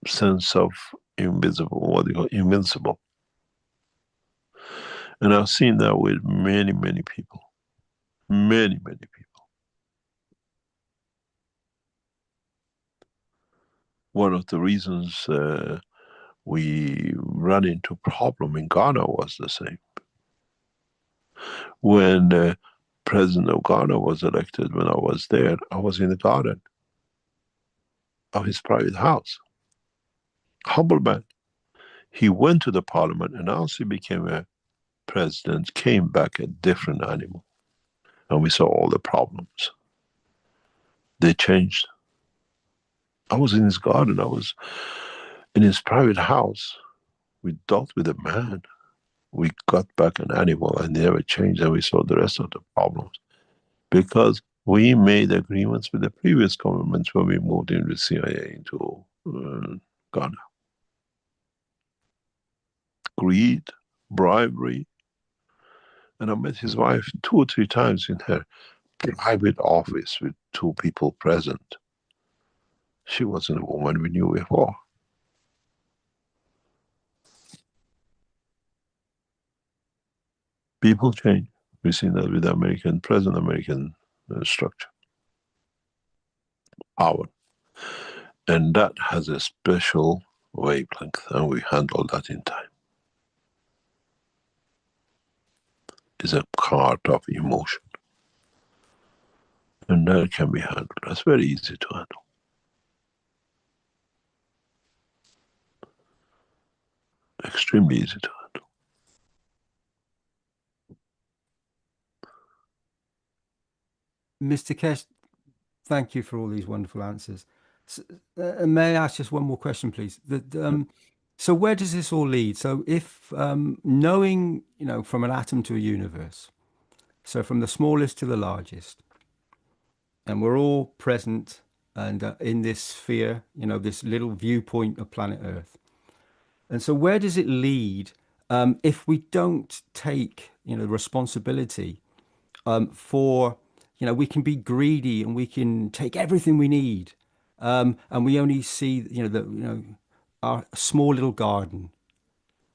sense of invincible. And I've seen that with many people. Many people. One of the reasons we ran into problem in Ghana was the same. When the president of Ghana was elected, when I was there, I was in the garden of his private house. Humble man. He went to the parliament, and as he became a president, came back a different animal. And we saw all the problems. They changed. I was in his garden. I was in his private house. We dealt with a man. We got back an animal, and they never changed, and we saw the rest of the problems. Because we made agreements with the previous governments when we moved in with CIA into Ghana. Greed, bribery. And I met his wife 2 or 3 times in her private office with 2 people present. She wasn't a woman we knew before. People change. We've seen that with the present American structure. Power. And that has a special wavelength, and we handle that in time. It's a part of emotion. And that can be handled. That's very easy to handle. Extremely easy to handle. Mr. Kesh, thank you for all these wonderful answers. So, may I ask just one more question, please? So where does this all lead? So if knowing, from an atom to a universe, so from the smallest to the largest, and we're all present and in this sphere, this little viewpoint of planet Earth. And so where does it lead if we don't take, responsibility for, we can be greedy and we can take everything we need. And we only see, our small little garden,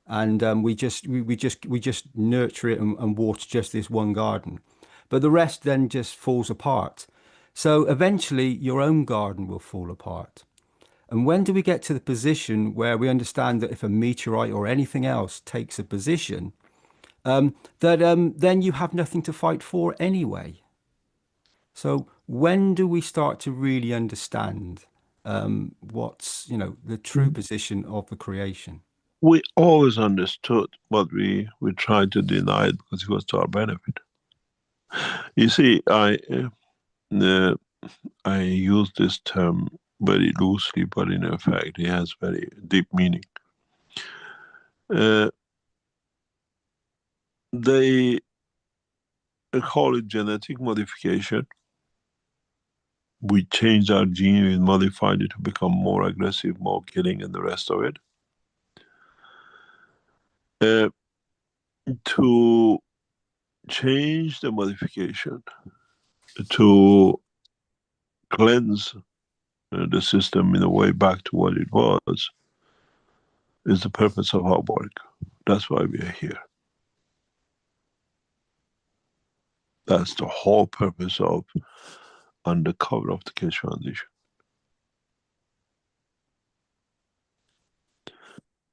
and we just nurture it and water just this one garden, but the rest then just falls apart. So eventually your own garden will fall apart. And when do we get to the position where we understand that if a meteorite or anything else takes a position, then you have nothing to fight for anyway? So when do we start to really understand what's, the true position of the creation? We always understood, but we tried to deny it because it was to our benefit. You see, I use this term very loosely, but in effect, it has very deep meaning. They call it genetic modification. We changed our gene, we modified it to become more aggressive, more killing, and the rest of it. To change the modification, to cleanse the system in a way back to what it was, is the purpose of our work. That's why we are here. That's the whole purpose of under cover of the Keshe Foundation.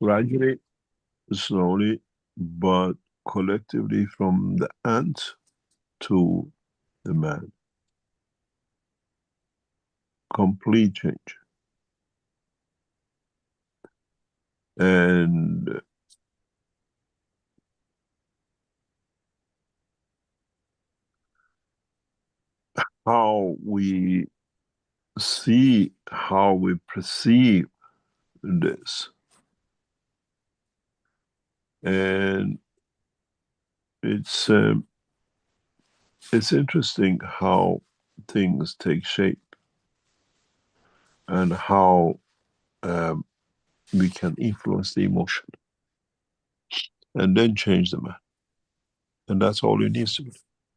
Gradually, slowly, but collectively, from the ant to the man. Complete change. And how we see, how we perceive this. And it's interesting how things take shape. and how we can influence the emotion and then change the man. And that's all it needs to be.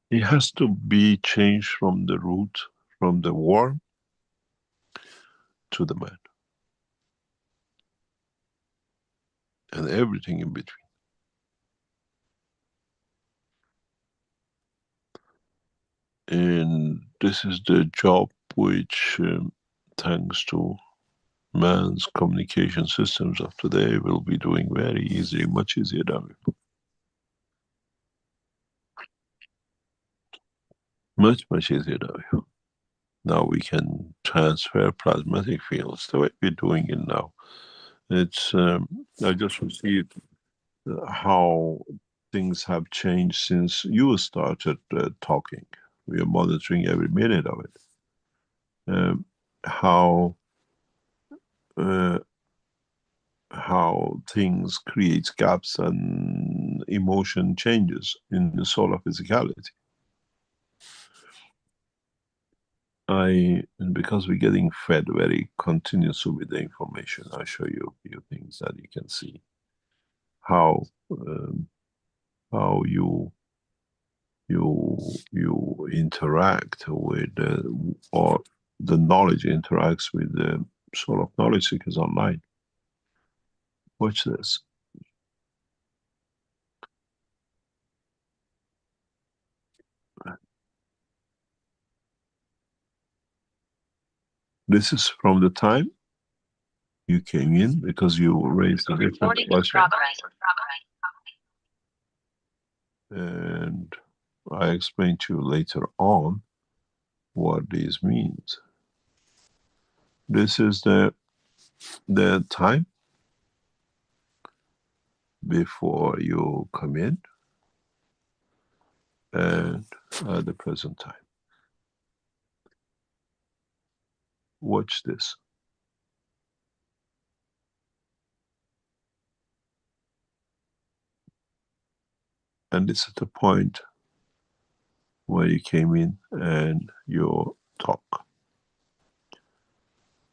It has to be changed from the root, from the worm to the man. And everything in between. And this is the job which, thanks to man's communication systems of today, will be doing very easily, much easier than before. Much easier than before. Now we can transfer plasmatic fields the way we're doing it now. It's, I just received how things have changed since you started talking. We are monitoring every minute of it. How things create gaps and emotion changes in the soul of physicality. Because we're getting fed very continuously with the information, I'll show you a few things that you can see. How you interact with, or the knowledge interacts with the soul of knowledge seekers online. Watch this. This is from the time you came in, because you raised a different question. And I explain to you later on what this means. This is the time before you come in, and at the present time. Watch this. And this is the point where you came in and you talk.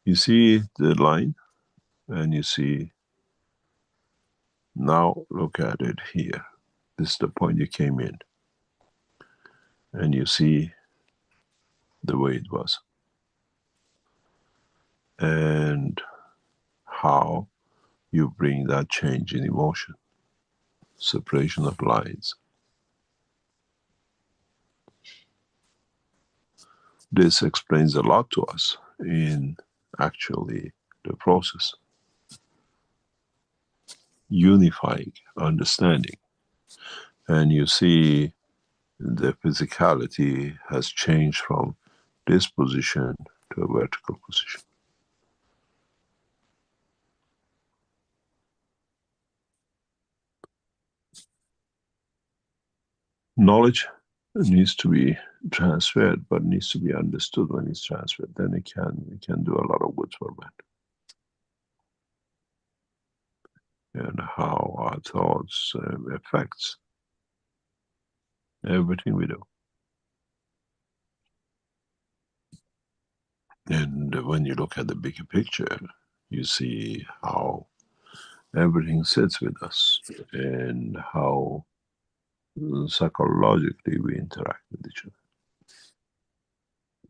You see the line, and you see, now look at it here. This is the point you came in. And you see the way it was. And how you bring that change in emotion. Separation of lines. This explains a lot to us in actually the process. Unifying, understanding. And you see the physicality has changed from this position to a vertical position. Knowledge needs to be transferred, but needs to be understood when it's transferred. Then it can do a lot of good for man. And how our thoughts affects everything we do. And when you look at the bigger picture, you see how everything sits with us and how psychologically we interact with each other.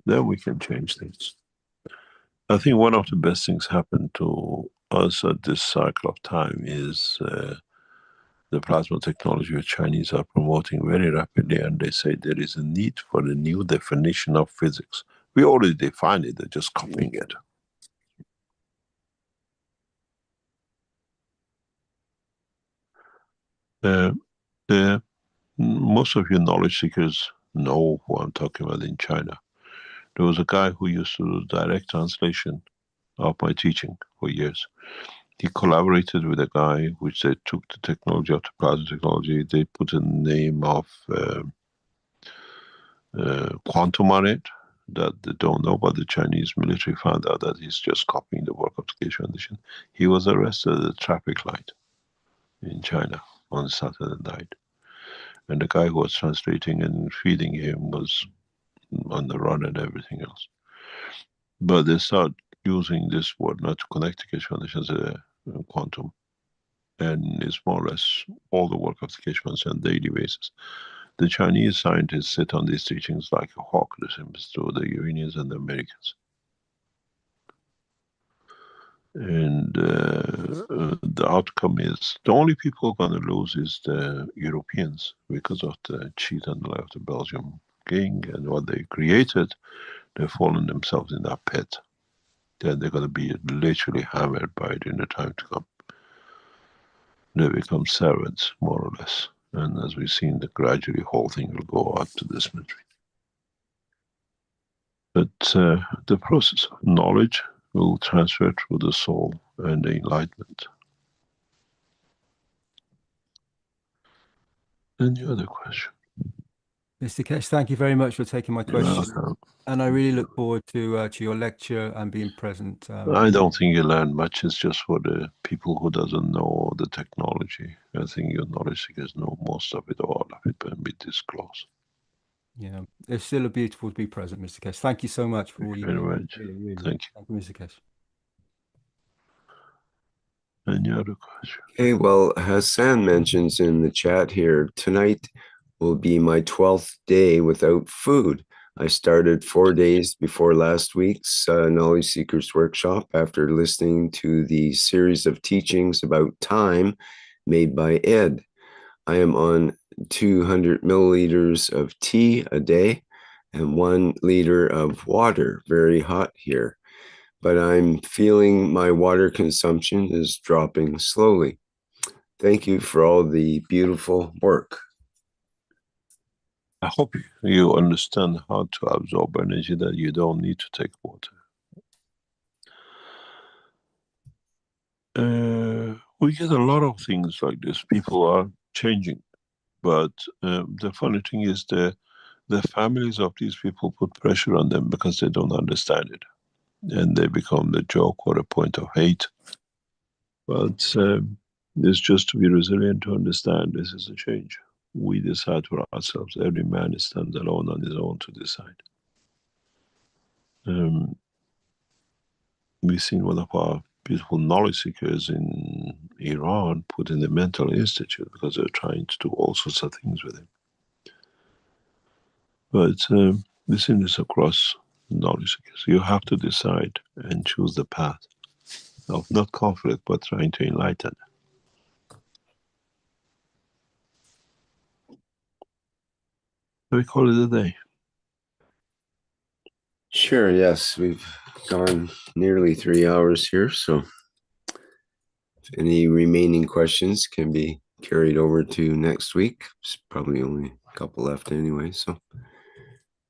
Then we can change things. I think one of the best things happened to us at this cycle of time is the plasma technology which Chinese are promoting very rapidly, and they say there is a need for a new definition of physics. We already defined it, they're just copying it. Most of you knowledge seekers know who I'm talking about in China. There was a guy who used to do direct translation of my teaching for years. He collaborated with a guy which they took the technology of the plasma technology, they put a name of quantum on it that they don't know, but the Chinese military found out that he's just copying the work of the Keshe Foundation. He was arrested at a traffic light in China on Saturday night. And the guy who was translating and feeding him was on the run and everything else. But they start using this word not to connect the Keshe Foundation as a quantum, and it's more or less all the work of the Keshe Foundation on a daily basis. The Chinese scientists sit on these teachings like a hawk, the same as to the Iranians and the Americans. And the outcome is the only people who are going to lose is the Europeans because of the cheat and lie of the Belgian king and what they created. They've fallen themselves in that pit. Then they're going to be literally hammered by it in the time to come. They become servants, more or less. And as we've seen, gradually the whole thing will go out to this misery. But the process of knowledge will transfer through the soul and the enlightenment. Any other question? Mr. Keshe, thank you very much for taking my question. And I really look forward to your lecture and being present. I don't think you learn much. It's just for the people who doesn't know the technology. I think your knowledge seekers know most of it, all of it, but be this close. Yeah, it's still beautiful to be present, Mr. Keshe. Thank you so much for all you do. Really. Thank you. Thank you, Mr. Keshe. Any other question? Okay, well, Hassan mentions in the chat here, tonight will be my 12th day without food. I started 4 days before last week's Knowledge Seekers Workshop after listening to the series of teachings about time made by Ed. I am on 200 milliliters of tea a day and 1 liter of water, very hot here. But I'm feeling my water consumption is dropping slowly. Thank you for all the beautiful work. I hope you understand how to absorb energy that you don't need to take water. We get a lot of things like this. People are changing. But the funny thing is the families of these people put pressure on them because they don't understand it. And they become the joke or a point of hate. But it's just to be resilient to understand this is a change. We decide for ourselves. Every man stands alone on his own to decide. We've seen one of our beautiful knowledge seekers in Iran put in the mental institute because they're trying to do all sorts of things with him. But we've seen this across knowledge seekers. You have to decide and choose the path of not conflict, but trying to enlighten. We call it a day. Sure, yes. We've gone nearly 3 hours here, so if any remaining questions can be carried over to next week. There's probably only a couple left anyway, so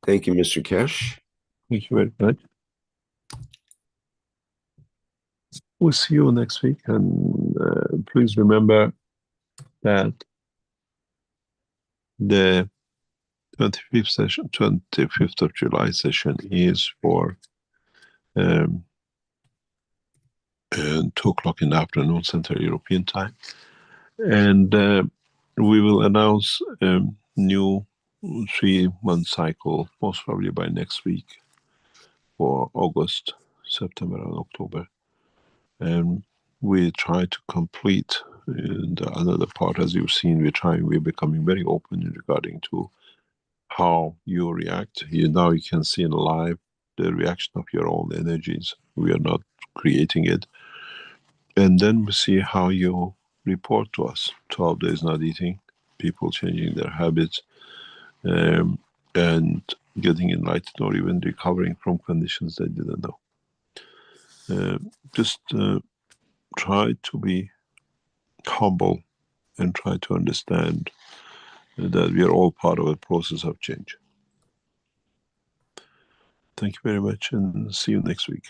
thank you, Mr. Keshe. Thank you very much. We'll see you next week, and please remember that the 25th of July session is for 2 o'clock in the afternoon, Central European time, and we will announce a new 3-month cycle, most probably by next week, for August, September, and October. And we try to complete another part. As you've seen, we're becoming very open regarding to how you react. Now you can see in live the reaction of your own energies. We are not creating it. And then we see how you report to us. 12 days not eating, people changing their habits, and getting enlightened or even recovering from conditions they didn't know. Just try to be humble and try to understand that we are all part of a process of change. Thank you very much, and see you next week.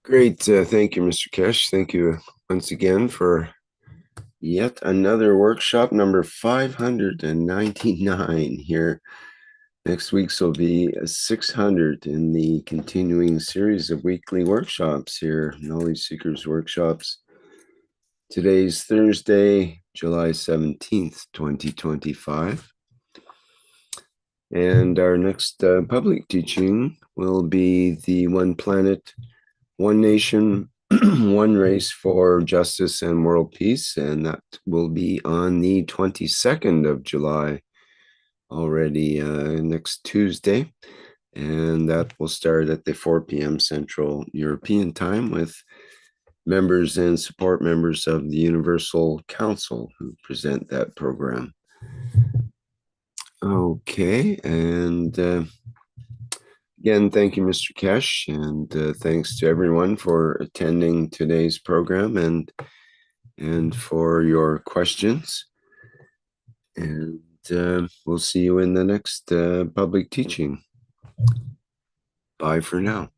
Great. Thank you, Mr. Keshe. Thank you once again for yet another workshop, number 599 here. Next week's will be 600 in the continuing series of weekly workshops here, Knowledge Seekers Workshops. Today's Thursday, July 17th, 2025. And our next public teaching will be the One Planet, One Nation, One Race for Justice and World Peace. And that will be on the 22nd of July, already next Tuesday. And that will start at the 4 p.m. Central European Time with members and support members of the Universal Council who present that program. Okay, and again, thank you, Mr. Kesh, and thanks to everyone for attending today's program and for your questions. And we'll see you in the next public teaching. Bye for now.